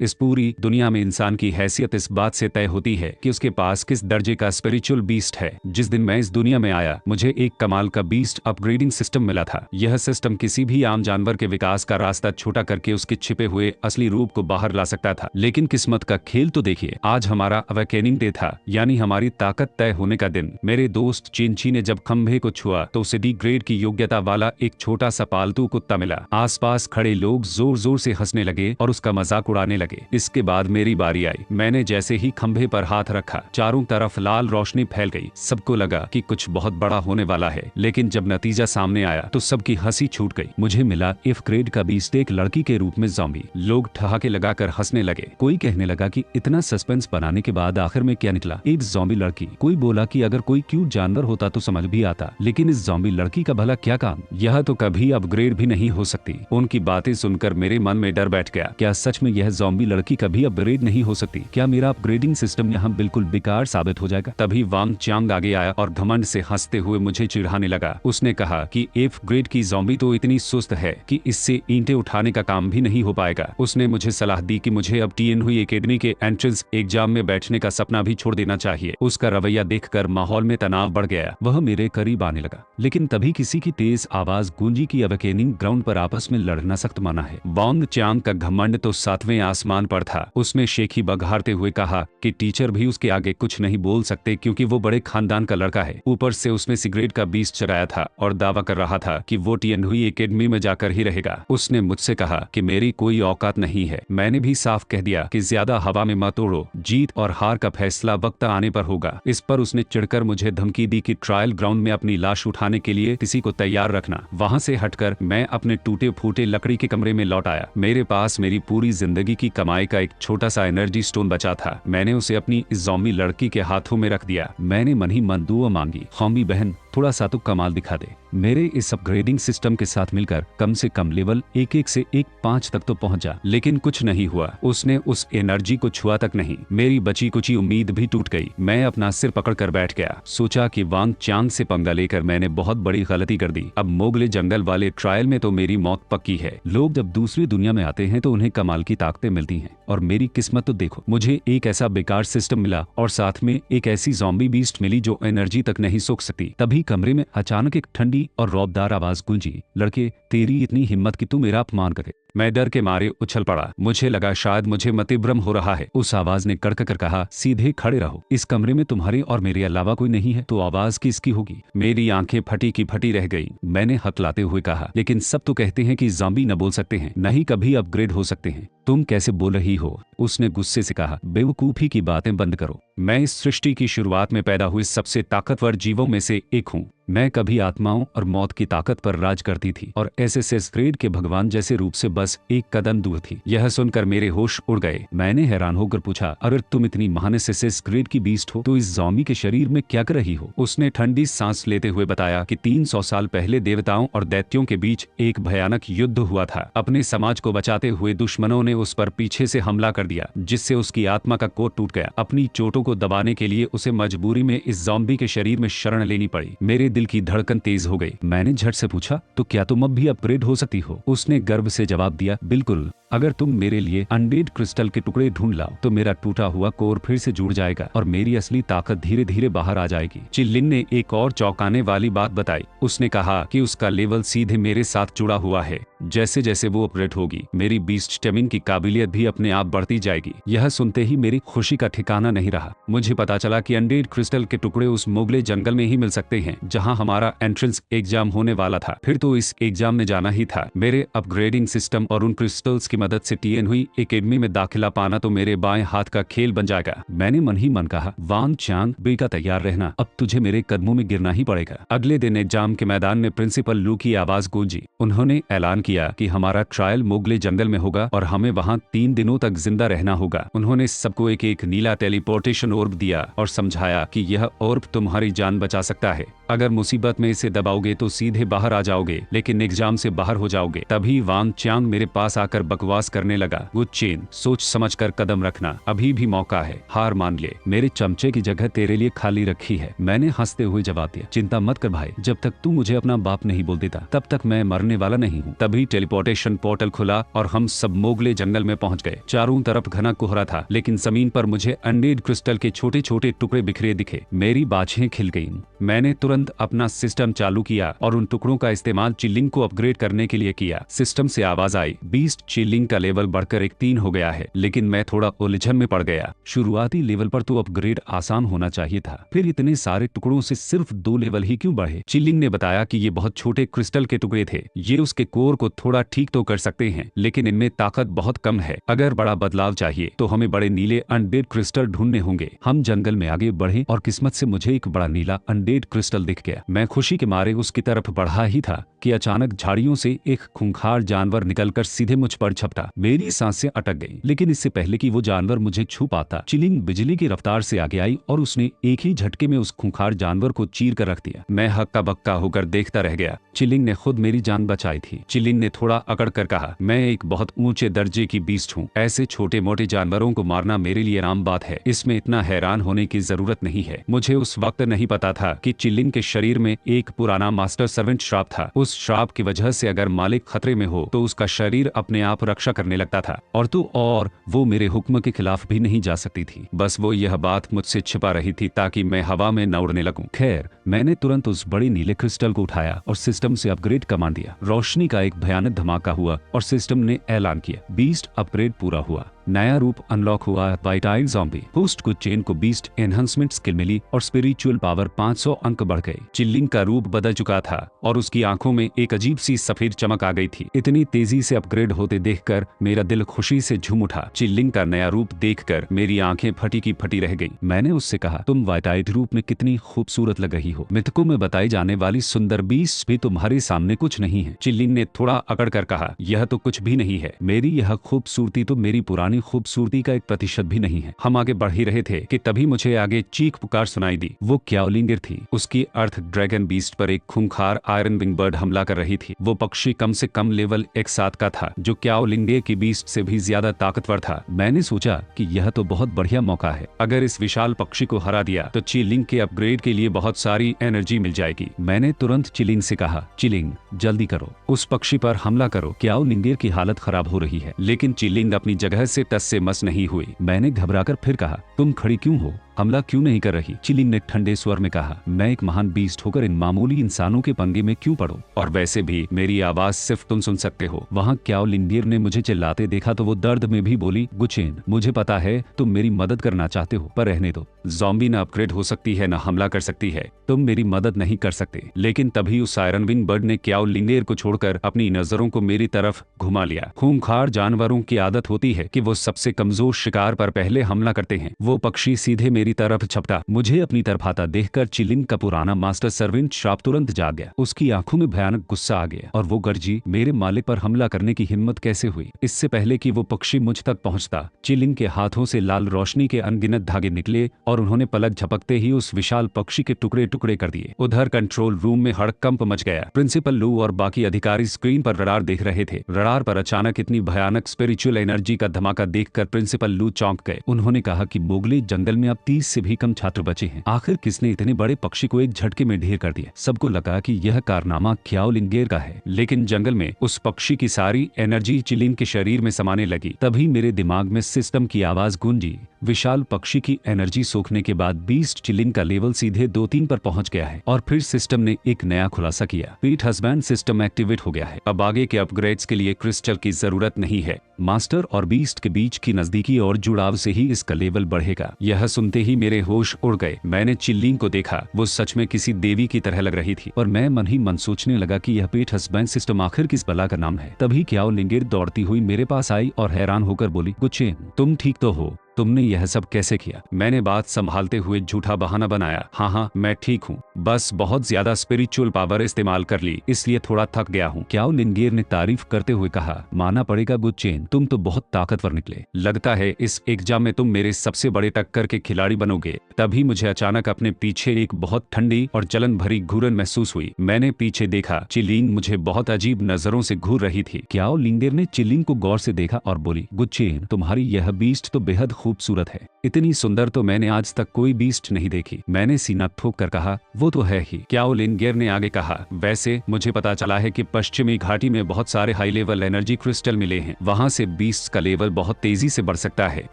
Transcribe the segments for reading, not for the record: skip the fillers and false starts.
इस पूरी दुनिया में इंसान की हैसियत इस बात से तय होती है कि उसके पास किस दर्जे का स्पिरिचुअल बीस्ट है। जिस दिन मैं इस दुनिया में आया, मुझे एक कमाल का बीस्ट अपग्रेडिंग सिस्टम मिला था। यह सिस्टम किसी भी आम जानवर के विकास का रास्ता छोटा करके उसके छिपे हुए असली रूप को बाहर ला सकता था। लेकिन किस्मत का खेल तो देखिए, आज हमारा अवेकेनिंग डे था, यानी हमारी ताकत तय होने का दिन। मेरे दोस्त चिंची ने जब खंभे को छुआ तो उसे डी ग्रेड की योग्यता वाला एक छोटा सा पालतू कुत्ता मिला। आसपास खड़े लोग जोर जोर से हंसने लगे और उसका मजाक उड़ाने लगे। इसके बाद मेरी बारी आई। मैंने जैसे ही खंभे पर हाथ रखा, चारों तरफ लाल रोशनी फैल गई। सबको लगा कि कुछ बहुत बड़ा होने वाला है, लेकिन जब नतीजा सामने आया तो सबकी हंसी छूट गई। मुझे मिला एफ ग्रेड का बीस्ट एक लड़की के रूप में ज़ॉम्बी। लोग ठहाके लगाकर हंसने लगे। कोई कहने लगा कि इतना सस्पेंस बनाने के बाद आखिर में क्या निकला, एक ज़ॉम्बी लड़की। कोई बोला कि अगर कोई क्यूट जानवर होता तो समझ भी आता, लेकिन इस ज़ॉम्बी लड़की का भला क्या काम, यह तो कभी अपग्रेड भी नहीं हो सकती। उनकी बातें सुनकर मेरे मन में डर बैठ गया। क्या सच में यह ज़ॉम्बी लड़की कभी अपग्रेड नहीं हो सकती? क्या मेरा अपग्रेडिंग सिस्टम यहाँ बिल्कुल बेकार साबित हो जाएगा? तभी वांग चांग आगे आया और घमंड से हंसते हुए मुझे चिढ़ाने लगा। उसने कहा कि एफ ग्रेड की ज़ॉम्बी तो इतनी सुस्त है कि इससे ईंटें उठाने का काम भी नहीं हो पाएगा। उसने मुझे सलाह दी कि मुझे अब टीएन हुई एकेडमी के एंट्रेंस एग्जाम में बैठने का सपना भी छोड़ देना चाहिए। उसका रवैया देखकर माहौल में तनाव बढ़ गया। वह मेरे करीब आने लगा, लेकिन तभी किसी की तेज आवाज गूंजी कि अवेकेनिंग ग्राउंड पर आपस में लड़ना सख्त मना है। वांग चांग का घमंड तो सातवें आसमान पर था। उसने शेखी बघारते हुए कहा कि टीचर भी उसके आगे कुछ नहीं बोल सकते क्योंकि वो बड़े खानदान का लड़का है। ऊपर से उसने सिगरेट का बीज चराया था और दावा कर रहा था कि वो टीएन हुई एकेडमी में जाकर ही रहेगा। उसने मुझसे कहा कि मेरी कोई औकात नहीं है। मैंने भी साफ कह दिया कि ज्यादा हवा में मत उड़ो, जीत और हार का फैसला वक्त आने पर होगा। इस पर उसने चिढ़कर मुझे धमकी दी कि ट्रायल ग्राउंड में अपनी लाश उठाने के लिए किसी को तैयार रखना। वहाँ से हटकर मैं अपने टूटे फूटे लकड़ी के कमरे में लौट आया। मेरे पास मेरी पूरी जिंदगी की कमाई का एक छोटा सा एनर्जी स्टोन बचा था। मैंने उसे अपनी इस ज़ॉम्बी लड़की के हाथों में रख दिया। मैंने मन ही मन दुआ मांगी, ज़ॉम्बी बहन थोड़ा सा तो कमाल दिखा दे। मेरे इस अपग्रेडिंग सिस्टम के साथ मिलकर कम से कम लेवल 1-1 से 1-5 तक तो पहुंच जा। लेकिन कुछ नहीं हुआ। उसने उस एनर्जी को छुआ तक नहीं। मेरी बची कुची उम्मीद भी टूट गई। मैं अपना सिर पकड़कर बैठ गया। सोचा कि वांग चांग से पंगा लेकर मैंने बहुत बड़ी गलती कर दी। अब मोगले जंगल वाले ट्रायल में तो मेरी मौत पक्की है। लोग जब दूसरी दुनिया में आते हैं तो उन्हें कमाल की ताकतें मिलती हैं, और मेरी किस्मत तो देखो, मुझे एक ऐसा बेकार सिस्टम मिला और साथ में एक ऐसी ज़ॉम्बी बीस्ट मिली जो एनर्जी तक नहीं सोख सकती। तभी कमरे में अचानक एक ठंडी और रौबदार आवाज गूंजी, लड़के तेरी इतनी हिम्मत कि तू मेरा अपमान करे। मैं डर के मारे उछल पड़ा। मुझे लगा शायद मुझे मतिभ्रम हो रहा है। उस आवाज ने कड़क कर कहा, सीधे खड़े रहो, इस कमरे में तुम्हारे और मेरे अलावा कोई नहीं है। तो आवाज किसकी होगी? मेरी आंखें फटी की फटी रह गई। मैंने हकलाते हुए कहा, लेकिन सब तो कहते हैं कि ज़ॉम्बी न बोल सकते हैं, नहीं कभी अपग्रेड हो सकते हैं। तुम कैसे बोल रही हो? उसने गुस्से से कहा, बेवकूफी की बातें बंद करो। मैं इस सृष्टि की शुरुआत में पैदा हुए सबसे ताकतवर जीवों में से एक हूँ। मैं कभी आत्माओं और मौत की ताकत पर राज करती थी और एसएसएस ग्रेड के भगवान जैसे रूप से बस एक कदम दूर थी। यह सुनकर मेरे होश उड़ गए। मैंने हैरान होकर पूछा, अगर तुम इतनी महान एसएसएस ग्रेड की बीस्ट हो तो इस ज़ॉम्बी के शरीर में क्या कर रही हो? उसने ठंडी सांस लेते हुए बताया कि 300 साल पहले देवताओं और दैत्यों के बीच एक भयानक युद्ध हुआ था। अपने समाज को बचाते हुए दुश्मनों ने उस पर पीछे से हमला कर दिया, जिससे उसकी आत्मा का कोट टूट गया। अपनी चोटों को दबाने के लिए उसे मजबूरी में इस ज़ॉम्बी के शरीर में शरण लेनी पड़ी। मेरे दिल की धड़कन तेज हो गई। मैंने झट से पूछा, तो क्या तुम अब भी अपग्रेड हो सकती हो? उसने गर्व से जवाब दिया, बिल्कुल। अगर तुम मेरे लिए अनडेड क्रिस्टल के टुकड़े ढूंढ लाओ तो मेरा टूटा हुआ कोर फिर से जुड़ जाएगा और मेरी असली ताकत धीरे धीरे बाहर आ जाएगी। चिल्लिन ने एक और चौंकाने वाली बात बताई। उसने कहा कि उसका लेवल सीधे मेरे साथ जुड़ा हुआ है। जैसे जैसे वो अपग्रेड होगी, मेरी बीस्ट स्टेमिन की काबिलियत भी अपने आप बढ़ती जाएगी। यह सुनते ही मेरी खुशी का ठिकाना नहीं रहा। मुझे पता चला कि अनडेड क्रिस्टल के टुकड़े उस मोगले जंगल में ही मिल सकते हैं जहाँ हमारा एंट्रेंस एग्जाम होने वाला था। फिर तो इस एग्जाम में जाना ही था। मेरे अपग्रेडिंग सिस्टम और उन क्रिस्टल्स की मदद से टीएन हुई एकेडमी में दाखिला पाना तो मेरे बाएं हाथ का खेल बन जाएगा। मैंने मन ही मन कहा, वांग चांग बेटा तैयार रहना, अब तुझे मेरे कदमों में गिरना ही पड़ेगा। अगले दिन एग्जाम के मैदान में प्रिंसिपल लू की आवाज गूंजी। उन्होंने ऐलान किया कि हमारा ट्रायल मोगले जंगल में होगा और हमें वहाँ 3 दिनों तक जिंदा रहना होगा। उन्होंने सबको एक एक नीला टेलीपोर्टेशन ऑर्ब दिया और समझाया कि यह ऑर्ब तुम्हारी जान बचा सकता है। अगर मुसीबत में इसे दबाओगे तो सीधे बाहर आ जाओगे, लेकिन एग्जाम से बाहर हो जाओगे। तभी वांग चांग मेरे पास आकर बकवास करने लगा। गुचेन, सोच समझ कर कदम रखना, अभी भी मौका है, हार मान ले, मेरे चमचे की जगह तेरे लिए खाली रखी है। मैंने हंसते हुए जवाब दिया, चिंता मत कर भाई, जब तक तू मुझे अपना बाप नहीं बोल देता तब तक मैं मरने वाला नहीं हूँ। तभी टेलीपोर्टेशन पोर्टल खुला और हम सब मोगले जंगल में पहुंच गए। चारों तरफ घना कोहरा था, लेकिन जमीन पर मुझे अनडेड क्रिस्टल के छोटे छोटे टुकड़े बिखरे दिखे। मेरी बाछें खिल गईं। मैंने तुरंत अपना सिस्टम चालू किया और उन टुकड़ों का इस्तेमाल चिल्लिंग को अपग्रेड करने के लिए किया। सिस्टम से आवाज आई, बीस्ट चिल्लिंग का लेवल बढ़कर एक 3 हो गया है। लेकिन मैं थोड़ा उलझन में पड़ गया। शुरुआती लेवल पर तो अपग्रेड आसान होना चाहिए था, फिर इतने सारे टुकड़ों से सिर्फ 2 लेवल ही क्यों बढ़े? चिल्लिंग ने बताया कि ये बहुत छोटे क्रिस्टल के टुकड़े थे, ये उसके कोर को थोड़ा ठीक तो कर सकते हैं, लेकिन इनमें ताकत बहुत कम है। अगर बड़ा बदलाव चाहिए तो हमें बड़े नीले अनडेड क्रिस्टल ढूंढने होंगे। हम जंगल में आगे बढ़े और किस्मत से मुझे एक बड़ा नीला अनडेड क्रिस्टल दिख गया। मैं खुशी के मारे उसकी तरफ बढ़ा ही था कि अचानक झाड़ियों से एक खूंखार जानवर निकलकर सीधे मुझ पर झपटा। मेरी सांसें अटक गईं, लेकिन इससे पहले कि वो जानवर मुझे छू पाता, चिलिंग बिजली की रफ्तार से आगे आई और उसने एक ही झटके में उस खूंखार जानवर को चीर कर रख दिया। मैं हक्का बक्का होकर देखता रह गया। चिलिंग ने खुद मेरी जान बचाई थी। चिलिंग ने थोड़ा अकड़ कर कहा, मैं एक बहुत ऊंचे दर्जे की बीस्ट हूँ, ऐसे छोटे मोटे जानवरों को मारना मेरे लिए आम बात है, इसमें इतना हैरान होने की जरूरत नहीं है। मुझे उस वक्त नहीं पता था कि चिलिंग के शरीर में एक पुराना मास्टर सर्वेंट श्राप था। उस श्राप की वजह से अगर मालिक खतरे में हो तो उसका शरीर अपने आप रक्षा करने लगता था, और वो मेरे हुक्म के खिलाफ भी नहीं जा सकती थी। बस वो यह बात मुझसे छिपा रही थी ताकि मैं हवा में न उड़ने लगूं। खैर, मैंने तुरंत उस बड़े नीले क्रिस्टल को उठाया और सिस्टम से अपग्रेड कमांड दिया। रोशनी का एक भयानक धमाका हुआ और सिस्टम ने ऐलान किया, बीस्ट अपग्रेड पूरा हुआ, नया रूप अनलॉक हुआ, वाइटाइल ज़ॉम्बी। पोस्ट गुचेन को बीस्ट एनहांसमेंट स्किल मिली और स्पिरिचुअल पावर 500 अंक बढ़ गई। चिल्लिंग का रूप बदल चुका था और उसकी आंखों में एक अजीब सी सफेद चमक आ गई थी। इतनी तेजी से अपग्रेड होते देखकर मेरा दिल खुशी से झूम उठा। चिल्लिंग का नया रूप देखकर मेरी आंखें फटी की फटी रह गई। मैंने उससे कहा, तुम वाइटाइल रूप में कितनी खूबसूरत लग रही हो। मिथकों में बताई जाने वाली सुंदर बीस्ट भी तुम्हारे सामने कुछ नहीं है। चिल्लिंग ने थोड़ा अकड़ कर कहा, यह तो कुछ भी नहीं है, मेरी यह खूबसूरती तो मेरी पुरानी खूबसूरती का 1% भी नहीं है। हम आगे बढ़ ही रहे थे कि तभी मुझे आगे चीख पुकार सुनाई दी। वो क्याओलिंगर थी। उसकी अर्थ ड्रैगन बीस्ट पर एक खूंखार आयरन विंग बर्ड हमला कर रही थी। वो पक्षी कम से कम लेवल 107 का था, जो क्याओलिंगर की बीस्ट से भी ज्यादा ताकतवर था। मैंने सोचा कि यह तो बहुत बढ़िया मौका है। अगर इस विशाल पक्षी को हरा दिया तो चिलिंग के अपग्रेड के लिए बहुत सारी एनर्जी मिल जाएगी। मैंने तुरंत चिलिंग से कहा, चिलिंग जल्दी करो, उस पक्षी पर हमला करो, क्याओलिंगर की हालत खराब हो रही है। लेकिन चिलिंग अपनी जगह से टस से मस नहीं हुई। मैंने घबराकर फिर कहा, तुम खड़ी क्यों हो, हमला क्यों नहीं कर रही? चिलिंग ने ठंडे स्वर में कहा, मैं एक महान बीस्ट होकर इन मामूली इंसानों के पंगे में क्यों पड़ूं? और वैसे भी मेरी आवाज सिर्फ तुम सुन सकते हो। वहाँ क्याओलिंगर ने मुझे चिल्लाते देखा तो वो दर्द में भी बोली, गुचेन मुझे पता है तुम मेरी मदद करना चाहते हो, पर रहने दो। ज़ॉम्बी न अपग्रेड हो सकती है, न हमला कर सकती है, तुम मेरी मदद नहीं कर सकते। लेकिन तभी उस आयरन विंग बर्ड ने क्याओलिंगर को छोड़कर अपनी नजरों को मेरी तरफ घुमा लिया। खूंखार जानवरों की आदत होती है कि वो सबसे कमजोर शिकार पर पहले हमला करते हैं। वो पक्षी सीधे मेरी तरफ झपटा। मुझे अपनी तरफ आता देखकर चिलिंग का पुराना मास्टर सर्वेंट श्राप तुरंत जाग गया। उसकी आंखों में भयानक गुस्सा आ गया और वो गर्जी, मेरे मालिक पर हमला करने की हिम्मत कैसे हुई? इससे पहले कि वो पक्षी मुझ तक पहुंचता, चिलिंग के हाथों से लाल रोशनी के अनगिनत धागे निकले और उन्होंने पलक झपकते ही उस विशाल पक्षी के टुकड़े टुकड़े कर दिए। उधर कंट्रोल रूम में हड़कंप मच गया। प्रिंसिपल लू और बाकी अधिकारी स्क्रीन पर रडार देख रहे थे। रडार पर अचानक इतनी भयानक स्पिरिचुअल एनर्जी का धमाका देखकर प्रिंसिपल लू चौंक गए। उन्होंने कहा कि मोगले जंगल में अब 30 से भी कम छात्र बचे हैं। आखिर किसने इतने बड़े पक्षी को एक झटके में ढेर कर दिया? सबको लगा कि यह कारनामा क्याओलिंगर का है, लेकिन जंगल में उस पक्षी की सारी एनर्जी चिलिंग के शरीर में समाने लगी। तभी मेरे दिमाग में सिस्टम की आवाज गूंजी, विशाल पक्षी की एनर्जी सोखने के बाद बीस्ट चिलिंग का लेवल सीधे 2-3 पर पहुंच गया है। और फिर सिस्टम ने एक नया खुलासा किया, पीट हस्बैंड सिस्टम एक्टिवेट हो गया है। अब आगे के अपग्रेड्स के लिए क्रिस्टल की जरूरत नहीं है। मास्टर और बीस्ट के बीच की नजदीकी और जुड़ाव से ही इसका लेवल बढ़ेगा। यह सुनते ही मेरे होश उड़ गए। मैंने चिलिंग को देखा, वो सच में किसी देवी की तरह लग रही थी और मैं मन ही मन सोचने लगा कि यह पीट हस्बैंड सिस्टम आखिर किस बला का नाम है। तभी क्याओलिंगर दौड़ती हुई मेरे पास आई और हैरान होकर बोली, गुचेन तुम ठीक तो हो? तुमने यह सब कैसे किया? मैंने बात संभालते हुए झूठा बहाना बनाया। हाँ, मैं ठीक हूँ, बस बहुत ज्यादा स्पिरिचुअल पावर इस्तेमाल कर ली, इसलिए थोड़ा थक गया हूँ। क्याओ लिनगेर ने तारीफ करते हुए कहा, माना पड़ेगा गुचेन, तुम तो बहुत ताकतवर निकले। लगता है इस एग्जाम में तुम मेरे सबसे बड़े टक्कर के खिलाड़ी बनोगे। तभी मुझे अचानक अपने पीछे एक बहुत ठंडी और जलन भरी घूरन महसूस हुई। मैंने पीछे देखा, चिलिंग मुझे बहुत अजीब नजरों से घूर रही थी। क्याओ लिंगेर ने चिलिंग को गौर से देखा और बोली, गुचेन, तुम्हारी यह बीस्ट तो बेहद खूबसूरत है। इतनी सुंदर तो मैंने आज तक कोई बीस्ट नहीं देखी। मैंने सीना ठोक कर कहा, वो तो है ही। क्याओ लिनगेर ने आगे कहा, वैसे मुझे पता चला है कि पश्चिमी घाटी में बहुत सारे हाई लेवल एनर्जी क्रिस्टल मिले हैं। वहाँ से बीस्ट का लेवल बहुत तेजी से बढ़ सकता है।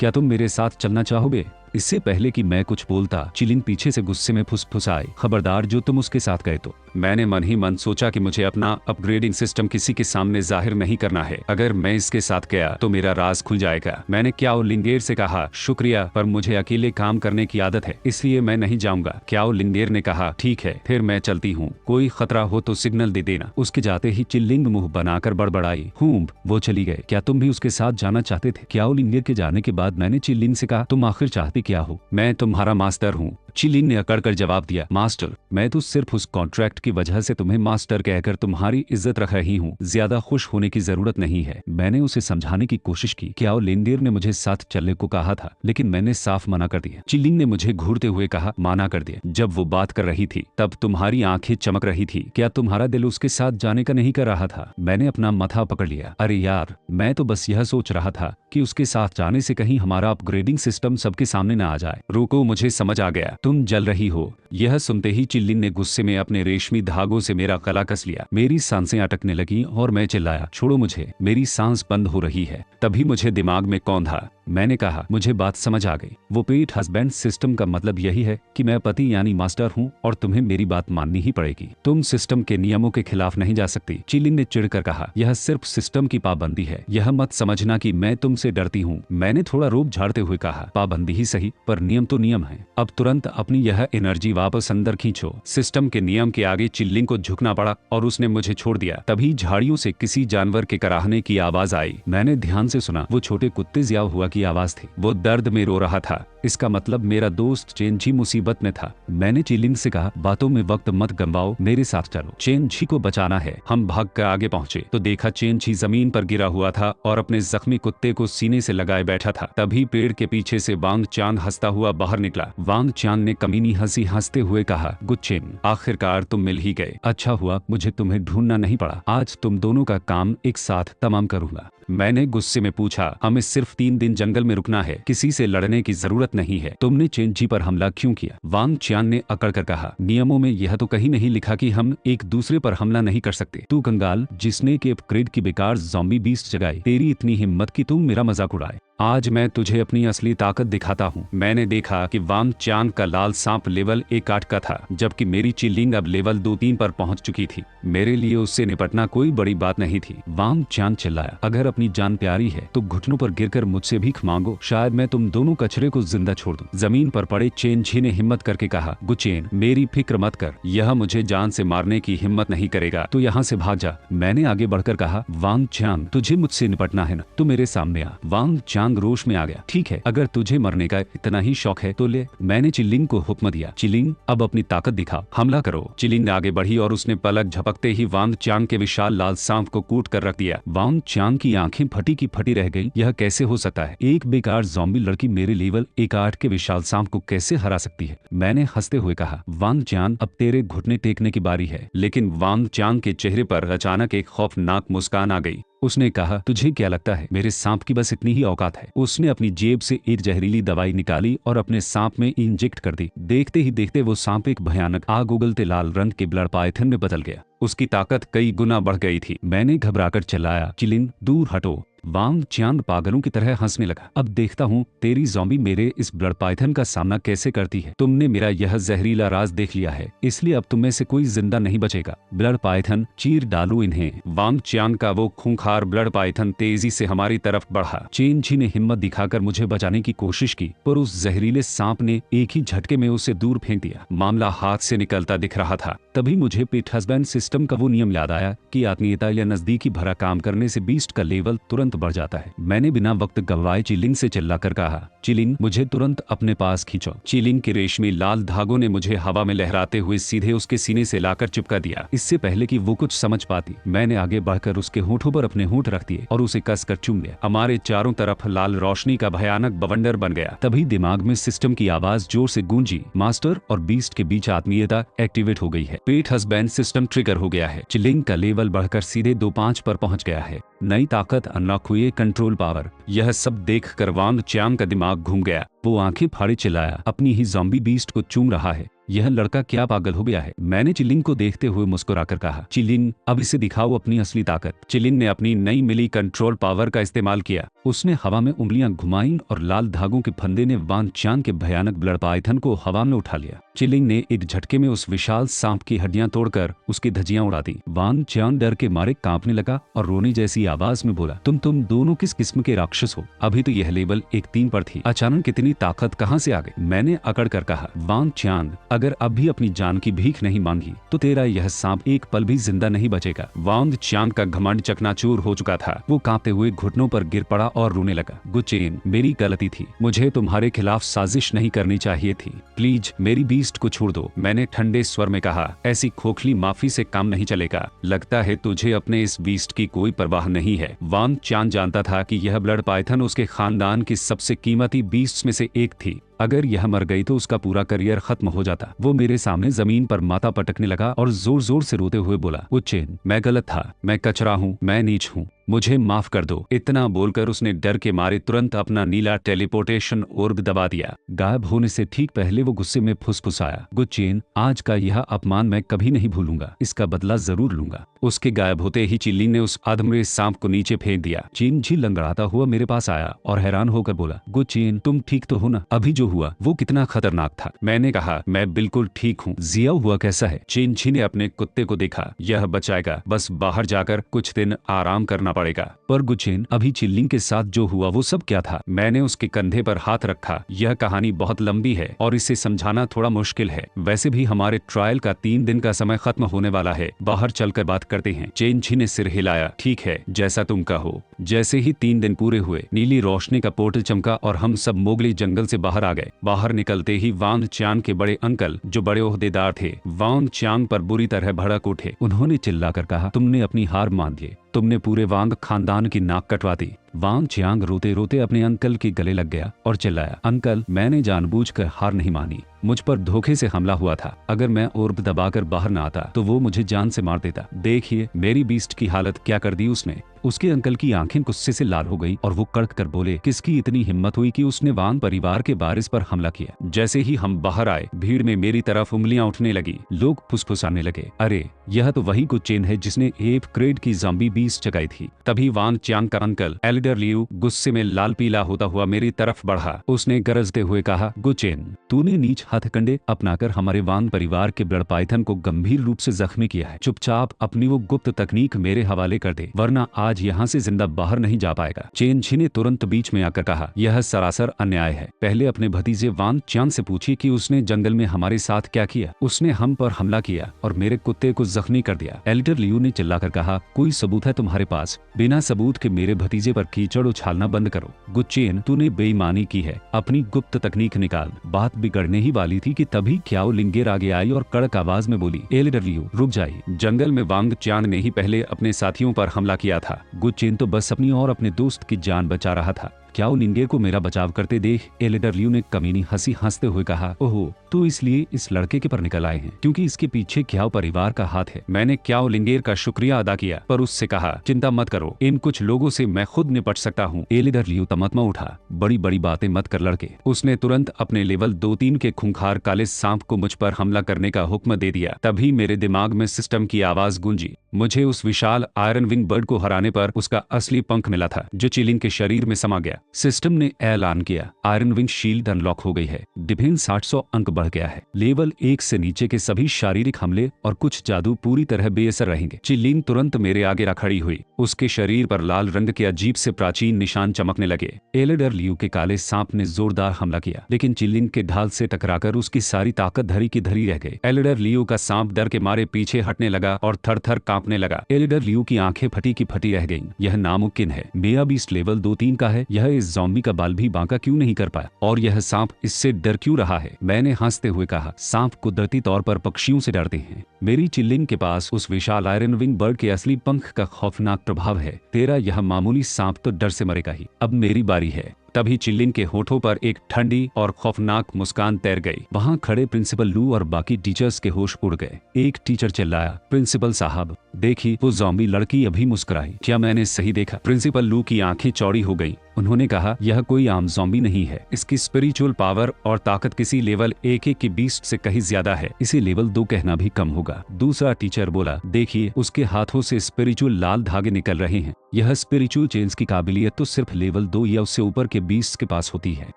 क्या तुम मेरे साथ चलना चाहोगे? इससे पहले कि मैं कुछ बोलता, चिलिंग पीछे से गुस्से में फुसफुसाई, खबरदार जो तुम उसके साथ गए तो। मैंने मन ही मन सोचा कि मुझे अपना अपग्रेडिंग सिस्टम किसी के सामने जाहिर नहीं करना है। अगर मैं इसके साथ गया तो मेरा राज खुल जाएगा। मैंने क्याओ लिंगेर से कहा, शुक्रिया, पर मुझे अकेले काम करने की आदत है, इसलिए मैं नहीं जाऊंगा। क्याओ लिंगेर ने कहा, ठीक है, फिर मैं चलती हूँ, कोई खतरा हो तो सिग्नल दे देना। उसके जाते ही चिलिंग मुंह बनाकर बड़बड़ाई, वो चली गए, क्या तुम भी उसके साथ जाना चाहते थे? क्याओ लिंगेर के जाने के बाद मैंने चिलिंग से कहा, तुम आखिर चाहते क्या हो? मैं तुम्हारा मास्टर हूँ। चिलिंग ने अकड़ कर जवाब दिया, मास्टर? मैं तो सिर्फ उस कॉन्ट्रैक्ट की वजह से तुम्हें मास्टर कहकर तुम्हारी इज्जत रख रही हूँ, ज्यादा खुश होने की जरूरत नहीं है। मैंने उसे समझाने की कोशिश की। क्याओ लिंगेर ने मुझे साथ चलने को कहा था, लेकिन मैंने साफ मना कर दिया। चिलिंग ने मुझे घूरते हुए कहा, माना कर दिया? जब वो बात कर रही थी तब तुम्हारी आंखें चमक रही थी, क्या तुम्हारा दिल उसके साथ जाने का नहीं कर रहा था? मैंने अपना माथा पकड़ लिया। अरे यार, मैं तो बस यह सोच रहा था कि उसके साथ जाने से कहीं हमारा अपग्रेडिंग सिस्टम सबके सामने न आ जाए। रुको, मुझे समझ आ गया, तुम जल रही हो। यह सुनते ही चिलिंग ने गुस्से में अपने रेशमी धागों से मेरा गला कस लिया। मेरी सांसें अटकने लगी और मैं चिल्लाया, छोड़ो मुझे, मेरी सांस बंद हो रही है। तभी मुझे दिमाग में कौंधा। मैंने कहा, मुझे बात समझ आ गई। वो पेट हस्बैंड सिस्टम का मतलब यही है कि मैं पति यानी मास्टर हूँ और तुम्हें मेरी बात माननी ही पड़ेगी। तुम सिस्टम के नियमों के खिलाफ नहीं जा सकती। चिलिंग ने चिढ़कर कहा, यह सिर्फ सिस्टम की पाबंदी है, यह मत समझना कि मैं तुमसे डरती हूँ। मैंने थोड़ा रूप झाड़ते हुए कहा, पाबंदी ही सही, पर नियम तो नियम है। अब तुरंत अपनी यह एनर्जी वापस अंदर खींचो। सिस्टम के नियम के आगे चिलिंग को झुकना पड़ा और उसने मुझे छोड़ दिया। तभी झाड़ियों से किसी जानवर के कराहने की आवाज आई। मैंने ध्यान से सुना, वो छोटे कुत्ते ज्याओ हुआ की आवाज थी। वो दर्द में रो रहा था। इसका मतलब मेरा दोस्त चेनझी मुसीबत में था। मैंने चिलिंग से कहा, बातों में वक्त मत गंवाओ, मेरे साथ चलो, चेनझी को बचाना है। हम भाग कर आगे पहुंचे तो देखा चेनझी जमीन पर गिरा हुआ था और अपने जख्मी कुत्ते को सीने से लगाए बैठा था। तभी पेड़ के पीछे से वांग चांग हंसता हुआ बाहर निकला। वांग चांग ने कमीनी हंसी हंसते हुए कहा, गुचेन, आखिरकार तुम मिल ही गए। अच्छा हुआ मुझे तुम्हें ढूंढना नहीं पड़ा। आज तुम दोनों का काम एक साथ तमाम करूंगा। मैंने गुस्से में पूछा, हमें सिर्फ 3 दिन जंगल में रुकना है, किसी से लड़ने की जरूरत नहीं है। तुमने चेनझी पर हमला क्यों किया? वांग चान ने अकड़ कर कहा, नियमों में यह तो कहीं नहीं लिखा कि हम एक दूसरे पर हमला नहीं कर सकते। तू कंगाल जिसने के अपग्रेड की बेकार ज़ॉम्बी बीस्ट जगाई, तेरी इतनी हिम्मत कि तू मेरा मजाक उड़ाए। आज मैं तुझे अपनी असली ताकत दिखाता हूँ। मैंने देखा कि वांग चान का लाल सांप लेवल 1-8 का था, जबकि मेरी चिलिंग अब लेवल 2-3 पर पहुंच चुकी थी। मेरे लिए उससे निपटना कोई बड़ी बात नहीं थी। वांग चान चिल्लाया, अगर अपनी जान प्यारी है तो घुटनों पर गिरकर मुझसे भीख मांगो, शायद मैं तुम दोनों कचरे को जिंदा छोड़ दूं। जमीन पर पड़े चेनझी ने हिम्मत करके कहा, गुचेन, मेरी फिक्र मत कर, यह मुझे जान से मारने की हिम्मत नहीं करेगा, तो यहाँ से भाग जा। मैंने आगे बढ़कर कहा, वांग चान, तुझे मुझसे निपटना है ना, तू मेरे सामने आ। वांग चान रोश में आ गया। ठीक है, अगर तुझे मरने का इतना ही शौक है तो ले। मैंने चिलिंग को हुक्म दिया, चिलिंग, अब अपनी ताकत दिखा, हमला करो। चिलिंग आगे बढ़ी और उसने पलक झपकते ही वांग चांग के विशाल लाल सांप को कूट कर रख दिया। वांग चांग की आंखें फटी की फटी रह गई। यह कैसे हो सकता है? एक बेकार ज़ॉम्बी लड़की मेरे लेवल 1-8 के विशाल सांप को कैसे हरा सकती है? मैंने हंसते हुए कहा, वांग चांग, अब तेरे घुटने टेकने की बारी है। लेकिन वांग चांग के चेहरे पर अचानक एक खौफनाक मुस्कान आ गई। उसने कहा, तुझे क्या लगता है मेरे सांप की बस इतनी ही औकात है? उसने अपनी जेब से एक जहरीली दवाई निकाली और अपने सांप में इंजेक्ट कर दी। देखते ही देखते वो सांप एक भयानक आग उगलते लाल रंग के ब्लड पाइथन में बदल गया। उसकी ताकत कई गुना बढ़ गई थी। मैंने घबराकर चिल्लाया, चिलिंग, दूर हटो। वांग चांग पागलों की तरह हंसने लगा। अब देखता हूँ तेरी ज़ॉम्बी मेरे इस ब्लड पाइथन का सामना कैसे करती है। तुमने मेरा यह जहरीला राज देख लिया है, इसलिए अब तुम में से कोई जिंदा नहीं बचेगा। ब्लड पाइथन, चीर डालो इन्हें। वांग चांग का वो खूंखार ब्लड पाइथन तेजी से हमारी तरफ बढ़ा। चेनझी ने हिम्मत दिखाकर मुझे बचाने की कोशिश की, पर उस जहरीले सांप ने एक ही झटके में उसे दूर फेंक दिया। मामला हाथ से निकलता दिख रहा था। तभी मुझे पेट हस्बैंड सिस्टम का वो नियम याद आया कि आत्मीयता या नजदीकी भरा काम करने से बीस्ट का लेवल तुरंत बढ़ जाता है। मैंने बिना वक्त गवाए चिलिंग से चिल्लाकर कहा, चिलिंग, मुझे तुरंत अपने पास खींचो। चिलिंग के रेशमी लाल धागों ने मुझे हवा में लहराते हुए सीधे उसके सीने से लाकर चिपका दिया। इससे पहले कि वो कुछ समझ पाती, मैंने आगे बढ़कर उसके होठों पर अपने होंठ रख दिए और उसे कसकर चूम लिया। हमारे चारों तरफ लाल रोशनी का भयानक बवंडर बन गया। तभी दिमाग में सिस्टम की आवाज जोर से गूंजी, मास्टर और बीस्ट के बीच आत्मीयता एक्टिवेट हो गई है। पेट हस्बैंड सिस्टम ट्रिगर हो गया है। चिलिंग का लेवल बढ़कर सीधे 2.5 पर पहुंच गया है। नई ताकत अनलॉक हुई, कंट्रोल पावर। यह सब देखकर वांग चांग का दिमाग घूम गया। वो आंखें फाड़े चिल्लाया, अपनी ही ज़ॉम्बी बीस्ट को चूम रहा है। यह लड़का क्या पागल हो गया है? मैंने चिलिंग को देखते हुए मुस्कुराकर कहा, चिलिंग अब इसे दिखाओ अपनी असली ताकत। चिलिंग ने अपनी नई मिली कंट्रोल पावर का इस्तेमाल किया। उसने हवा में उंगलियां घुमाईं और लाल धागों के फंदे ने वांग चांग के भयानक ब्लड पाइथन को हवा में उठा लिया। चिलिंग ने एक झटके में उस विशाल सांप की हड्डियां तोड़कर उसकी धज्जियां उड़ा दी। वांग चांग डर के मारे कांपने लगा और रोने जैसी आवाज में बोला, तुम दोनों किस किस्म के राक्षस हो? अभी तो यह लेवल 1-3 पर थी, अचानक कितनी ताकत कहां से आ गई? मैंने अकड़ कर कहा, वांग चांग, अगर अब भी अपनी जान की भीख नहीं मांगी तो तेरा यह सांप एक पल भी जिंदा नहीं बचेगा। वांग चांग का घमंड चकनाचूर हो चुका था। वो कांपते हुए घुटनों पर गिर पड़ा और रोने लगा। गुचेन, मेरी गलती थी, मुझे तुम्हारे खिलाफ साजिश नहीं करनी चाहिए थी। प्लीज मेरी बीस्ट को छोड़ दो, मैंने ठंडे स्वर में कहा। ऐसी खोखली माफी से काम नहीं चलेगा। लगता है तुझे अपने इस बीस्ट की कोई परवाह नहीं है। वांग चांग जानता था कि यह ब्लड पाइथन उसके खानदान की सबसे कीमती बीस्ट्स में से एक थी। अगर यह मर गई तो उसका पूरा करियर खत्म हो जाता। वो मेरे सामने जमीन पर माथा पटकने लगा और जोर जोर से रोते हुए बोला, उच्चैन, मैं गलत था, मैं कचरा हूँ, मैं नीच हूँ, मुझे माफ कर दो। इतना बोलकर उसने डर के मारे तुरंत अपना नीला टेलीपोर्टेशन ओर्ब दबा दिया। गायब होने से ठीक पहले वो गुस्से में फुसफुसाया, गुच्चेन, आज का यह अपमान मैं कभी नहीं भूलूंगा, इसका बदला जरूर लूंगा। उसके गायब होते ही चिल्ली ने उस अधमरे सांप को नीचे फेंक दिया। चीन झी लंगड़ाता हुआ मेरे पास आया और हैरान होकर बोला, गुच्चेन, तुम ठीक तो हो ना? अभी जो हुआ वो कितना खतरनाक था? मैंने कहा, मैं बिल्कुल ठीक हूँ। जिया हुआ कैसा है? चीन झी ने अपने कुत्ते को देखा। यह बचाएगा, बस बाहर जाकर कुछ दिन आराम करना पड़ेगा। पर गुचेन, अभी चिल्लिंग के साथ जो हुआ वो सब क्या था? मैंने उसके कंधे पर हाथ रखा। यह कहानी बहुत लंबी है और इसे समझाना थोड़ा मुश्किल है। वैसे भी हमारे ट्रायल का 3 दिन का समय खत्म होने वाला है, बाहर चलकर बात करते हैं। चेन झी ने सिर हिलाया, ठीक है, जैसा तुम कहो। जैसे ही 3 दिन पूरे हुए, नीली रोशनी का पोर्टल चमका और हम सब मोगली जंगल से बाहर आ गए। बाहर निकलते ही वांग चांग के बड़े अंकल, जो बड़े ओहदेदार थे, वांग चांग पर बुरी तरह भड़क उठे। उन्होंने चिल्लाकर कहा, तुमने अपनी हार मान ली, तुमने पूरे वांग खानदान की नाक कटवा दी। वांग चांग रोते रोते अपने अंकल के गले लग गया और चिल्लाया, अंकल, मैंने जानबूझकर हार नहीं मानी, मुझ पर धोखे से हमला हुआ था। अगर मैं ओर्ब दबाकर बाहर न आता तो वो मुझे जान से मार देता। देखिए मेरी बीस्ट की हालत क्या कर दी उसने। उसके अंकल की आंखें गुस्से से लाल हो गई और वो कड़क कर बोले, किसकी इतनी हिम्मत हुई कि उसने वांग परिवार के वारिस पर हमला किया? जैसे ही हम बाहर आए, भीड़ में मेरी तरफ उंगलियां उठने लगी। लोग फुसफुसाने लगे, अरे यह तो वही गुचेन है जिसने एप क्रेड की ज़ॉम्बी बीस्ट जगाई थी। तभी वांग चांग का अंकल एल्डर लियू गुस्से में लाल पीला होता हुआ मेरी तरफ बढ़ा। उसने गरजते हुए कहा, गुचेन, तूने नीच हथकंडे अपनाकर हमारे वांग परिवार के ब्लड पाइथन को गंभीर रूप से जख्मी किया है। चुपचाप अपनी वो गुप्त तकनीक मेरे हवाले कर दे, वरना आज यहाँ से जिंदा बाहर नहीं जा पाएगा। चेन झी ने तुरंत बीच में आकर कहा, यह सरासर अन्याय है। पहले अपने भतीजे वांग चांग से पूछिए कि उसने जंगल में हमारे साथ क्या किया। उसने हम पर हमला किया और मेरे कुत्ते को जख्मी कर दिया। एल्डर लियू ने चिल्लाकर कहा, कोई सबूत है तुम्हारे पास? बिना सबूत के मेरे भतीजे पर कीचड़ उछालना बंद करो। गुच्चेन, तूने बेईमानी की है, अपनी गुप्त तकनीक निकाल। बात बिगड़ने ही वाली थी कि तभी क्याओ लिंगेर आगे आई और कड़क आवाज में बोली, एल्डर लियू, रुक जाइए। जंगल में वांग चांग ने ही पहले अपने साथियों पर हमला किया था। गुच्चेन तो बस अपनी और अपने दोस्त की जान बचा रहा था। क्याओ लिंगेर को मेरा बचाव करते देख एल्डर लियू ने कमीनी हंसी हंसते हुए कहा, ओहो, तो इसलिए इस लड़के के पर निकल आए हैं क्योंकि इसके पीछे क्याओ परिवार का हाथ है। मैंने क्याओ लिंगेर का शुक्रिया अदा किया पर उससे कहा, चिंता मत करो, इन कुछ लोगों से मैं खुद निपट सकता हूँ। एल्डर लियू तमतमा उठा, बड़ी बड़ी बातें मत कर लड़के। उसने तुरंत अपने लेवल 2-3 के खूंखार काले सांप को मुझ पर हमला करने का हुक्म दे दिया। तभी मेरे दिमाग में सिस्टम की आवाज गूंजी। मुझे उस विशाल आयरन विंग बर्ड को हराने पर उसका असली पंख मिला था जो चिलिंग के शरीर में समा गया। सिस्टम ने ऐलान किया, आयरन विंग शील्ड अनलॉक हो गई है, डिफेंस 800 अंक बढ़ गया है। लेवल 1 से नीचे के सभी शारीरिक हमले और कुछ जादू पूरी तरह बेअसर रहेंगे। चिलिंग तुरंत मेरे आगे खड़ी हुई। उसके शरीर पर लाल रंग के अजीब से प्राचीन निशान चमकने लगे। एल्डर लियू के काले सांप ने जोरदार हमला किया लेकिन चिलिंग के ढाल से टकराकर उसकी सारी ताकत धरी की धरी रह गई। एल्डर लियू का सांप डर के मारे पीछे हटने लगा और थर थर कांपने कांपने लगा। एलिडर लियू की आंखें फटी की फटी रह गईं। यह नामुमकिन है, मेरा बीस्ट लेवल 2-3 का है, यह इस ज़ॉम्बी का बाल भी बांका क्यों नहीं कर पाया, और यह सांप इससे डर क्यों रहा है। मैंने हंसते हुए कहा, सांप कुदरती तौर पर पक्षियों से डरते हैं। मेरी चिल्लिंग के पास उस विशाल आयरन विंग बर्ड के असली पंख का खौफनाक प्रभाव है। तेरा यह मामूली सांप तो डर से मरेगा ही। अब मेरी बारी है। तभी चिल्लिन के होठों पर एक ठंडी और खौफनाक मुस्कान तैर गई। वहां खड़े प्रिंसिपल लू और बाकी टीचर्स के होश उड़ गए। एक टीचर चिल्लाया, प्रिंसिपल साहब देखिए, वो ज़ॉम्बी लड़की अभी मुस्कुराई। क्या मैंने सही देखा? प्रिंसिपल लू की आंखें चौड़ी हो गईं। उन्होंने कहा, यह कोई आम ज़ॉम्बी नहीं है, इसकी स्पिरिचुअल पावर और ताकत किसी लेवल 1 की बीस्ट से कहीं ज्यादा है, इसे लेवल 2 कहना भी कम होगा। दूसरा टीचर बोला, देखिए उसके हाथों से स्पिरिचुअल लाल धागे निकल रहे हैं। यह स्पिरिचुअल चेंज की काबिलियत तो सिर्फ लेवल 2 या उससे ऊपर के बीस्ट के पास होती है,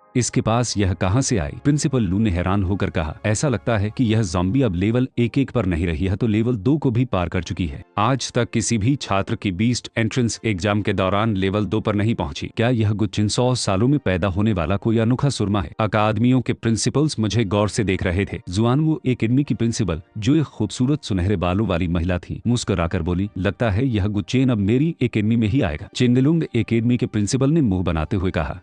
इसके पास यह कहां से आई? प्रिंसिपल लू ने हैरान होकर कहा, ऐसा लगता है कि यह ज़ॉम्बी अब लेवल 1 पर नहीं रही है, तो लेवल 2 को भी पार कर चुकी है। आज तक किसी भी छात्र की बीस्ट एंट्रेंस एग्जाम के दौरान लेवल 2 पर नहीं पहुंची। क्या यह गुच्चिन 100 सालों में पैदा होने वाला कोई अनोखा सुरमा है? अकादमियों के प्रिंसिपल्स मुझे गौर से देख रहे थे। जुआनवू एकेडमी की प्रिंसिपल, जो एक खूबसूरत सुनहरे बालों वाली महिला थी, मुस्कुराकर बोली, लगता है यह गुच्चेन अब मेरी एकेडमी में ही आएगा। चिंगलुंग एकेडमी के प्रिंसिपल ने मुंह बनाते हुए कहा,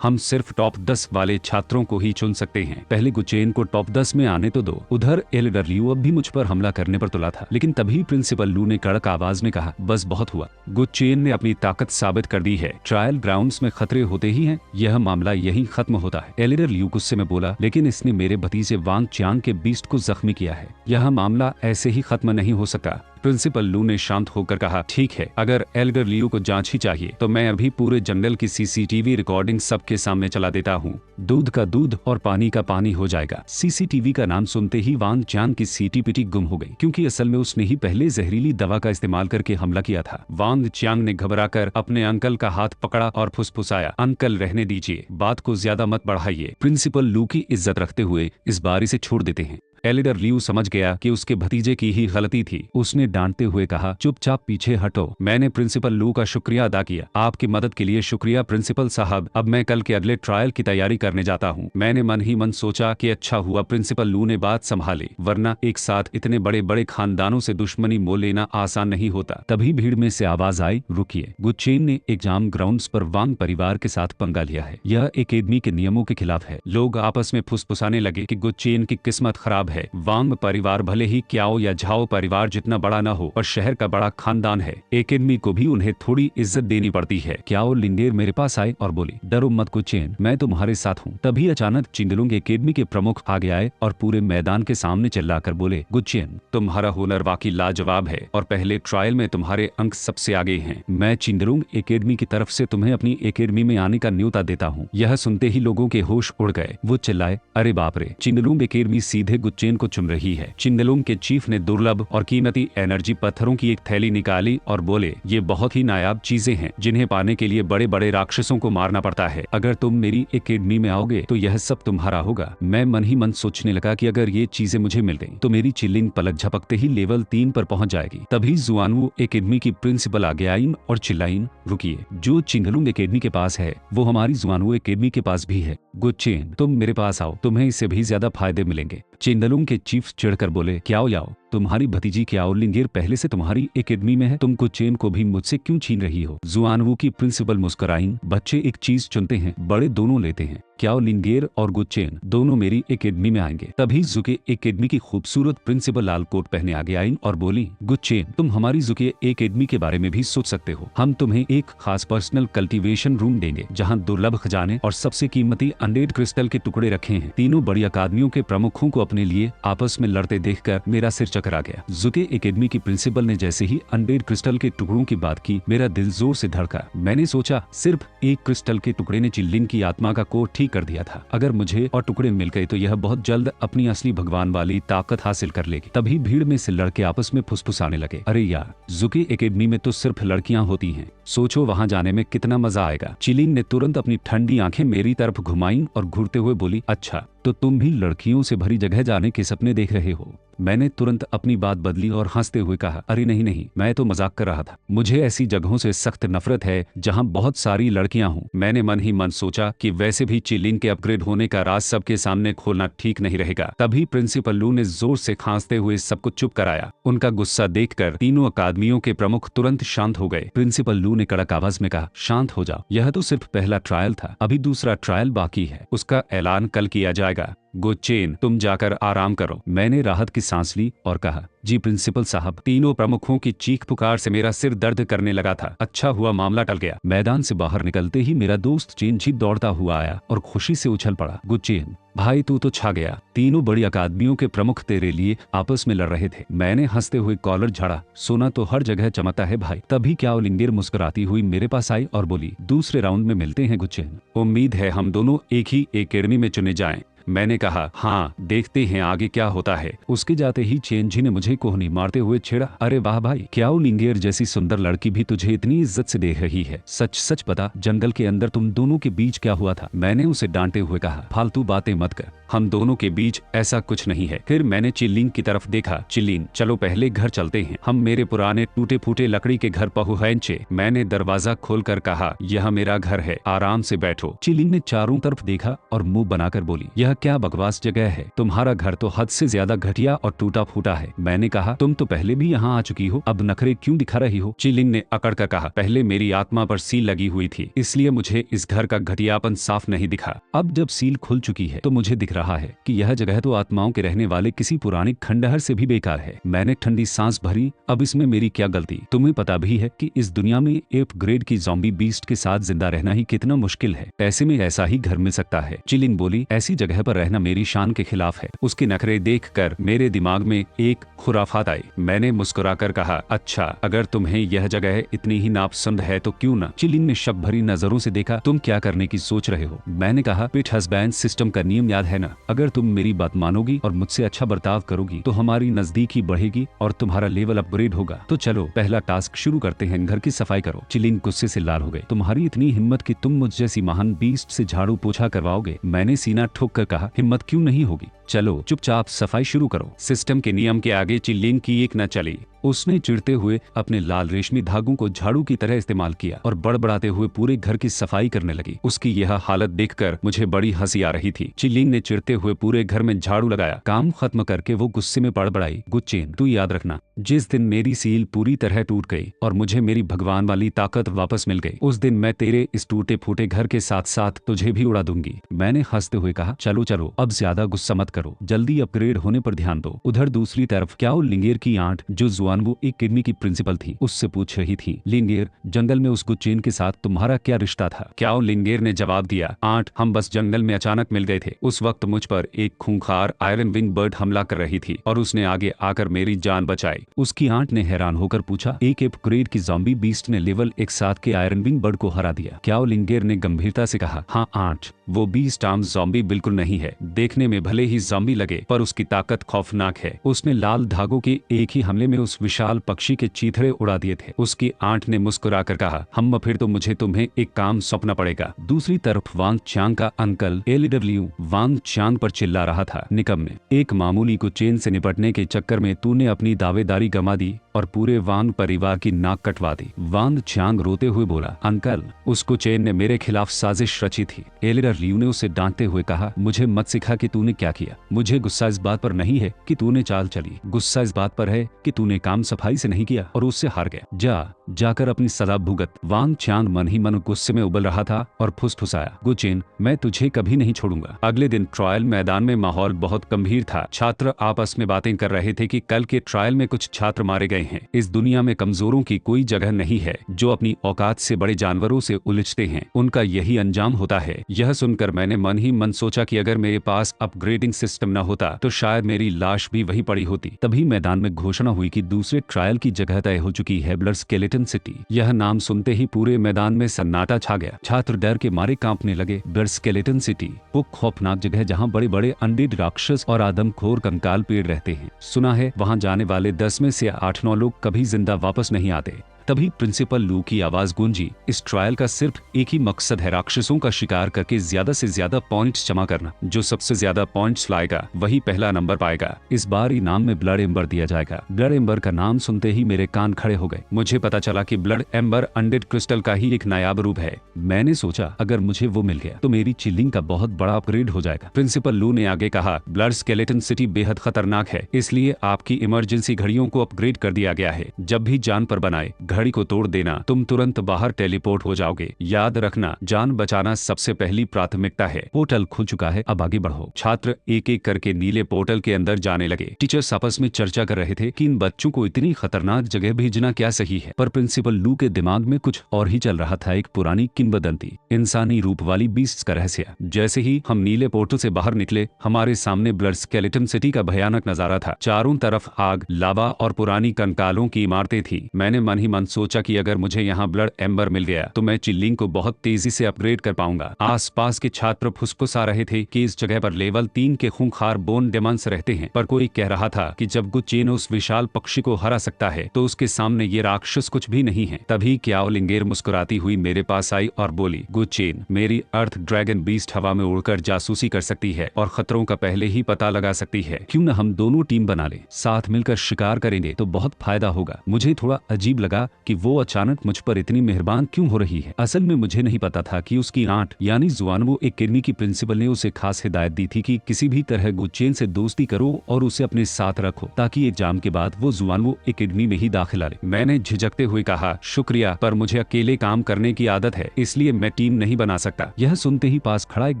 हम सिर्फ टॉप 10 वाले छात्रों को ही चुन सकते हैं, पहले गुच्चेन को टॉप 10 में आने तो दो। उधर एलिडर लियू अब भी मुझ पर हमला करने पर तुला था, लेकिन तभी प्रिंसिपल लू ने कड़क आवाज में कहा, बस बहुत हुआ, गुच्चेन ने अपनी ताकत साबित कर दी है। ट्रायल ग्राउंड्स में खतरे होते ही हैं, यह मामला यहीं खत्म होता है। एलिडर लियू गुस्से में बोला, लेकिन इसने मेरे भतीजे वांग चियांग के बीस्ट को जख्मी किया है, यह मामला ऐसे ही खत्म नहीं हो सकता। प्रिंसिपल लू ने शांत होकर कहा, ठीक है, अगर एलिडर लियू को जांच ही चाहिए तो मैं अभी पूरे जंगल की सीसीटीवी रिकॉर्डिंग सबके सामने चला देता हूँ। दूध का दूध और पानी का पानी हो जाएगा। सीसीटीवी का नाम सुनते ही वांग चियांग की सीटी पिटी गुम हो गई, क्योंकि असल में उसने ही पहले जहरीली दवा का इस्तेमाल करके हमला किया था। वांग चियांग ने घबराकर अपने अंकल का हाथ पकड़ा और फुसफुसाया, अंकल रहने दीजिए, बात को ज्यादा मत बढ़ाइए, प्रिंसिपल लू की इज्जत रखते हुए इस बार इसे छोड़ देते हैं। एलिडर लियू समझ गया कि उसके भतीजे की ही गलती थी। उसने डांटते हुए कहा, चुपचाप पीछे हटो। मैंने प्रिंसिपल लू का शुक्रिया अदा किया। आपकी मदद के लिए शुक्रिया प्रिंसिपल साहब। अब मैं कल के अगले ट्रायल की तैयारी करने जाता हूँ। मैंने मन ही मन सोचा कि अच्छा हुआ प्रिंसिपल लू ने बात संभाली, वरना एक साथ इतने बड़े बड़े खानदानों से दुश्मनी मोल लेना आसान नहीं होता। तभी भीड़ में से आवाज आई, रुकिए, गुच्चेन ने एग्जाम ग्राउंड्स पर वांग परिवार के साथ पंगा लिया है। यह एकेडमी के नियमों के खिलाफ है। लोग आपस में फुसफुसाने लगे कि गुच्चेन की किस्मत खराब है। वांग परिवार भले ही क्याओ या झाओ परिवार जितना बड़ा न हो, पर शहर का बड़ा खानदान है, एकेडमी को भी उन्हें थोड़ी इज्जत देनी पड़ती है। क्याओ लिंडेर मेरे पास आए और बोली, डरो मत गुच्चेन, मैं तुम्हारे साथ हूँ। तभी अचानक चिंगलुंग एकेडमी के प्रमुख आगे आए और पूरे मैदान के सामने चिल्लाकर बोले, गुच्चेन, तुम्हारा हुनर वाकई लाजवाब है और पहले ट्रायल में तुम्हारे अंक सबसे आगे हैं। मैं चिंगलुंग एकेडमी की तरफ से तुम्हें अपनी एकेडमी में आने का न्योता देता हूँ। यह सुनते ही लोगों के होश उड़ गए। वो चिल्लाए, अरे बाप रे, चिंगलुंग एकेडमी सीधे गुच्चेन को चुन रही है। चिंगलुंग के चीफ ने दुर्लभ और कीमती एनर्जी पत्थरों की एक थैली निकाली और बोले, ये बहुत ही नायाब चीजें हैं, जिन्हें पाने के लिए बड़े बड़े राक्षसों को मारना पड़ता है। अगर तुम मेरी एकेडमी में आओगे तो यह सब तुम्हारा होगा। मैं मन ही मन सोचने लगा कि अगर ये चीजें मुझे मिल गईं, तो मेरी चिल्लिंग पलक झपकते ही लेवल 3 पर पहुंच जाएगी। तभी जुआनवू एकेडमी की प्रिंसिपल आगे आईं और चिल्लाईं, रुकिए, जो चिंगलुंग एकेडमी के पास है वो हमारी जुआनवू एकेडमी के पास भी है। गुच्चेन, तुम मेरे पास आओ, तुम्हें इससे भी ज्यादा फायदे मिलेंगे। चिंगलुंग के चीफ चिढ़कर बोले, क्याओ याओ, तुम्हारी भतीजी क्याओ लिंगेर पहले से तुम्हारी एकेडमी में है, तुम गुच्चेन को भी मुझसे क्यों छीन रही हो? जुआनवू की प्रिंसिपल मुस्कुराईं, बच्चे एक चीज चुनते हैं, बड़े दोनों लेते हैं। क्याओ लिंगेर और गुच्चेन दोनों मेरी एकेडमी में आएंगे। तभी जुके एकेडमी की खूबसूरत प्रिंसिपल लाल कोट पहने आगे आईं और बोली, गुच्चेन, तुम हमारी जुके एकेडमी के बारे में भी सोच सकते हो। हम तुम्हें एक खास पर्सनल कल्टीवेशन रूम देंगे, जहाँ दुर्लभ खजाने और सबसे कीमती अनडेड क्रिस्टल के टुकड़े रखे हैं। तीनों बड़ी अकादमियों के प्रमुखों को अपने लिए आपस में लड़ते देखकर मेरा सिर चकरा गया। जुके एकेडमी की प्रिंसिपल ने जैसे ही अनडेड क्रिस्टल के टुकड़ों की बात की, मेरा दिल जोर से धड़का। मैंने सोचा, सिर्फ एक क्रिस्टल के टुकड़े ने चिल्लिंग की आत्मा का कोड ठीक कर दिया था। अगर मुझे और टुकड़े मिल गए तो यह बहुत जल्द अपनी असली भगवान वाली ताकत हासिल कर लेगी। तभी भीड़ में से लड़के आपस में फुसफुसाने लगे, अरे यार, जुके एकेडमी में तो सिर्फ लड़कियां होती हैं, सोचो वहां जाने में कितना मजा आएगा। चिलिंग ने तुरंत अपनी ठंडी आंखें मेरी तरफ घुमाईं और घूरते हुए बोली, अच्छा, तो तुम भी लड़कियों से भरी जगह जाने के सपने देख रहे हो? मैंने तुरंत अपनी बात बदली और हंसते हुए कहा, अरे नहीं नहीं, मैं तो मजाक कर रहा था। मुझे ऐसी जगहों से सख्त नफरत है जहां बहुत सारी लड़कियां हों। मैंने मन ही मन सोचा कि वैसे भी चिलिंग के अपग्रेड होने का राज सबके सामने खोलना ठीक नहीं रहेगा। तभी प्रिंसिपल लू ने जोर से खांसते हुए सबको चुप कराया। उनका गुस्सा देखकर तीनों अकादमियों के प्रमुख तुरंत शांत हो गए। प्रिंसिपल लू ने कड़क आवाज में कहा, शांत हो जाओ, यह तो सिर्फ पहला ट्रायल था, अभी दूसरा ट्रायल बाकी है, उसका ऐलान कल किया जाएगा। गुचेन, तुम जाकर आराम करो। मैंने राहत की सांस ली और कहा, जी प्रिंसिपल साहब। तीनों प्रमुखों की चीख पुकार से मेरा सिर दर्द करने लगा था। अच्छा हुआ मामला टल गया। मैदान से बाहर निकलते ही मेरा दोस्त चेनजी दौड़ता हुआ आया और खुशी से उछल पड़ा। गुचेन भाई, तू तो छा गया। तीनों बड़ी अकादमियों के प्रमुख तेरे लिए आपस में लड़ रहे थे। मैंने हंसते हुए कॉलर झाड़ा। सोना तो हर जगह चमकता है भाई। तभी क्या लिंगेर मुस्कुराती हुई मेरे पास आई और बोली, दूसरे राउंड में मिलते हैं गुचेन। उम्मीद है हम दोनों एक ही एकेडमी में चुने जाएं। मैंने कहा, हाँ देखते हैं आगे क्या होता है। उसके जाते ही चेनजी ने मुझे कोहनी मारते हुए छेड़ा, अरे वाह भाई, क्याओ लिंगेर जैसी सुंदर लड़की भी तुझे इतनी इज्जत से देख रही है। सच सच बता, जंगल के अंदर तुम दोनों के बीच क्या हुआ था? मैंने उसे डांटते हुए कहा, फालतू बातें मत कर, हम दोनों के बीच ऐसा कुछ नहीं है। फिर मैंने चिल्लिंग की तरफ देखा। चिल्लिंग, चलो पहले घर चलते हैं, हम मेरे पुराने टूटे फूटे लकड़ी के घर पहुंचे। मैंने दरवाजा खोलकर कहा, यह मेरा घर है, आराम से बैठो। चिल्लिंग ने चारों तरफ देखा और मुंह बनाकर बोली, यह क्या बकवास जगह है, तुम्हारा घर तो हद से ज्यादा घटिया और टूटा फूटा है। मैंने कहा, तुम तो पहले भी यहाँ आ चुकी हो, अब नखरे क्यों दिखा रही हो? चिलिंग ने अकड़ कर कहा, पहले मेरी आत्मा पर सील लगी हुई थी, इसलिए मुझे इस घर का घटियापन साफ नहीं दिखा। अब जब सील खुल चुकी है तो मुझे दिख रहा है कि यह जगह तो आत्माओं के रहने वाले किसी पुराने खंडहर से भी बेकार है। मैंने ठंडी सांस भरी, अब इसमें मेरी क्या गलती? तुम्हें पता भी है कि इस दुनिया में एप ग्रेड की ज़ॉम्बी बीस्ट के साथ जिंदा रहना ही कितना मुश्किल है। ऐसे में ऐसा ही घर मिल सकता है। चिलिंग बोली, ऐसी जगह पर रहना मेरी शान के खिलाफ है। उसके नखरे देखकर मेरे दिमाग में एक खुराफात आई। मैंने मुस्कुराकर कहा, अच्छा अगर तुम्हें यह जगह इतनी ही नापसंद है तो क्यों न? चिलिंग ने शक भरी नजरों से देखा, तुम क्या करने की सोच रहे हो? मैंने कहा, पिट हस्बैंड सिस्टम का नियम याद है ना? अगर तुम मेरी बात मानोगी और मुझसे अच्छा बर्ताव करोगी तो हमारी नजदीकी बढ़ेगी और तुम्हारा लेवल अपग्रेड होगा। तो चलो पहला टास्क शुरू करते हैं, घर की सफाई करो। चिलिंग गुस्से से लाल हो गए। तुम्हारी इतनी हिम्मत कि तुम मुझ जैसी महान बीस्ट से झाड़ू पोछा करवाओगे? मैंने सीना ठोक कर कहा, हिम्मत क्यों नहीं होगी, चलो चुपचाप सफाई शुरू करो। सिस्टम के नियम के आगे चिल्लिंग की एक न चली। उसने चिढ़ते हुए अपने लाल रेशमी धागों को झाड़ू की तरह इस्तेमाल किया और बड़बड़ाते हुए पूरे घर की सफाई करने लगी। उसकी यह हालत देखकर मुझे बड़ी हंसी आ रही थी। चिल्लिंग ने चिढ़ते हुए पूरे घर में झाड़ू लगाया। काम खत्म करके वो गुस्से में बड़बड़ाई, गुच्चेन तू याद रखना, जिस दिन मेरी सील पूरी तरह टूट गई और मुझे मेरी भगवान वाली ताकत वापस मिल गई, उस दिन मैं तेरे इस टूटे फूटे घर के साथ साथ तुझे भी उड़ा दूंगी। मैंने हंसते हुए कहा, चलो चलो अब ज्यादा गुस्सा मत करो, जल्दी अपग्रेड होने पर ध्यान दो। उधर दूसरी तरफ क्याओ लिंगेर की आंट, जो जुआनवू एकेडमी की प्रिंसिपल थी, उससे पूछ रही थी, लिंगेर जंगल में उस गुच्चेन के साथ तुम्हारा क्या रिश्ता था? क्याओ लिंगेर ने जवाब दिया, आंट हम बस जंगल में अचानक मिल गए थे। उस वक्त मुझ पर एक खूंखार आयरन विंग बर्ड हमला कर रही थी और उसने आगे आकर मेरी जान बचाई। उसकी आंट ने हैरान होकर पूछा, एक अपग्रेड की ज़ॉम्बी बीस्ट ने लेवल 107 के आयरन विंग बर्ड को हरा दिया? क्याओ लिंगेर ने गंभीरता से कहा, हाँ आंट, वो बीस्ट आम ज़ॉम्बी बिल्कुल नहीं है। देखने में भले ही ज़ॉम्बी लगे पर उसकी ताकत खौफनाक है। उसने लाल धागों के एक ही हमले में उस विशाल पक्षी के चीथड़े उड़ा दिए थे। उसकी आंट ने मुस्कुराकर कहा, हम फिर तो मुझे तुम्हें एक काम सौंपना पड़ेगा। दूसरी तरफ वांग चांग का अंकल एलडब्ल्यू वांग चांग पर चिल्ला रहा था, निकम्मे, एक मामूली को चेन से निपटने के चक्कर में तूने अपनी दावेदारी गंवा दी और पूरे वांग परिवार की नाक कटवा दी। वांग चांग रोते हुए बोला, अंकल उसको चेन ने मेरे खिलाफ साजिश रची थी। एलडब्ल्यू ने उसे डांटते हुए कहा, मुझे मत सिखा कि तूने क्या किया। मुझे गुस्सा इस बात पर नहीं है कि तूने चाल चली, गुस्सा इस बात पर है कि तूने काम सफाई से नहीं किया और उससे हार गया। जाकर अपनी सजा भुगत। वांग चांग मन ही मन गुस्से में उबल रहा था और फुसफुसाया, गुचेन मैं तुझे कभी नहीं छोड़ूंगा। अगले दिन ट्रायल मैदान में माहौल बहुत गंभीर था। छात्र आपस में बातें कर रहे थे कि कल के ट्रायल में कुछ छात्र मारे गए हैं। इस दुनिया में कमजोरों की कोई जगह नहीं है, जो अपनी औकात से बड़े जानवरों से उलझते हैं उनका यही अंजाम होता है। यह सुनकर मैंने मन ही मन सोचा कि अगर मेरे पास अपग्रेडिंग सिस्टम न होता तो शायद मेरी लाश भी वही पड़ी होती। तभी मैदान में घोषणा हुई कि दूसरे ट्रायल की जगह तय हो चुकी है, ब्लड स्केलेटन सिटी। यह नाम सुनते ही पूरे मैदान में सन्नाटा छा गया। छात्र डर के मारे कांपने लगे। ब्लड स्केलेटन सिटी वो खौफनाक जगह जहां बड़े बड़े अनडेड राक्षस और आदमखोर कंकाल पेड़ रहते हैं। सुना है वहां जाने वाले 10 में से 8-9 लोग कभी जिंदा वापस नहीं आते। तभी प्रिंसिपल लू की आवाज गूंजी, इस ट्रायल का सिर्फ एक ही मकसद है, राक्षसों का शिकार करके ज्यादा से ज्यादा पॉइंट्स जमा करना। जो सबसे ज्यादा पॉइंट्स लाएगा वही पहला नंबर पाएगा। इस बार इनाम में ब्लड एम्बर दिया जाएगा। ब्लड एम्बर का नाम सुनते ही मेरे कान खड़े हो गए। मुझे पता चला कि ब्लड एम्बर अनडेड क्रिस्टल का ही एक नायाब रूप है। मैंने सोचा अगर मुझे वो मिल गया तो मेरी चिलिंग का बहुत बड़ा अपग्रेड हो जाएगा। प्रिंसिपल लू ने आगे कहा, ब्लड स्केलेटन सिटी बेहद खतरनाक है, इसलिए आपकी इमरजेंसी घड़ियों को अपग्रेड कर दिया गया है। जब भी जान पर बनाए घड़ी को तोड़ देना, तुम तुरंत बाहर टेलीपोर्ट हो जाओगे। याद रखना, जान बचाना सबसे पहली प्राथमिकता है। पोर्टल खुल चुका है, अब आगे बढ़ो। छात्र एक एक करके नीले पोर्टल के अंदर जाने लगे। टीचर्स आपस में चर्चा कर रहे थे कि इन बच्चों को इतनी खतरनाक जगह भेजना क्या सही है, पर प्रिंसिपल लू के दिमाग में कुछ और ही चल रहा था। एक पुरानी किंवदंती, इंसानी रूप वाली बीस्ट्स का रहस्य। जैसे ही हम नीले पोर्टल से बाहर निकले, हमारे सामने ब्लड स्केलेटन सिटी का भयानक नजारा था। चारों तरफ आग, लावा और पुरानी कंकालों की इमारतें थी। मैंने मन ही मन सोचा कि अगर मुझे यहाँ ब्लड एम्बर मिल गया तो मैं चिल्लिंग को बहुत तेजी से अपग्रेड कर पाऊंगा। आसपास के छात्र फुसफुसा रहे थे कि इस जगह पर लेवल 3 के खूंखार बोन डेमंस रहते हैं, पर कोई कह रहा था कि जब गुचेन उस विशाल पक्षी को हरा सकता है तो उसके सामने ये राक्षस कुछ भी नहीं है। तभी क्याओ लिंगेर मुस्कुराती हुई मेरे पास आई और बोली, गुचेन, मेरी अर्थ ड्रैगन बीस्ट हवा में उड़कर जासूसी कर सकती है और खतरों का पहले ही पता लगा सकती है। क्यों न हम दोनों टीम बना ले, साथ मिलकर शिकार करेंगे तो बहुत फायदा होगा। मुझे थोड़ा अजीब लगा कि वो अचानक मुझ पर इतनी मेहरबान क्यों हो रही है। असल में मुझे नहीं पता था कि उसकी आंट यानी जुआनवो एकेडमी की प्रिंसिपल ने उसे खास हिदायत दी थी कि किसी भी तरह गुचेन से दोस्ती करो और उसे अपने साथ रखो ताकि एग्जाम के बाद वो जुआनवो एकेडमी में ही दाखिला ले। मैंने झिझकते हुए कहा, शुक्रिया, पर मुझे अकेले काम करने की आदत है, इसलिए मैं टीम नहीं बना सकता। यह सुनते ही पास खड़ा एक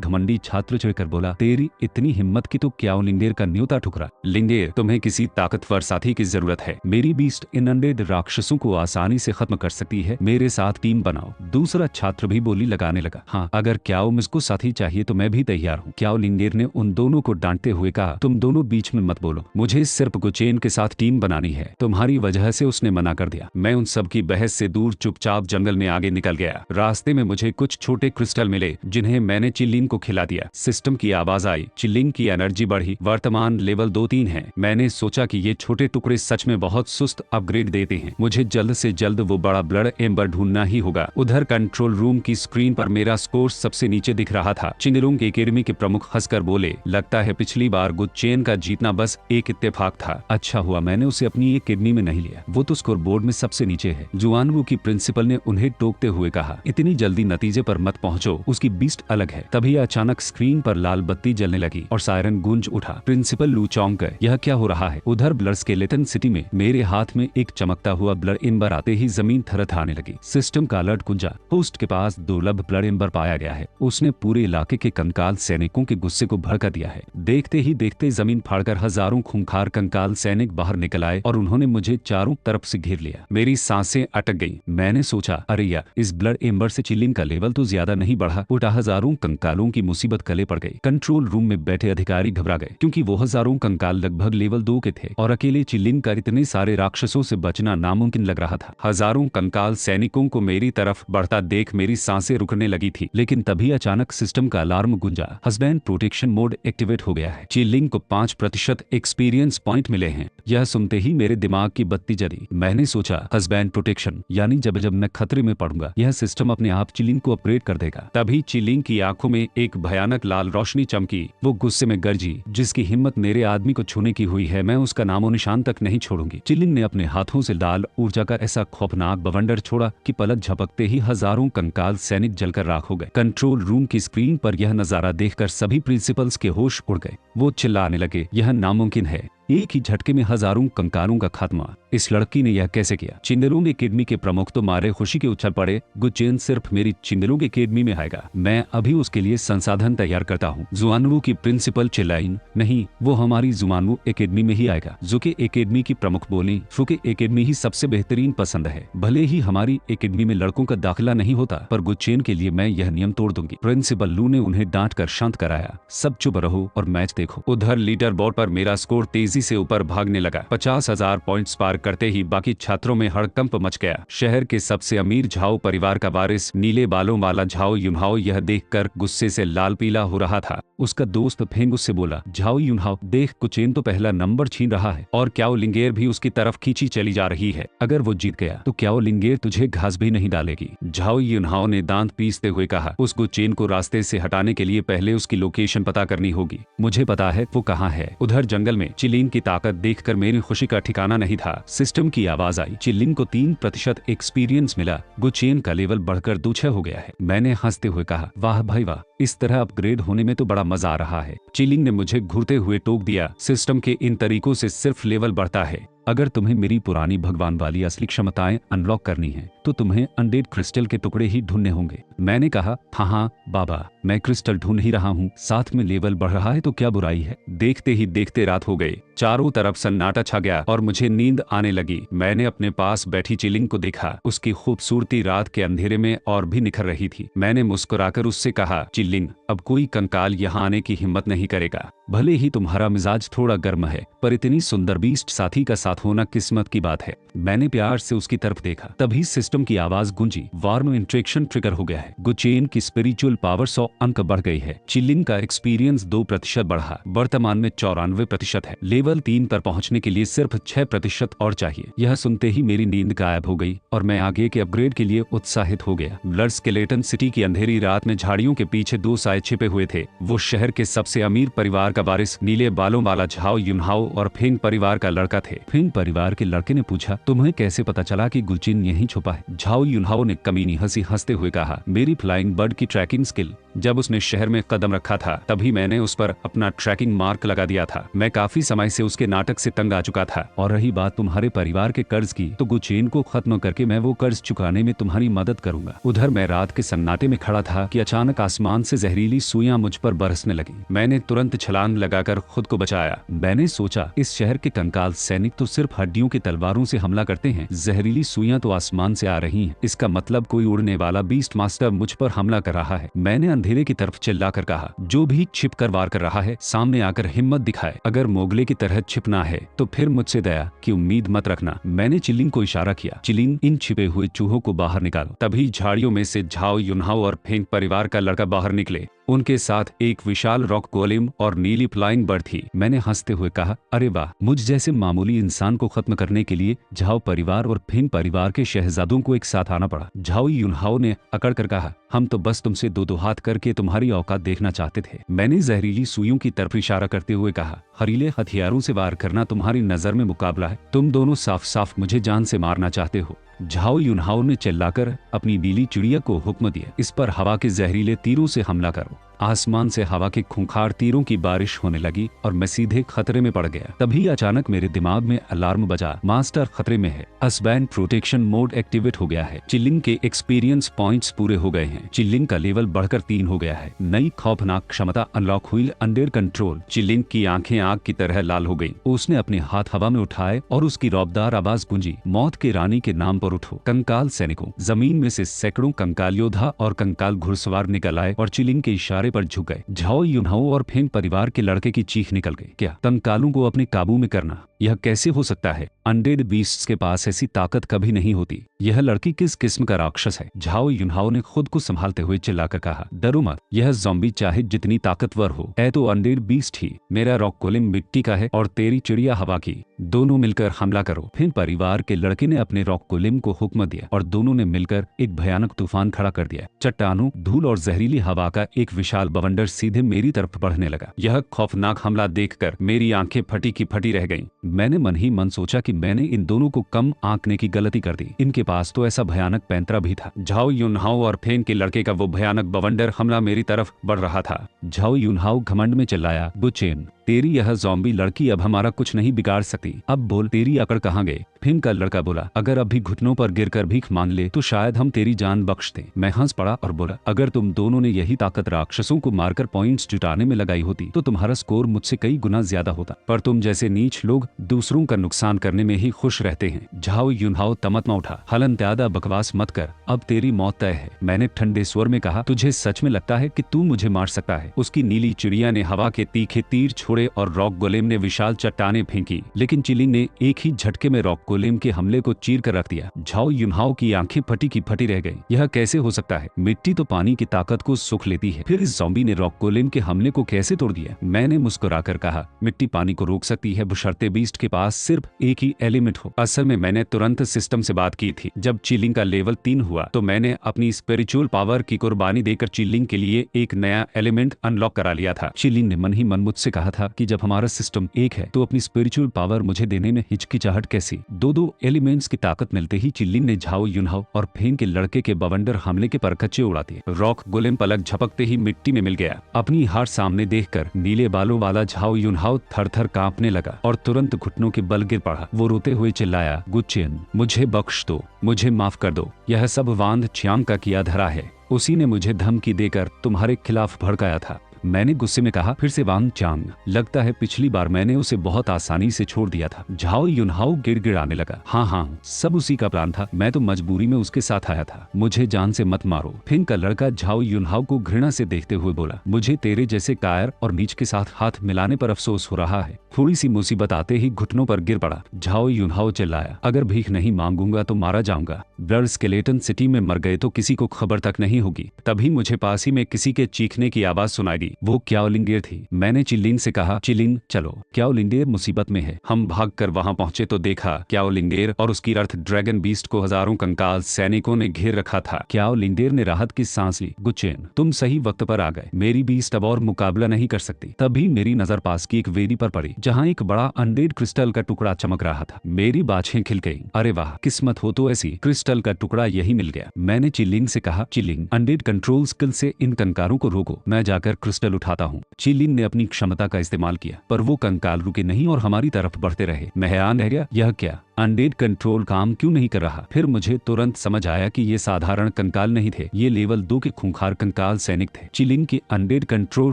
घमंडी छात्र चिढ़कर बोला, तेरी इतनी हिम्मत की तो क्याओ लिंगेर का न्योता ठुकरा। लिंगेर, तुम्हें किसी ताकतवर साथी की जरूरत है। मेरी बीस्ट इन अनडेड राक्षसों को आसानी से खत्म कर सकती है, मेरे साथ टीम बनाओ। दूसरा छात्र भी बोली लगाने लगा, हाँ, अगर क्याओ मुझको साथी चाहिए तो मैं भी तैयार हूँ। क्याओ लिंगेर ने उन दोनों को डांटते हुए कहा, तुम दोनों बीच में मत बोलो, मुझे सिर्फ गुचेन के साथ टीम बनानी है। तुम्हारी वजह से उसने मना कर दिया। मैं उन सब की बहस से दूर चुपचाप जंगल में आगे निकल गया। रास्ते में मुझे कुछ छोटे क्रिस्टल मिले जिन्हें मैंने चिल्लिंग को खिला दिया। सिस्टम की आवाज आई, चिल्लिंग की एनर्जी बढ़ी, वर्तमान लेवल 2-3 है। मैंने सोचा कि ये छोटे टुकड़े सच में बहुत सुस्त अपग्रेड देते हैं। मुझे जल्द से जल्द वो बड़ा ब्लड एम्बर ढूंढना ही होगा। उधर कंट्रोल रूम की स्क्रीन पर मेरा स्कोर सबसे नीचे दिख रहा था। चिंगलोंग एकेडमी के प्रमुख हंसकर बोले, लगता है पिछली बार गुचेन का जीतना बस एक इत्तेफाक था। अच्छा हुआ मैंने उसे अपनी एकेडमी में नहीं लिया, वो तो स्कोर बोर्ड में सबसे नीचे है। जुआनवू की प्रिंसिपल ने उन्हें टोकते हुए कहा, इतनी जल्दी नतीजे पर मत पहुंचो, उसकी बीस्ट अलग है। तभी अचानक स्क्रीन पर लाल बत्ती जलने लगी और सायरन गूंज उठा। प्रिंसिपल लू चौंक गए, यह क्या हो रहा है। उधर ब्लड स्केलेटन सिटी में मेरे हाथ में एक चमकता हुआ ब्लड एम्बर आते ही जमीन थरथराने लगी। सिस्टम का अलर्ट गुंजा, पोस्ट के पास दुर्लभ ब्लड एम्बर पाया गया है। उसने पूरे इलाके के कंकाल सैनिकों के गुस्से को भड़का दिया है। देखते ही देखते जमीन फाड़कर हजारों खूंखार कंकाल सैनिक बाहर निकल आए और उन्होंने मुझे चारों तरफ से घेर लिया। मेरी सांसें अटक गईं। मैंने सोचा, अरे यार, इस ब्लड एम्बर से चिल्लिंग का लेवल तो ज्यादा नहीं बढ़ा, उल्टा हजारों कंकालों की मुसीबत गले पड़ गई। कंट्रोल रूम में बैठे अधिकारी घबरा गए क्योंकि वो हजारों कंकाल लगभग लेवल 2 के थे और अकेले चिल्लिंग का इतने सारे राक्षसों से बचना नामुमकिन लग रहा था। हजारों कंकाल सैनिकों को मेरी तरफ बढ़ता देख मेरी सांसें रुकने लगी थी। लेकिन तभी अचानक सिस्टम का अलार्म गुंजा, हस्बैंड प्रोटेक्शन मोड एक्टिवेट हो गया है। चिल्लिंग को 5% एक्सपीरियंस पॉइंट मिले हैं। यह सुनते ही मेरे दिमाग की बत्ती जली। मैंने सोचा, हस्बैंड प्रोटेक्शन यानी जब जब मैं खतरे में पड़ूंगा यह सिस्टम अपने आप चिल्लिंग को अपग्रेड कर देगा। तभी चिल्लिंग की आंखों में एक भयानक लाल रोशनी चमकी। वो गुस्से में गरजी, जिसकी हिम्मत मेरे आदमी को छूने की हुई है मैं उसका नामो निशान तक नहीं छोड़ूंगी। चिल्लिंग ने अपने हाथों से लाल ऊर्जा का ऐसा खौफनाक बवंडर छोड़ा कि पलक झपकते ही हजारों कंकाल सैनिक जलकर राख हो गए। कंट्रोल रूम की स्क्रीन पर यह नजारा देखकर सभी प्रिंसिपल्स के होश उड़ गए। वो चिल्लाने लगे, यह नामुमकिन है, एक ही झटके में हजारों कंकालों का खात्मा। इस लड़की ने यह कैसे किया। चिंगलोंग एकेडमी के प्रमुख तो मारे खुशी के उछल पड़े। गुचेन सिर्फ मेरी चिंगलोंग एकेडमी में आएगा, मैं अभी उसके लिए संसाधन तैयार करता हूँ। जुआनवू की प्रिंसिपल चिल्लाइन, नहीं, वो हमारी जुआनवू एकेडमी में ही आएगा। जुके एकेडमी की प्रमुख बोली, फुके एकेडमी ही सबसे बेहतरीन पसंद है। भले ही हमारी एकेडमी में लड़कों का दाखिला नहीं होता, पर गुचेन के लिए मैं यह नियम तोड़ दूंगी। प्रिंसिपल लू ने उन्हें डांट कर शांत कराया, सब चुप रहो और मैच देखो। उधर लीडर बोर्ड पर मेरा स्कोर तेजी तेजी से ऊपर भागने लगा। 50,000 पॉइंट्स पार करते ही बाकी छात्रों में हड़कंप मच गया। शहर के सबसे अमीर झाओ परिवार का वारिस नीले बालों वाला झाओ युनहाओ यह देखकर गुस्से से लाल पीला हो रहा था। उसका दोस्त फेंग उससे बोला, झाओ युनहाओ देख, कुचेन तो पहला नंबर छीन रहा है और क्याओ लिंगेर भी उसकी तरफ खींची चली जा रही है। अगर वो जीत गया तो क्याओ लिंगेर तुझे घास भी नहीं डालेगी। झाओ युनहाओ ने दांत पीसते हुए कहा, उस गुचेन को रास्ते से हटाने के लिए पहले उसकी लोकेशन पता करनी होगी। मुझे पता है वो कहाँ है। उधर जंगल में चिलिन की ताकत देखकर मेरी खुशी का ठिकाना नहीं था। सिस्टम की आवाज आई, चिलिन को 3% एक्सपीरियंस मिला, गुचेन का लेवल बढ़कर 2 हो गया है। मैंने हंसते हुए कहा, वाह भाई वाह, इस तरह अपग्रेड होने में तो बड़ा मजा आ रहा है। चिलिंग ने मुझे घूरते हुए टोक दिया, सिस्टम के इन तरीकों से सिर्फ लेवल बढ़ता है। अगर तुम्हें मेरी पुरानी भगवान वाली असली क्षमताएं अनलॉक करनी है तो तुम्हें अनडेड क्रिस्टल के टुकड़े ही ढूंढने होंगे। मैंने कहा, हाँ बाबा, मैं क्रिस्टल ढूंढ ही रहा हूँ, साथ में लेवल बढ़ रहा है तो क्या बुराई है। देखते ही देखते रात हो गई, चारों तरफ सन्नाटा छा गया और मुझे नींद आने लगी। मैंने अपने पास बैठी चिलिंग को देखा, उसकी खूबसूरती रात के अंधेरे में और भी निखर रही थी। मैंने मुस्कुराकर उससे कहा, चिलिंग, अब कोई कंकाल यहाँ आने की हिम्मत नहीं करेगा। भले ही तुम्हारा मिजाज थोड़ा गर्म है, पर इतनी सुंदर बीस्ट साथी का साथ होना किस्मत की बात है। मैंने प्यार से उसकी तरफ देखा, तभी सिस्टम की आवाज गूंजी, वार्म इंट्रैक्शन ट्रिगर हो गया है। गुचेन की स्पिरिचुअल पावर 100 अंक बढ़ गई है। चिलिंग का एक्सपीरियंस 2% बढ़ा, वर्तमान में 94% है। लेवल 3 पर पहुंचने के लिए सिर्फ 6% और चाहिए। यह सुनते ही मेरी नींद गायब हो गई और मैं आगे के अपग्रेड के लिए उत्साहित हो गया। ब्लड स्केलेटन सिटी की अंधेरी रात में झाड़ियों के पीछे 2 साए छिपे हुए थे। वो शहर के सबसे अमीर परिवार का वारिस नीले बालों वाला झाओ युनहाओ और फेंग परिवार का लड़का थे। फेंग परिवार के लड़के ने पूछा, तुम्हें कैसे पता चला कि गुचिन यहीं छुपा है? झाओ युनहाओ ने कमीनी हंसी हंसते हुए कहा, मेरी फ्लाइंग बर्ड की ट्रैकिंग स्किल। जब उसने शहर में कदम रखा था तभी मैंने उस पर अपना ट्रैकिंग मार्क लगा दिया था। मैं काफी समय से उसके नाटक से तंग आ चुका था। और रही बात तुम्हारे परिवार के कर्ज की, तो गुचेन को खत्म करके मैं वो कर्ज चुकाने में तुम्हारी मदद करूंगा। उधर मैं रात के सन्नाटे में खड़ा था कि अचानक आसमान से जहरीली सुइयां मुझ पर बरसने लगी। मैंने तुरंत छलांग लगाकर खुद को बचाया। मैंने सोचा, इस शहर के कंकाल सैनिक तो सिर्फ हड्डियों की तलवारों से हमला करते हैं, जहरीली सुइयां तो आसमान से आ रही हैं। इसका मतलब कोई उड़ने वाला बीस्ट मास्टर मुझ पर हमला कर रहा है। मैंने अंधेरे की तरफ चिल्लाकर कहा, जो भी छिप कर वार कर रहा है सामने आकर हिम्मत दिखाए। अगर मोगले की तरह छिपना है तो फिर मुझसे दया की उम्मीद मत रखना। मैंने चिलिंग को इशारा किया, चिलिंग, इन छिपे हुए चूहों को बाहर निकालो। तभी झाड़ियों में से झाओ युनहाओ और फेंग परिवार का लड़का बाहर निकले। उनके साथ एक विशाल रॉक गोलेम और नीली फ्लाइंग बर्ड थी। मैंने हंसते हुए कहा, अरे वाह, मुझ जैसे मामूली इंसान को खत्म करने के लिए झाओ परिवार और फेंग परिवार के शहजादों को एक साथ आना पड़ा। झाओ युनहाओ ने अकड़ कर कहा, हम तो बस तुमसे दो हाथ करके तुम्हारी औकात देखना चाहते थे। मैंने जहरीली सुइयों की तरफ इशारा करते हुए कहा, हरीले हथियारों से वार करना तुम्हारी नजर में मुकाबला है। तुम दोनों साफ साफ मुझे जान से मारना चाहते हो। झाओ युनहाओ ने चिल्लाकर अपनी बीली चिड़िया को हुक्म दिया, इस पर हवा के जहरीले तीरों से हमला करो। आसमान से हवा के खूंखार तीरों की बारिश होने लगी और मैं सीधे खतरे में पड़ गया। तभी अचानक मेरे दिमाग में अलार्म बजा, मास्टर खतरे में है, असबैंड प्रोटेक्शन मोड एक्टिवेट हो गया है। चिलिंग के एक्सपीरियंस पॉइंट्स पूरे हो गए हैं। चिलिंग का लेवल बढ़कर 3 हो गया है। नई खौफनाक क्षमता अनलॉक हुई, अंडर कंट्रोल। चिलिंग की आंखें आग की तरह लाल हो गई। उसने अपने हाथ हवा में उठाए और उसकी रौबदार आवाज गूंजी, मौत के रानी के नाम पर उठो। कंकाल सैनिकों, जमीन में से सैकड़ों कंकाल योद्धा और कंकाल घुड़सवार निकल आए और चिलिंग के इशारे पर झुक गए। झाओ युनहाओ और फेंग परिवार के लड़के की चीख निकल गई, क्या कंकालों को अपने काबू में करना, यह कैसे हो सकता है? अनडेड बीस्ट्स के पास ऐसी ताकत कभी नहीं होती। यह लड़की किस किस्म का राक्षस है? झाओ युनहाओ ने खुद को संभालते हुए चिल्लाकर कहा, डरो मत, यह ज़ॉम्बी चाहे जितनी ताकतवर हो, है तो अनडेड बीस्ट ही। मेरा रॉक गोलेम मिट्टी का है और तेरी चिड़िया हवा की। दोनों मिलकर हमला करो। फिर परिवार के लड़के ने अपने रॉक गोलेम को हुक्म दिया और दोनों ने मिलकर एक भयानक तूफान खड़ा कर दिया। चट्टानों, धूल और जहरीली हवा का एक विशाल बवंडर सीधे मेरी तरफ बढ़ने लगा। यह खौफनाक हमला देखकर मेरी आंखें फटी की फटी रह गईं। मैंने मन ही मन सोचा कि मैंने इन दोनों को कम आंकने की गलती कर दी। इनके पास तो ऐसा भयानक पैंतरा भी था। झाओ युनहाओ और फेंग के लड़के का वो भयानक बवंडर हमला मेरी तरफ बढ़ रहा था। झाओ युनहाओ घमंड में चिल्लाया, बुचेन, तेरी यह ज़ॉम्बी लड़की अब हमारा कुछ नहीं बिगाड़ सकती। अब बोल, तेरी अकड़ कहाँ गए? फेंग का लड़का बोला, अगर अभी घुटनों पर गिरकर भीख मांग ले तो शायद हम तेरी जान बख्श दें। मैं हंस पड़ा और बोला, अगर तुम दोनों ने यही ताकत राक्षसों को मारकर पॉइंट्स जुटाने में लगाई होती तो तुम्हारा स्कोर मुझसे कई गुना ज्यादा होता। पर तुम जैसे नीच लोग दूसरों का नुकसान करने में ही खुश रहते हैं। झाओ युनहाओ तमतमा उठा, हलन ज्यादा बकवास मत कर, अब तेरी मौत तय है। मैंने ठंडे स्वर में कहा, तुझे सच में लगता है कि तू मुझे मार सकता है? उसकी नीली चिड़िया ने हवा के तीखे तीर छोड़ छोड़े और रॉक गोलेम ने विशाल चट्टाने फेंकी, लेकिन चिलिंग ने एक ही झटके में रॉक गोलेम के हमले को चीर कर रख दिया। झाओ युनहाओ की आंखें फटी की फटी रह गई। यह कैसे हो सकता है? मिट्टी तो पानी की ताकत को सुख लेती है, फिर इस ज़ॉम्बी ने रॉक गोलेम के हमले को कैसे तोड़ दिया? मैंने मुस्कुराकर कहा, मिट्टी पानी को रोक सकती है बशर्ते बीस्ट के पास सिर्फ एक ही एलिमेंट हो। असल में मैंने तुरंत सिस्टम से बात की थी। जब चिलिंग का लेवल 3 हुआ तो मैंने अपनी स्पिरिचुअल पावर की कुर्बानी देकर चिलिंग के लिए एक नया एलिमेंट अनलॉक करा लिया था। चिलिंग ने मन ही मन मुझसे कहा था कि जब हमारा सिस्टम एक है तो अपनी स्पिरिचुअल पावर मुझे देने में हिचकिचाहट कैसी? दो एलिमेंट्स की ताकत मिलते ही चिलिंग ने झाओ युनहाओ और फेंग के लड़के के बवंडर हमले के परखच्चे उड़ा दिए। रॉक गोलेम पलक झपकते ही मिट्टी में मिल गया। अपनी हार सामने देखकर नीले बालों वाला झाओ युनहाओ थर-थर कांपने लगा और तुरंत घुटनों के बल गिर पड़ा। वो रोते हुए चिल्लाया, गुचेन, मुझे बख्श दो, मुझे माफ कर दो। यह सब वांग चियांग का किया धरा है। उसी ने मुझे धमकी देकर तुम्हारे खिलाफ भड़काया था। मैंने गुस्से में कहा, फिर से वांग चियांग? लगता है पिछली बार मैंने उसे बहुत आसानी से छोड़ दिया था। झाओ युनहाओ गिड़गिड़ाने लगा। हाँ, सब उसी का प्लान था। मैं तो मजबूरी में उसके साथ आया था। मुझे जान से मत मारो। फेंग का लड़का झाओ युनहाओ को घृणा से देखते हुए बोला, मुझे तेरे जैसे कायर और नीच के साथ हाथ मिलाने पर अफसोस हो रहा है। थोड़ी सी मुसीबत आते ही घुटनों पर गिर पड़ा। झाओ युनहाओ चिल्लाया, अगर भीख नहीं मांगूंगा तो मारा जाऊंगा। ब्लड स्केलेटन सिटी में मर गए तो किसी को खबर तक नहीं होगी। तभी मुझे पास ही में किसी के चीखने की आवाज सुनाई दी। वो क्याओ लिंगेर थी। मैंने चिलिंग से कहा, चिलिंग चलो, क्याओ लिंगेर मुसीबत में है। हम भागकर वहां पहुंचे तो देखा क्याओ लिंगेर और उसकी अर्थ ड्रैगन बीस्ट को हजारों कंकाल सैनिकों ने घेर रखा था। क्याओ लिंगेर ने राहत की सांस ली। गुचेन, तुम सही वक्त पर आ गए। मेरी बीस्ट अब और मुकाबला नहीं कर सकती। तभी मेरी नजर पास की एक वेदी पर पड़ी जहाँ एक बड़ा अनडेड क्रिस्टल का टुकड़ा चमक रहा था। मेरी बाछें खिल गईं। अरे वाह, किस्मत हो तो ऐसी। क्रिस्टल का टुकड़ा यही मिल गया। मैंने चिलिंग से कहा, चिलिंग, अनडेड कंट्रोल स्किल से इन कंकारों को रोको, मैं जाकर क्रिस्टल उठाता हूँ। चिलिंग ने अपनी क्षमता का इस्तेमाल किया, पर वो कंकाल रुके नहीं और हमारी तरफ बढ़ते रहे। मैं हैरान रह गया, यह क्या? अनडेड कंट्रोल काम क्यों नहीं कर रहा? फिर मुझे तुरंत समझ आया कि ये साधारण कंकाल नहीं थे, ये लेवल 2 के खूंखार कंकाल सैनिक थे। चिलिंग की अनडेड कंट्रोल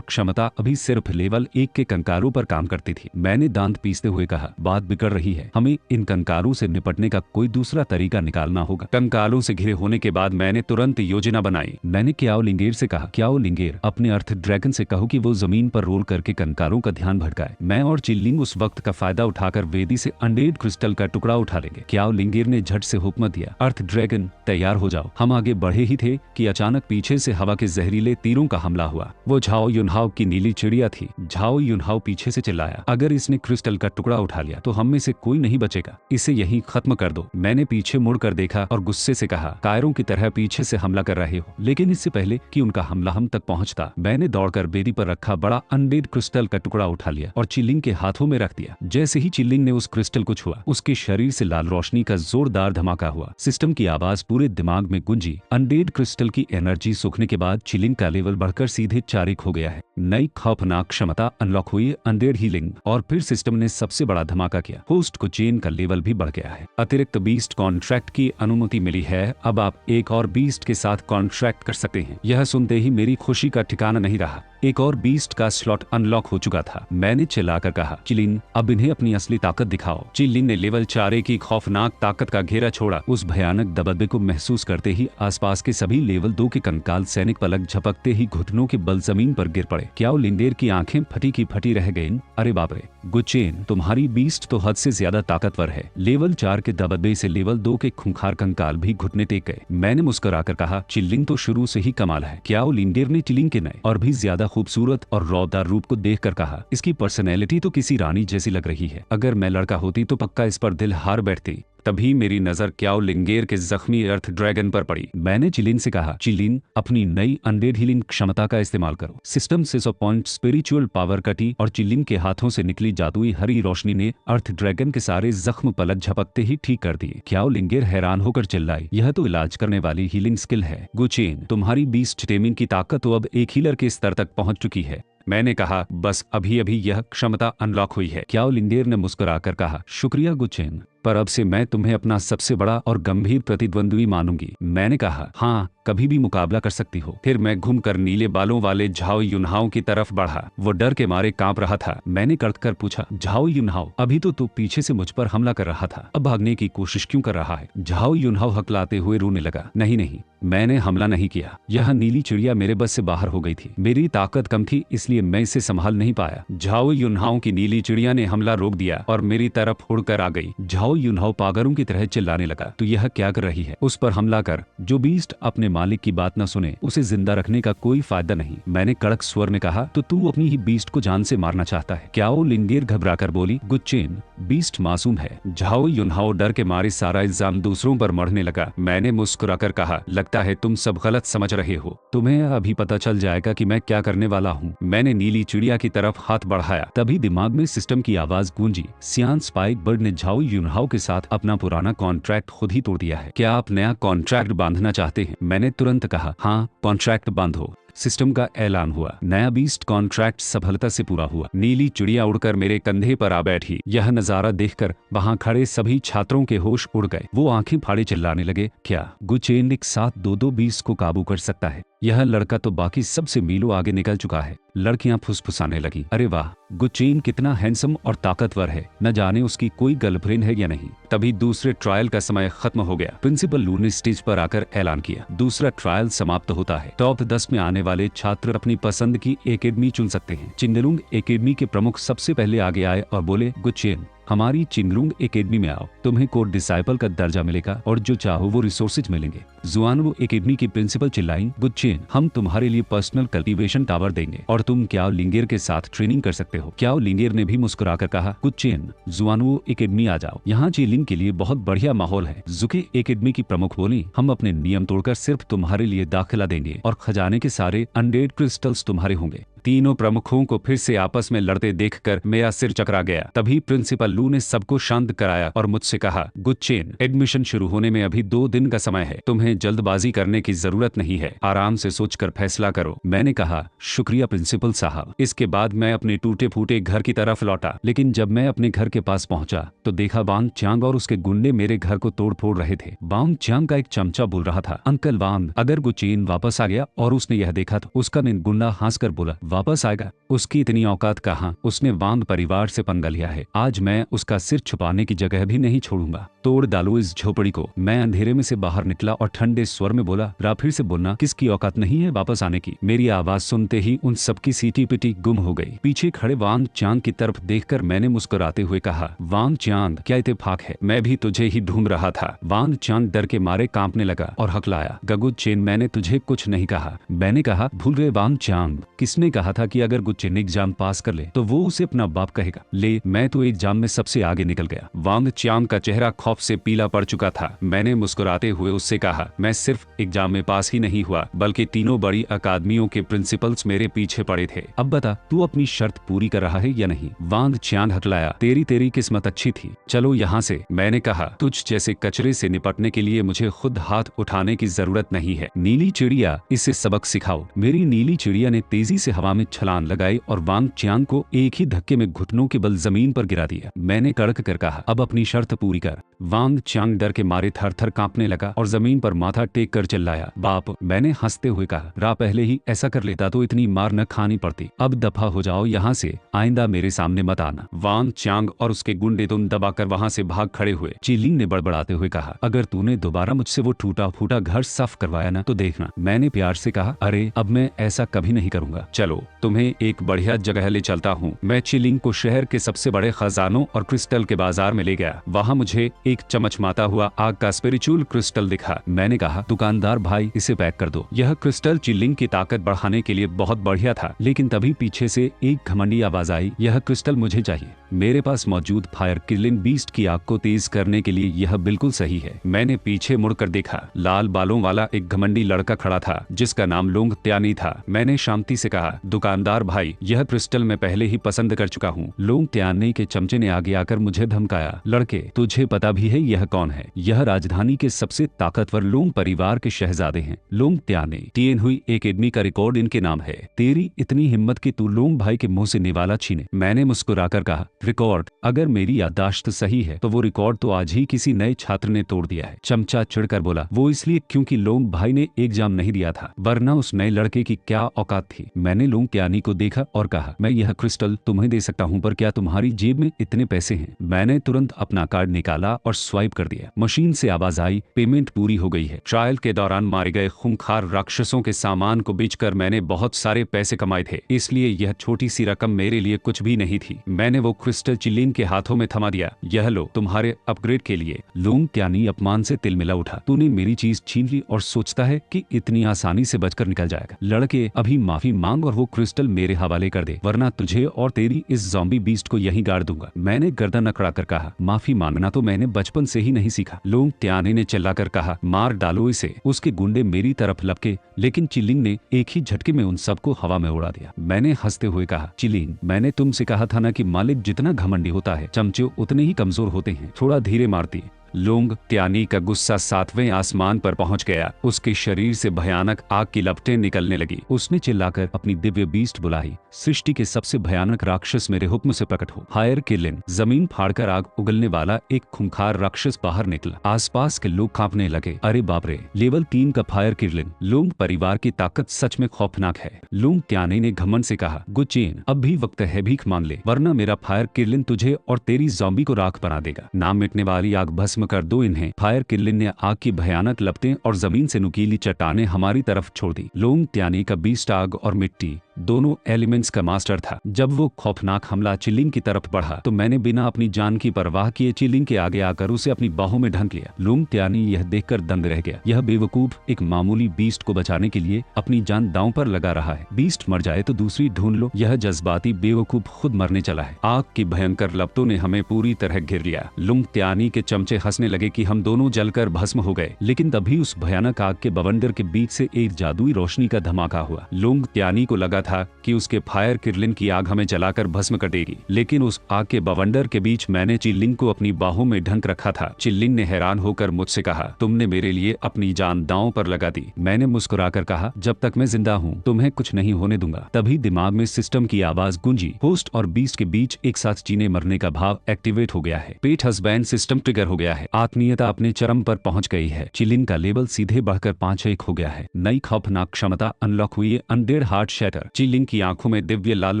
क्षमता अभी सिर्फ लेवल 1 के कंकालों पर काम करती थी। मैंने दांत पीसते हुए कहा, बात बिगड़ रही है, हमें इन कंकालों से निपटने का कोई दूसरा तरीका निकालना होगा। कंकालों से घिरे होने के बाद मैंने तुरंत योजना बनाई। मैंने क्याओ लिंगेर से कहा, क्याओ लिंगेर, अपने अर्थ ड्रैगन से कहो कि वो जमीन पर रोल करके कंकालों का ध्यान भटकाए। मैं और चिलिंग उस वक्त का फायदा उठाकर वेदी से अनडेड क्रिस्टल का टुकड़ा उठा लेंगे। क्याओ लिंगेर ने झट से हुक्म दिया, अर्थ ड्रैगन तैयार हो जाओ। हम आगे बढ़े ही थे कि अचानक पीछे से हवा के जहरीले तीरों का हमला हुआ। वो झाओ युनहाओ की नीली चिड़िया थी। झाओ युनहाओ पीछे से चिल्लाया, अगर इसने क्रिस्टल का टुकड़ा उठा लिया तो हम में से कोई नहीं बचेगा, इसे यहीं खत्म कर दो। मैंने पीछे मुड़कर देखा और गुस्से से कहा, कायरों की तरह पीछे से हमला कर रहे हो, लेकिन इससे पहले कि उनका हमला हम तक पहुंचता, मैंने दौड़कर बेदी पर रखा बड़ा अनडेड क्रिस्टल का टुकड़ा उठा लिया और चिलिंग के हाथों में रख दिया। जैसे ही चिलिंग ने उस क्रिस्टल को छुआ, उसके शरीर से लाल रोशनी का जोरदार धमाका हुआ। सिस्टम की आवाज पूरे दिमाग में गूंजी। अनडेड क्रिस्टल की एनर्जी सूखने के बाद चिलिंग का लेवल बढ़कर सीधे 4 हो गया है। नई खौफनाक क्षमता अनलॉक हुई, अनडेड हीलिंग, और फिर सिस्टम ने सबसे बड़ा धमाका किया। होस्ट को चेन का लेवल भी बढ़ गया है। अतिरिक्त बीस्ट कॉन्ट्रैक्ट की अनुमति मिली है। अब आप एक और बीस्ट के साथ कॉन्ट्रैक्ट कर सकते हैं। यह सुनते ही मेरी खुशी का ठिकाना नहीं रहा। एक और बीस्ट का स्लॉट अनलॉक हो चुका था। मैंने चिल्लाकर कहा, चिलिंग, अब इन्हें अपनी असली ताकत दिखाओ। चिलिंग ने लेवल 4 की खौफनाक ताकत का घेरा छोड़ा। उस भयानक दबदबे को महसूस करते ही आसपास के सभी लेवल 2 के कंकाल सैनिक पलक झपकते ही घुटनों के बल जमीन पर गिर पड़े। क्याओ लिंगेर की आंखें फटी की फटी रह गईं। अरे बाप रे, गुचेन, तुम्हारी बीस्ट तो हद से ज्यादा ताकतवर है। लेवल 4 के दबदबे से लेवल 2 के खूंखार कंकाल भी घुटने टेक गए। मैंने मुस्कुराकर कहा, चिलिंग तो शुरू से ही कमाल है। क्याओ लिंगेर ने चिलिंग के नए और भी ज्यादा खूबसूरत और रौबदार रूप को देखकर कहा, इसकी पर्सनैलिटी तो किसी रानी जैसी लग रही है। अगर मैं लड़का होती तो पक्का इस पर दिल हार बैठती। तभी मेरी नजर क्याओ लिंगेर के जख्मी अर्थ ड्रैगन पर पड़ी। मैंने चिलिंग से कहा, चिलिंग, अपनी नई अनडेड हीलिंग क्षमता का इस्तेमाल करो। सिस्टम से 100 पॉइंट स्पिरिचुअल पावर कटी और चिलिंग के हाथों से निकली जादुई हरी रोशनी ने अर्थ ड्रैगन के सारे जख्म पलक झपकते ही ठीक कर दिए। क्याओ लिंगेर हैरान होकर चिल्लाई, यह तो इलाज करने वाली हीलिंग स्किल है। गुचेन, तुम्हारी बीस्ट टेमिंग की ताकत तो अब एक हीलर के स्तर तक पहुंच चुकी है। मैंने कहा, बस अभी अभी यह क्षमता अनलॉक हुई है। क्याओ लिंगेर ने मुस्कुराकर कहा, शुक्रिया गुचेन। पर अब से मैं तुम्हें अपना सबसे बड़ा और गंभीर प्रतिद्वंद्वी मानूंगी। मैंने कहा, हाँ, कभी भी मुकाबला कर सकती हो। फिर मैं घूमकर नीले बालों वाले झाओ युनहाओ की तरफ बढ़ा। वो डर के मारे कांप रहा था। मैंने कड़क कर पूछा, झाओ युनहाओ, अभी तो तू पीछे से मुझ पर हमला कर रहा था, अब भागने की कोशिश क्यों कर रहा है? झाओ युनहाओ हकलाते हुए रोने लगा। नहीं नहीं, मैंने हमला नहीं किया। यह नीली चिड़िया मेरे बस से बाहर हो गई थी। मेरी ताकत कम थी, इसलिए मैं इसे संभाल नहीं पाया। झाओ युनहाओ की नीली चिड़िया ने हमला रोक दिया और मेरी तरफ उड़कर आ गई। झाओ युनहाओ पागलों की तरह चिल्लाने लगा, तू यह क्या कर रही है? उस पर हमला कर। जो बीस्ट अपने मालिक की बात न सुने, उसे जिंदा रखने का कोई फायदा नहीं। मैंने कड़क स्वर में कहा, तो तू अपनी ही बीस्ट को जान से मारना चाहता है क्या? वो लिंगेर घबराकर बोली, गुच्चेन, बीस्ट मासूम है। झाओ युनहाओ डर के मारे सारा इल्जाम दूसरों पर मढ़ने लगा। मैंने मुस्कुराकर कहा, लगता है तुम सब गलत समझ रहे हो। तुम्हें अभी पता चल जाएगा कि मैं क्या करने वाला हूँ। मैंने नीली चिड़िया की तरफ हाथ बढ़ाया, तभी दिमाग में सिस्टम की आवाज गूंजी। सियान स्पाइक बर्ड ने झाओ युनहाओ के साथ अपना पुराना कॉन्ट्रैक्ट खुद ही तोड़ दिया है। क्या आप नया कॉन्ट्रैक्ट बांधना चाहते हैं? मैंने तुरंत कहा, हाँ, कॉन्ट्रैक्ट बांधो। सिस्टम का ऐलान हुआ। नया बीस्ट कॉन्ट्रैक्ट सफलता से पूरा हुआ। नीली चिड़िया उड़कर मेरे कंधे पर आ बैठी। यह नजारा देखकर वहां खड़े सभी छात्रों के होश उड़ गए। वो आंखें फाड़े चिल्लाने लगे, क्या गुचेन एक साथ दो बीस्ट को काबू कर सकता है? यह लड़का तो बाकी सबसे मीलों आगे निकल चुका है। लड़कियां फुसफुसाने लगी, अरे वाह, गुचेन कितना हैंडसम और ताकतवर है, न जाने उसकी कोई गर्लफ्रेंड है या नहीं। तभी दूसरे ट्रायल का समय खत्म हो गया। प्रिंसिपल लू ने स्टेज पर आकर ऐलान किया, दूसरा ट्रायल समाप्त होता है। टॉप 10 में आने वाले छात्र अपनी पसंद की एकेडमी चुन सकते हैं। चिंगलुंग एकेडमी के प्रमुख सबसे पहले आगे आए और बोले, गुचेन, हमारी चिंगलुंग एकेडमी में आओ। तुम्हें कोड डिसाइपल का दर्जा मिलेगा और जो चाहो वो रिसोर्सेज मिलेंगे। जुआनवो एकेडमी की प्रिंसिपल चिल्लाई, गुच्चेन, हम तुम्हारे लिए पर्सनल कल्टीवेशन टावर देंगे और तुम क्याओ लिंगेर के साथ ट्रेनिंग कर सकते हो। क्याओ लिंगेर ने भी मुस्कुराकर कहा, गुच्चेन, जुआनवो एकेडमी आ जाओ, यहाँ चिलिंग के लिए बहुत बढ़िया माहौल है। जुके एकेडमी की प्रमुख बोली, हम अपने नियम तोड़कर सिर्फ तुम्हारे लिए दाखिला देंगे और खजाने के सारे अनडेड क्रिस्टल्स तुम्हारे होंगे। तीनों प्रमुखों को फिर से आपस में लड़ते देखकर मेरा सिर चकरा गया। तभी प्रिंसिपल लू ने सबको शांत कराया और मुझसे कहा, गुच्चेन, एडमिशन शुरू होने में अभी 2 दिन का समय है। तुम्हें जल्दबाजी करने की जरूरत नहीं है, आराम से सोचकर फैसला करो। मैंने कहा, शुक्रिया प्रिंसिपल साहब। इसके बाद मैं अपने टूटे फूटे घर की तरफ लौटा, लेकिन जब मैं अपने घर के पास पहुंचा तो देखा वांग चांग और उसके गुंडे मेरे घर को तोड़ फोड़ रहे थे। वांग चांग का एक चमचा बोल रहा था, अंकल वांग, अगर गुच्चेन वापस आ गया और उसने यह देखा तो उसका गुंडा हंसकर बोला, वापस आएगा? उसकी इतनी औकात कहाँ? उसने वांग परिवार से पंगा लिया है। आज मैं उसका सिर छुपाने की जगह भी नहीं छोड़ूंगा। तोड़ डालो इस झोपड़ी को। मैं अंधेरे में से बाहर निकला और ठंडे स्वर में बोला, रा फिर से बोलना, किसकी औकात नहीं है वापस आने की? मेरी आवाज सुनते ही उन सबकी सीटी पिटी गुम हो गई। पीछे खड़े वांग चांद की तरफ देखकर मैंने मुस्कुराते हुए कहा, वांग चांद, क्या इत्तेफाक है, मैं भी तुझे ही ढूंढ रहा था। वांग चांद डर के मारे कांपने लगा और हकलाया, गुच्चेन, मैंने तुझे कुछ नहीं कहा। मैंने कहा, भूल गए वांग चांद, किसने कहा था कि अगर गुच्चेन एग्जाम पास कर ले तो वो उसे अपना बाप कहेगा? ले, मैं तो एग्जाम में सबसे आगे निकल गया। वांग चांग का चेहरा खौफ से पीला पड़ चुका था। मैंने मुस्कुराते हुए उससे कहा, मैं सिर्फ एग्जाम में पास ही नहीं हुआ, बल्कि तीनों बड़ी अकादमियों के प्रिंसिपल्स मेरे पीछे पड़े थे। अब बता, तू अपनी शर्त पूरी कर रहा है या नहीं? वांग चांग हकलाया, तेरी किस्मत अच्छी थी, चलो यहाँ से। मैंने कहा, तुझ जैसे कचरे से निपटने के लिए मुझे खुद हाथ उठाने की जरूरत नहीं है। नीली चिड़िया, इसे सबक सिखाओ। मेरी नीली चिड़िया ने तेजी से हवा में छलांग लगाई और वांग चांग को एक ही धक्के में घुटनों के बल जमीन पर गिरा दिया। मैंने कड़क कर कहा, अब अपनी शर्त पूरी कर। वांग चांग डर के मारे थर थर कांपने लगा और जमीन पर माथा टेक कर चिल्लाया, बाप। मैंने हंसते हुए कहा, रा पहले ही ऐसा कर लेता तो इतनी मार न खानी पड़ती। अब दफा हो जाओ यहाँ से, आइंदा मेरे सामने मत आना। वांग चांग और उसके गुंडे तुम दबाकर वहाँ से भाग खड़े हुए। चिलिंग ने बड़बड़ाते हुए कहा, अगर तूने दोबारा मुझसे वो टूटा फूटा घर साफ करवाया ना तो देखना। मैंने प्यार से कहा, अरे अब मैं ऐसा कभी नहीं करूंगा। चलो, तुम्हें एक बढ़िया जगह ले चलता हूँ। मैं चिलिंग को शहर के सबसे बड़े खजानों और क्रिस्टल के बाजार में ले गया। वहाँ मुझे एक चमचमाता हुआ आग का स्पिरिचुअल क्रिस्टल दिखा। मैंने कहा, दुकानदार भाई, इसे पैक कर दो। यह क्रिस्टल चिलिंग की ताकत बढ़ाने के लिए बहुत बढ़िया था, लेकिन तभी पीछे से एक घमंडी आवाज आई, यह क्रिस्टल मुझे चाहिए। मेरे पास मौजूद फायर किलिंग बीस्ट की आग को तेज करने के लिए यह बिल्कुल सही है। मैंने पीछे मुड़कर देखा। लाल बालों वाला एक घमंडी लड़का खड़ा था जिसका नाम लोंग त्यानी था। मैंने शांति से कहा, दुकानदार भाई, यह क्रिस्टल मैं पहले ही पसंद कर चुका हूँ। लोंग त्यानी के चमचे ने आगे आकर मुझे धमकाया, लड़के, तुझे पता भी है यह कौन है? यह राजधानी के सबसे ताकतवर लोंग परिवार के शहजादे हैं। लोंग त्यानी टीएन हुई एकेडमी का रिकॉर्ड इनके नाम है। तेरी इतनी हिम्मत कि तू लोंग भाई के मुंह से निवाला छीने? मैंने मुस्कुराकर कहा, रिकॉर्ड। अगर मेरी याददाश्त सही है तो वो रिकॉर्ड तो आज ही किसी नए छात्र ने तोड़ दिया है। चमचा चिढ़कर बोला। वो इसलिए क्योंकि लोंग भाई ने एग्जाम नहीं दिया था, वरना उस नए लड़के की क्या औकात थी। मैंने लोंग त्यानी को देखा और कहा, मैं यह क्रिस्टल तुम्हें दे सकता हूँ, पर क्या तुम्हारी जेब में इतने पैसे हैं? मैंने तुरंत अपना कार्ड निकाला और स्वाइप कर दिया। मशीन से आवाज आई, पेमेंट पूरी हो गई है। ट्रायल के दौरान मारे गए खूंखार राक्षसों के सामान को बेचकर मैंने बहुत सारे पैसे कमाए थे, इसलिए यह छोटी सी रकम मेरे लिए कुछ भी नहीं थी। मैंने वो क्रिस्टल चिलिन के हाथों में थमा दिया। यह लो तुम्हारे अपग्रेड के लिए। लोंग त्यानी अपमान से तिलमिला उठा। तूने मेरी चीज छीन ली और सोचता है कि इतनी आसानी से बचकर निकल जाएगा? लड़के, अभी माफी मांग और वो क्रिस्टल मेरे हवाले कर दे, वरना तुझे और तेरी इस ज़ॉम्बी बीस्ट को यहीं गाड़ दूंगा। मैंने गर्दन अकड़ाकर कहा, माफी मांगना तो मैंने बचपन से ही नहीं सीखा। लोंग त्यानी ने चिल्लाकर कहा, मार डालो इसे। उसके गुंडे मेरी तरफ लपके, लेकिन चिलिंग ने एक ही झटके में उन सबको हवा में उड़ा दिया। मैंने हंसते हुए कहा, चिलिंग, मैंने तुमसे कहा था ना कि मालिक जितना घमंडी होता है, चमचे उतने ही कमजोर होते हैं। थोड़ा धीरे मारती। लोंग त्यानी का गुस्सा 7वें आसमान पर पहुंच गया। उसके शरीर से भयानक आग की लपटें निकलने लगी। उसने चिल्लाकर अपनी दिव्य बीस्ट बुलाई, सृष्टि के सबसे भयानक राक्षस मेरे हुक्म से प्रकट हो। फायर किलिन। जमीन फाड़कर आग उगलने वाला एक खूंखार राक्षस बाहर निकला। आसपास के लोग कांपने लगे। अरे बाप रे, लेवल 3 का फायर किलिन। लोंग परिवार की ताकत सच में खौफनाक है। लोंग त्यानी ने घमंड से कहा, गुचेन, अब भी वक्त है, भीख मांग ले, वरना मेरा फायर किलिन तुझे और तेरी ज़ॉम्बी को राख बना देगा। ना मिटने वाली आग भस्म कर दो इन्हें। फायर किलिन ने आग की भयानक लपटें और जमीन से नुकीली चट्टानें हमारी तरफ छोड़ दी। लोंग त्यानी का बीस्ट आग और मिट्टी दोनों एलिमेंट्स का मास्टर था। जब वो खौफनाक हमला चिलिंग की तरफ बढ़ा तो मैंने बिना अपनी जान की परवाह किए चिलिंग के आगे आकर उसे अपनी बाहों में ढंक लिया। लोंग त्यानी यह देखकर दंग रह गया। यह बेवकूफ एक मामूली बीस्ट को बचाने के लिए अपनी जान दांव पर लगा रहा है। बीस्ट मर जाए तो दूसरी ढूंढ लो। यह जज्बाती बेवकूफ खुद मरने चला है। आग की भयंकर लपटों ने हमें पूरी तरह घेर लिया। लोंग त्यानी के चमचे हंसने लगे कि हम दोनों जलकर भस्म हो गए। लेकिन तभी उस भयानक आग के बवंडर के बीच से एक जादुई रोशनी का धमाका हुआ। लोंग त्यानी को लगा था कि उसके फायर किरलिन की आग हमें जलाकर भस्म कर देगी, लेकिन उस आग के बवंडर के बीच मैंने चिल्लिंग को अपनी बाहों में ढंक रखा था। चिल्लिंग ने हैरान होकर मुझसे कहा, तुमने मेरे लिए अपनी जान दांव पर लगा दी। मैंने मुस्कुराकर कहा, जब तक मैं जिंदा हूँ तुम्हें कुछ नहीं होने दूंगा। तभी दिमाग में सिस्टम की आवाज गूंजी। होस्ट और बीस्ट के बीच एक साथ जीने मरने का भाव एक्टिवेट हो गया है। पेट हस्बैंड सिस्टम ट्रिगर हो गया है। आत्मीयता अपने चरम पर पहुंच गई है। चिलिंग का लेवल सीधे बढ़कर 5-1 हो गया है। नई खौफनाक क्षमता अनलॉक हुई है, अनडेड हार्ट शैटर। चिलिंग की आंखों में दिव्य लाल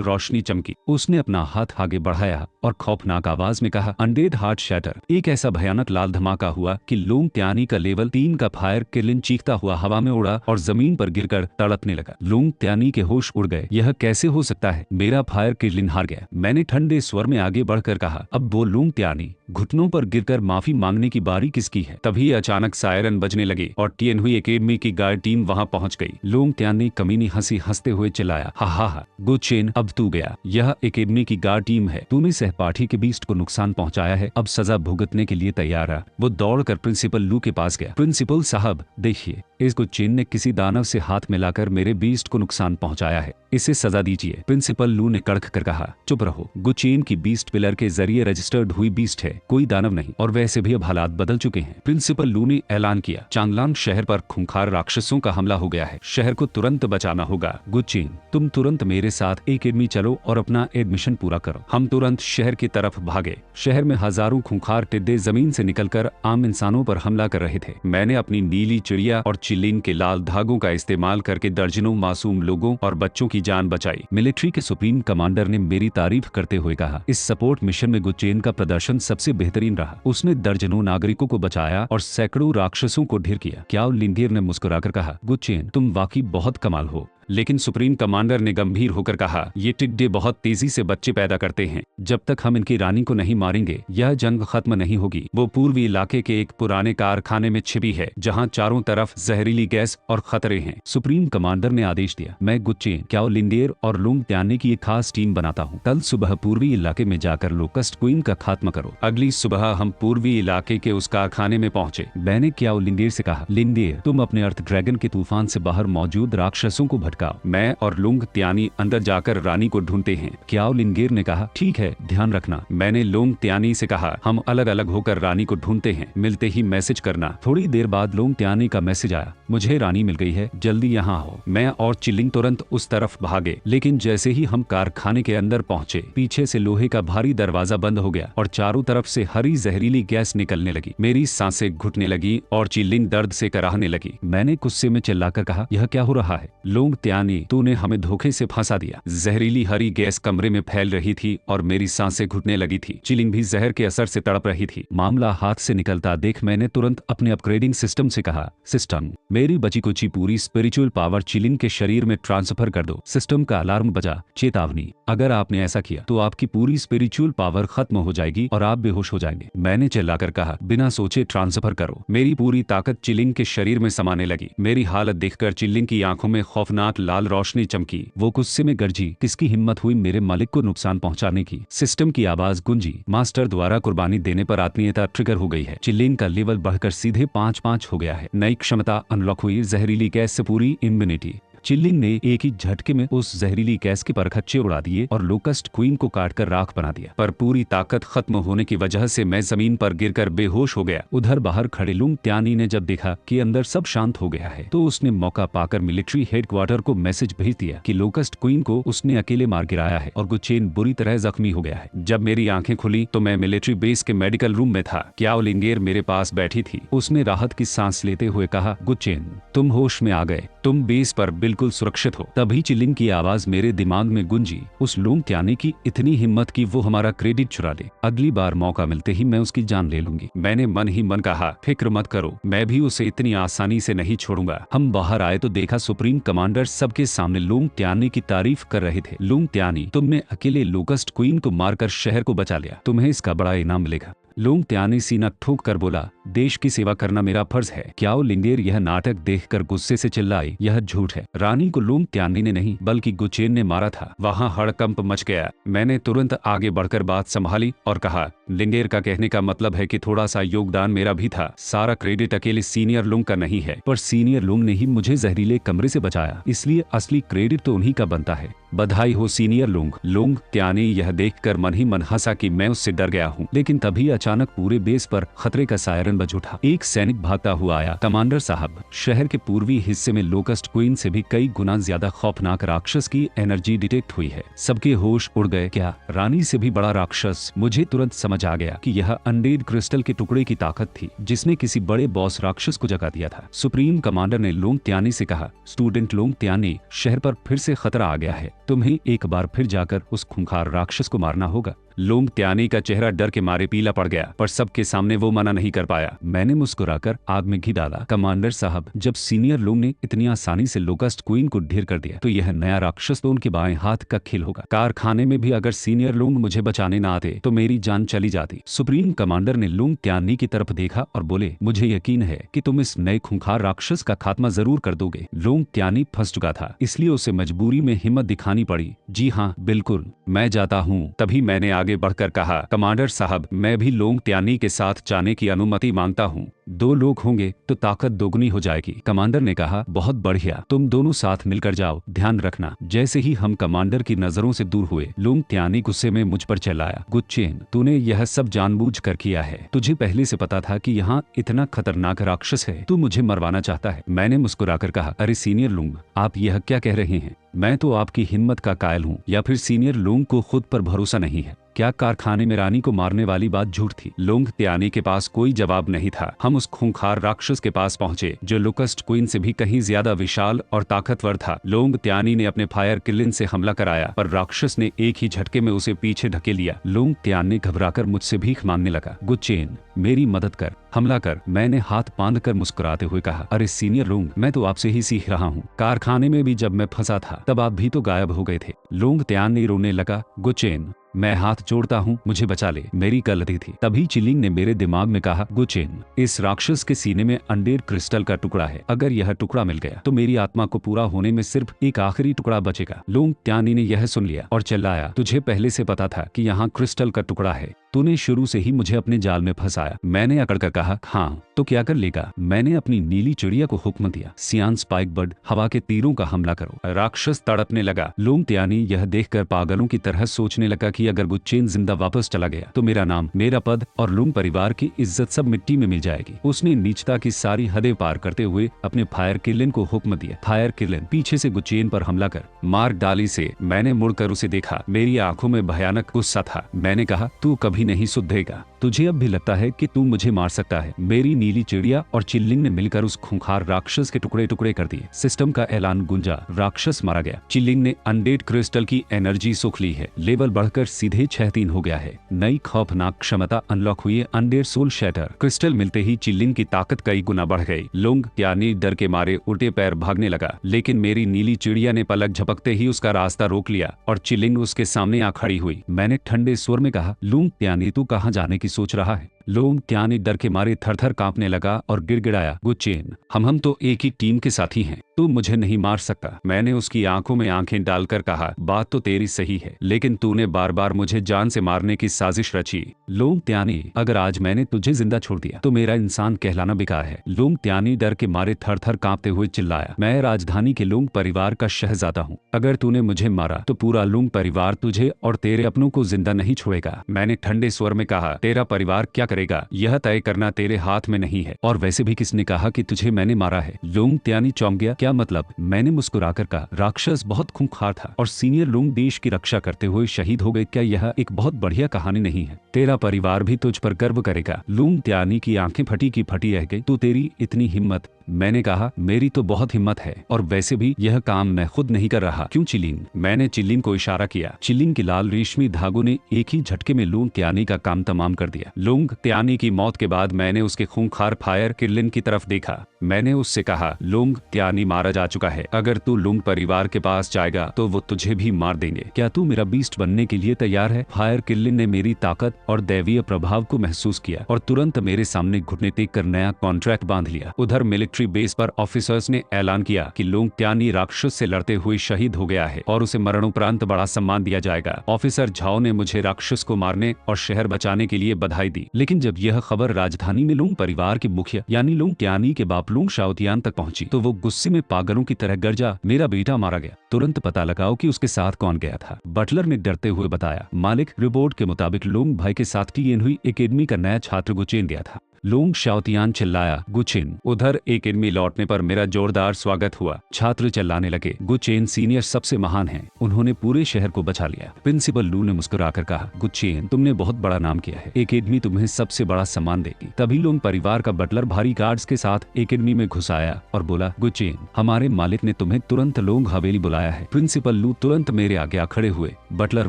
रोशनी चमकी। उसने अपना हाथ आगे बढ़ाया और खौफनाक आवाज में कहा, अनडेड हार्ट शैटर। एक ऐसा भयानक लाल धमाका हुआ कि लोंग त्यानी का लेवल 3 का फायर किलिन चीखता हुआ हवा में उड़ा और जमीन पर गिरकर तड़पने लगा। लोंग त्यानी के होश उड़ गए। यह कैसे हो सकता है? मेरा फायर किलिन हार गया। मैंने ठंडे स्वर में आगे बढ़कर कहा, अब वो लोंग त्यानी, घुटनों पर गिरकर माफी मांगने की बारी किसकी है? तभी अचानक सायरन बजने लगे और टिएनहुई एकेडमी की गार्ड टीम वहां पहुंच गई। लोंग त्यानी कमीनी हंसी हंसते हुए चिल्लाया, हा हा हा, गुचेन, अब तू गया। यह एकेडमी की गार्ड टीम है। तूने सहपाठी के बीस्ट को नुकसान पहुंचाया है, अब सजा भुगतने के लिए तैयार है। वो दौड़कर प्रिंसिपल लू के पास गया। प्रिंसिपल साहब देखिए, इस गुचेन ने किसी दानव से हाथ मिलाकर मेरे बीस्ट को नुकसान पहुंचाया है, इसे सजा दीजिए। प्रिंसिपल लू ने कड़क कर कहा, चुप रहो। गुचेन की बीस्ट पिलर के जरिए रजिस्टर्ड हुई बीस्ट है, कोई दानव नहीं, और वैसे भी अब हालात बदल चुके हैं। प्रिंसिपल लू ने ऐलान किया, चांगलांग शहर पर खूंखार राक्षसों का हमला हो गया है। शहर को तुरंत बचाना होगा। गुचेन, तुम तुरंत मेरे साथ एकेडमी चलो और अपना एडमिशन पूरा करो। हम तुरंत शहर की तरफ भागे। शहर में हजारों खूंखार टिड्डे जमीन से निकलकर आम इंसानों पर हमला कर रहे थे। मैंने अपनी नीली चिड़िया और चिलिन के लाल धागों का इस्तेमाल करके दर्जनों मासूम लोगों और बच्चों की जान बचाई। मिलिट्री के सुप्रीम कमांडर ने मेरी तारीफ करते हुए कहा, इस सपोर्ट मिशन में गुचेन का प्रदर्शन सबसे बेहतरीन रहा। उसने दर्जनों नागरिकों को बचाया और सैकड़ों राक्षसों को ढेर किया। क्याओ लिंडियर ने मुस्कुराकर कहा, गुचेन, तुम वाकई बहुत कमाल हो। लेकिन सुप्रीम कमांडर ने गंभीर होकर कहा, ये टिड्डे बहुत तेजी से बच्चे पैदा करते हैं। जब तक हम इनकी रानी को नहीं मारेंगे यह जंग खत्म नहीं होगी। वो पूर्वी इलाके के एक पुराने कारखाने में छिपी है, जहां चारों तरफ जहरीली गैस और खतरे हैं। सुप्रीम कमांडर ने आदेश दिया, मैं गुचेन, क्याओ लिंडियर और लोंग त्यानी की एक खास टीम बनाता हूँ। कल सुबह पूर्वी इलाके में जाकर लोकस्ट क्वीन का खात्मा करो। अगली सुबह हम पूर्वी इलाके के उस कारखाने में पहुंचे। मैंने क्याओ लिंडियर से कहा, लिंडियर, तुम अपने अर्थ ड्रैगन के तूफान से बाहर मौजूद राक्षसों को भटकाओ। मैं और लुंग त्यानी अंदर जाकर रानी को ढूंढते हैं। क्याओ लिंगेर ने कहा, ठीक है, ध्यान रखना। मैंने लुंग त्यानी से कहा, हम अलग अलग होकर रानी को ढूंढते हैं, मिलते ही मैसेज करना। थोड़ी देर बाद लुंग त्यानी का मैसेज आया, मुझे रानी मिल गई है, जल्दी यहाँ हो। मैं और चिलिंग तुरंत उस तरफ भागे, लेकिन जैसे ही हम कारखाने के अंदर पहुंचे, पीछे से लोहे का भारी दरवाजा बंद हो गया और चारों तरफ से हरी जहरीली गैस निकलने लगी। मेरी सांसें घुटने लगी और चिलिंग दर्द से कराहने लगी। मैंने गुस्से में चिल्लाकर कहा, यह क्या हो रहा है? लुंग त्यानी, तूने हमें धोखे से फंसा दिया। जहरीली हरी गैस कमरे में फैल रही थी और मेरी सांसें घुटने लगी थी। चिलिंग भी जहर के असर से तड़प रही थी। मामला हाथ से निकलता देख मैंने तुरंत अपने अपग्रेडिंग सिस्टम से कहा, सिस्टम, मेरी बची कुची पूरी स्पिरिचुअल पावर चिलिंग के शरीर में ट्रांसफर कर दो। सिस्टम का अलार्म बजा, चेतावनी, अगर आपने ऐसा किया तो आपकी पूरी स्पिरिचुअल पावर खत्म हो जाएगी और आप बेहोश हो जाएंगे। मैंने चिल्लाकर कहा, बिना सोचे ट्रांसफर करो। मेरी पूरी ताकत चिलिंग के शरीर में समाने लगी। मेरी हालत देखकर चिलिंग की आंखों में खौफनाक लाल रोशनी चमकी। वो गुस्से में गरजी, किसकी हिम्मत हुई मेरे मालिक को नुकसान पहुंचाने की? सिस्टम की आवाज गूंजी, मास्टर द्वारा कुर्बानी देने पर आत्मीयता ट्रिगर हो गई है। चिलिंग का लेवल बढ़कर सीधे 5-5 हो गया है। नई क्षमता अनलॉक हुई, जहरीली गैस से पूरी इम्यूनिटी। चिलिंग ने एक ही झटके में उस जहरीली गैस के परखच्चे उड़ा दिए और लोकस्ट क्वीन को काटकर राख बना दिया। पर पूरी ताकत खत्म होने की वजह से मैं जमीन पर गिरकर बेहोश हो गया। उधर बाहर खड़े लुंग त्यानी ने जब देखा कि अंदर सब शांत हो गया है, तो उसने मौका पाकर मिलिट्री हेडक्वार्टर को मैसेज भेज दिया कि लोकस्ट क्वीन को उसने अकेले मार गिराया है और गुचेन बुरी तरह जख्मी हो गया है। जब मेरी आंखें खुली तो मैं मिलिट्री बेस के मेडिकल रूम में था। क्याओ लिंगेर मेरे पास बैठी थी। उसने राहत की सांस लेते हुए कहा, गुचेन, तुम होश में आ गए, तुम बेस पर बिल्कुल सुरक्षित हो। तभी चिलिंग की आवाज मेरे दिमाग में गूंजी, उस लुंग त्यानी की इतनी हिम्मत कि वो हमारा क्रेडिट चुरा ले। अगली बार मौका मिलते ही मैं उसकी जान ले लूंगी। मैंने मन ही मन कहा, फिक्र मत करो, मैं भी उसे इतनी आसानी से नहीं छोड़ूंगा। हम बाहर आए तो देखा सुप्रीम कमांडर सबके सामने लुंग त्यानी की तारीफ कर रहे थे। लुंग त्यानी, तुमने अकेले लोकस्ट क्वीन को मारकर शहर को बचा लिया, तुम्हें इसका बड़ा इनाम मिलेगा। लुंग त्यानी सीना ठोक कर बोला, देश की सेवा करना मेरा फर्ज है। क्याओ लिंगेर यह नाटक देखकर गुस्से से चिल्लाई, यह झूठ है। रानी को लुंग त्यानी ने नहीं बल्कि गुचेन ने मारा था। वहाँ हड़कंप मच गया। मैंने तुरंत आगे बढ़कर बात संभाली और कहा, लिंगेर का कहने का मतलब है कि थोड़ा सा योगदान मेरा भी था। सारा क्रेडिट अकेले सीनियर लुंग का नहीं है, पर सीनियर लुंग ने ही मुझे जहरीले कमरे से बचाया, इसलिए असली क्रेडिट तो उन्हीं का बनता है। बधाई हो सीनियर लुंग। लुंग त्यानी यह देखकर मन ही मन हंसा कि मैं उससे डर गया हूँ। लेकिन तभी अचानक पूरे बेस पर खतरे का सायरन बज उठा। एक सैनिक भागता हुआ आया, कमांडर साहब, शहर के पूर्वी हिस्से में लोकस्ट क्वीन से भी कई गुना ज्यादा खौफनाक राक्षस की एनर्जी डिटेक्ट हुई है। सबके होश उड़ गए। क्या रानी से भी बड़ा राक्षस? मुझे तुरंत समझ आ गया कि यह अनडेड क्रिस्टल के टुकड़े की ताकत थी जिसने किसी बड़े बॉस राक्षस को जगा दिया था। सुप्रीम कमांडर ने लुंग त्यानी से कहा, स्टूडेंट लुंग त्यानी, शहर पर फिर से खतरा आ गया है, तुम्हें एक बार फिर जाकर उस खूंखार राक्षस को मारना होगा। लुंग त्यानी का चेहरा डर के मारे पीला पड़ गया, पर सबके सामने वो मना नहीं कर पाया। मैंने मुस्कुराकर आग में घी डाला, कमांडर साहब, जब सीनियर लुंग ने इतनी आसानी से लोकस्ट क्वीन को ढेर कर दिया तो यह नया राक्षस तो उनके बाएं हाथ का खेल होगा। कारखाने में भी अगर सीनियर लुंग मुझे बचाने न आते तो मेरी जान चली जाती। सुप्रीम कमांडर ने लुंग त्यानी की तरफ देखा और बोले, मुझे यकीन है कि तुम इस नए खूंखार राक्षस का खात्मा जरूर कर दोगे। लुंग त्यानी फंस चुका था, इसलिए उसे मजबूरी में हिम्मत दिखानी पड़ी। जी हाँ, बिल्कुल, मैं जाता हूँ। तभी मैंने आगे बढ़कर कहा, कमांडर साहब, मैं भी लुंग त्यानी के साथ जाने की अनुमति मांगता हूँ। 2 लोग होंगे तो ताकत दोगुनी हो जाएगी। कमांडर ने कहा, बहुत बढ़िया, तुम दोनों साथ मिलकर जाओ, ध्यान रखना। जैसे ही हम कमांडर की नजरों से दूर हुए, लुंग त्यानी गुस्से में मुझ पर चिल्लाया, गुचेन, तूने यह सब जानबूझकर किया है। तुझे पहले से पता था कि यहाँ इतना खतरनाक राक्षस है, तू मुझे मरवाना चाहता है। मैंने मुस्कुराकर कहा, अरे सीनियर लुंग, आप यह क्या कह रहे हैं? मैं तो आपकी हिम्मत का कायल हूँ, या फिर सीनियर लुंग को खुद पर भरोसा नहीं है? क्या कारखाने में रानी को मारने वाली बात झूठ थी? लुंग त्यानी के पास कोई जवाब नहीं था। हम उस खूंखार राक्षस के पास पहुंचे जो लोकस्ट क्वीन से भी कहीं ज्यादा विशाल और ताकतवर था। लुंग त्यानी ने अपने फायर किलिन से हमला कराया, पर राक्षस ने एक ही झटके में उसे पीछे ढकेल लिया। लुंग त्यानी घबराकर मुझसे भीख मांगने लगा, गुचेन, मेरी मदद कर, हमला कर। मैंने हाथ बांध कर मुस्कुराते हुए कहा, अरे सीनियर लुंग, मैं तो आपसे ही सीख रहा हूँ। कारखाने में भी जब मैं फंसा था तब आप भी तो गायब हो गए थे। लुंग त्यानी रोने लगा, गुचेन, मैं हाथ जोड़ता हूँ, मुझे बचा ले, मेरी गलती थी। तभी चिलिंग ने मेरे दिमाग में कहा, गुचेन, इस राक्षस के सीने में अंडेर क्रिस्टल का टुकड़ा है। अगर यह टुकड़ा मिल गया तो मेरी आत्मा को पूरा होने में सिर्फ एक आखिरी टुकड़ा बचेगा। लोंग त्यानी ने यह सुन लिया और चिल्लाया, तुझे पहले से पता था कि यहाँ क्रिस्टल का टुकड़ा है? तूने शुरू से ही मुझे अपने जाल में फंसाया। मैंने अकड़कर कहा, हाँ तो क्या कर लेगा? मैंने अपनी नीली चिड़िया को हुक्म दिया, सियान स्पाइक बर्ड, हवा के तीरों का हमला करो। राक्षस तड़पने लगा। लोंग त्यानी यह देखकर पागलों की तरह सोचने लगा कि अगर गुचेन जिंदा वापस चला गया तो मेरा नाम, मेरा पद और लुंग परिवार की इज्जत सब मिट्टी में मिल जाएगी। उसने नीचता की सारी हदें पार करते हुए अपने फायर किलिन को हुक्म दिया, फायर किलिन, पीछे से गुचेन पर हमला कर, मार डाली से। मैंने मुड़कर उसे देखा, मेरी आंखों में भयानक गुस्सा था। मैंने कहा, तू कभी नहीं सुधरेगा। तुझे अब भी लगता है कि तू मुझे मार सकता है? मेरी नीली चिड़िया और चिल्लिंग ने मिलकर उस खूंखार राक्षस के टुकड़े टुकड़े कर दिए। सिस्टम का ऐलान गूंजा, राक्षस मारा गया। चिल्लिंग ने अनडेड क्रिस्टल की एनर्जी सुख ली है, लेवल बढ़कर सीधे 6-3 हो गया है। नई खौफनाक क्षमता अनलॉक हुई है, अनडेड सोल शैटर। क्रिस्टल मिलते ही चिल्लिंग की ताकत कई गुना बढ़ गई। लोंग त्यानी डर के मारे उल्टे पैर भागने लगा, लेकिन मेरी नीली चिड़िया ने पलक झपकते ही उसका रास्ता रोक लिया और चिल्लिंग उसके सामने आ खड़ी हुई। मैंने ठंडे स्वर में कहा, लोंग त्यानी, तू कहाँ जाने की सोच रहा है? लोंग त्यानी डर के मारे थरथर कांपने लगा और गिड़गिड़ाया, गुचेन, हम तो एक ही टीम के साथी हैं, तू मुझे नहीं मार सकता। मैंने उसकी आंखों में आंखें डालकर कहा, बात तो तेरी सही है, लेकिन तूने बार बार मुझे जान से मारने की साजिश रची। लोंग त्यानी, अगर आज मैंने तुझे जिंदा छोड़ दिया तो मेरा इंसान कहलाना बेकार है। लोंग त्यानी डर के मारे थरथर कांपते हुए चिल्लाया, मैं राजधानी के लोंग परिवार का शहजादा हूँ। अगर तूने मुझे मारा तो पूरा लोंग परिवार तुझे और तेरे अपनों को जिंदा नहीं छोड़ेगा। मैंने ठंडे स्वर में कहा, तेरा परिवार क्या करेगा यह तय करना तेरे हाथ में नहीं है, और वैसे भी किसने कहा कि तुझे मैंने मारा है? लोंग त्यानी चौंक गया, क्या मतलब? मैंने मुस्कुराकर कहा, राक्षस बहुत खूंखार था और सीनियर लोंग देश की रक्षा करते हुए शहीद हो गए। क्या यह एक बहुत बढ़िया कहानी नहीं है? तेरा परिवार भी तुझ पर गर्व करेगा। लोंग त्यानी की आंखें फटी की फटी रह गई। तो तेरी इतनी हिम्मत? मैंने कहा, मेरी तो बहुत हिम्मत है, और वैसे भी यह काम मैं खुद नहीं कर रहा। क्यों चिल्लिंग? मैंने चिल्लिंग को इशारा किया। चिल्लिंग के लाल रेशमी धागों ने एक ही झटके में लोंग त्यानी का काम तमाम कर दिया। लोंग त्यानी की मौत के बाद मैंने उसके खूंखार फायर किलिन की तरफ देखा। मैंने उससे कहा, लोंग त्यानी मारा जा चुका है, अगर तू लोंग परिवार के पास जाएगा तो वो तुझे भी मार देंगे। क्या तू मेरा बीस्ट बनने के लिए तैयार है? फायर किलिन ने मेरी ताकत और दैवीय प्रभाव को महसूस किया और तुरंत मेरे सामने घुटने टेक कर नया कॉन्ट्रैक्ट बांध लिया। उधर मिलिट्री बेस पर ऑफिसर्स ने ऐलान किया कि लोंग त्यानी राक्षस से लड़ते हुए शहीद हो गया है और उसे मरणोपरांत बड़ा सम्मान दिया जाएगा। ऑफिसर झाओ ने मुझे राक्षस को मारने और शहर बचाने के लिए बधाई दी, लेकिन जब यह खबर राजधानी में लोंग परिवार के मुखिया यानी लोंग त्यानी के बाप लोंग शाओतियान तक पहुंची तो वो गुस्से में पागलों की तरह गरजा, मेरा बेटा मारा गया, तुरंत पता लगाओ कि उसके साथ कौन गया था। बटलर ने डरते हुए बताया, मालिक, रिपोर्ट के मुताबिक लोंग भाई के साथ टीएन हुई एकेडमी का नया छात्र गुचेन गया था। लोंग शाओतियान चिल्लाया, गुचेन। उधर एकेडमी लौटने पर मेरा जोरदार स्वागत हुआ। छात्र चिल्लाने लगे, गुचेन सीनियर सबसे महान हैं, उन्होंने पूरे शहर को बचा लिया। प्रिंसिपल लू ने मुस्कुराकर कहा, गुचेन, तुमने बहुत बड़ा नाम किया है, एकेडमी तुम्हें सबसे बड़ा सम्मान देगी। तभी लोंग परिवार का बटलर भारी गार्ड्स के साथ एकेडमी में घुस आया और बोला, गुचेन, हमारे मालिक ने तुम्हें तुरंत लोंग हवेली बुलाया है। प्रिंसिपल लू तुरंत मेरे आगे आ खड़े हुए। बटलर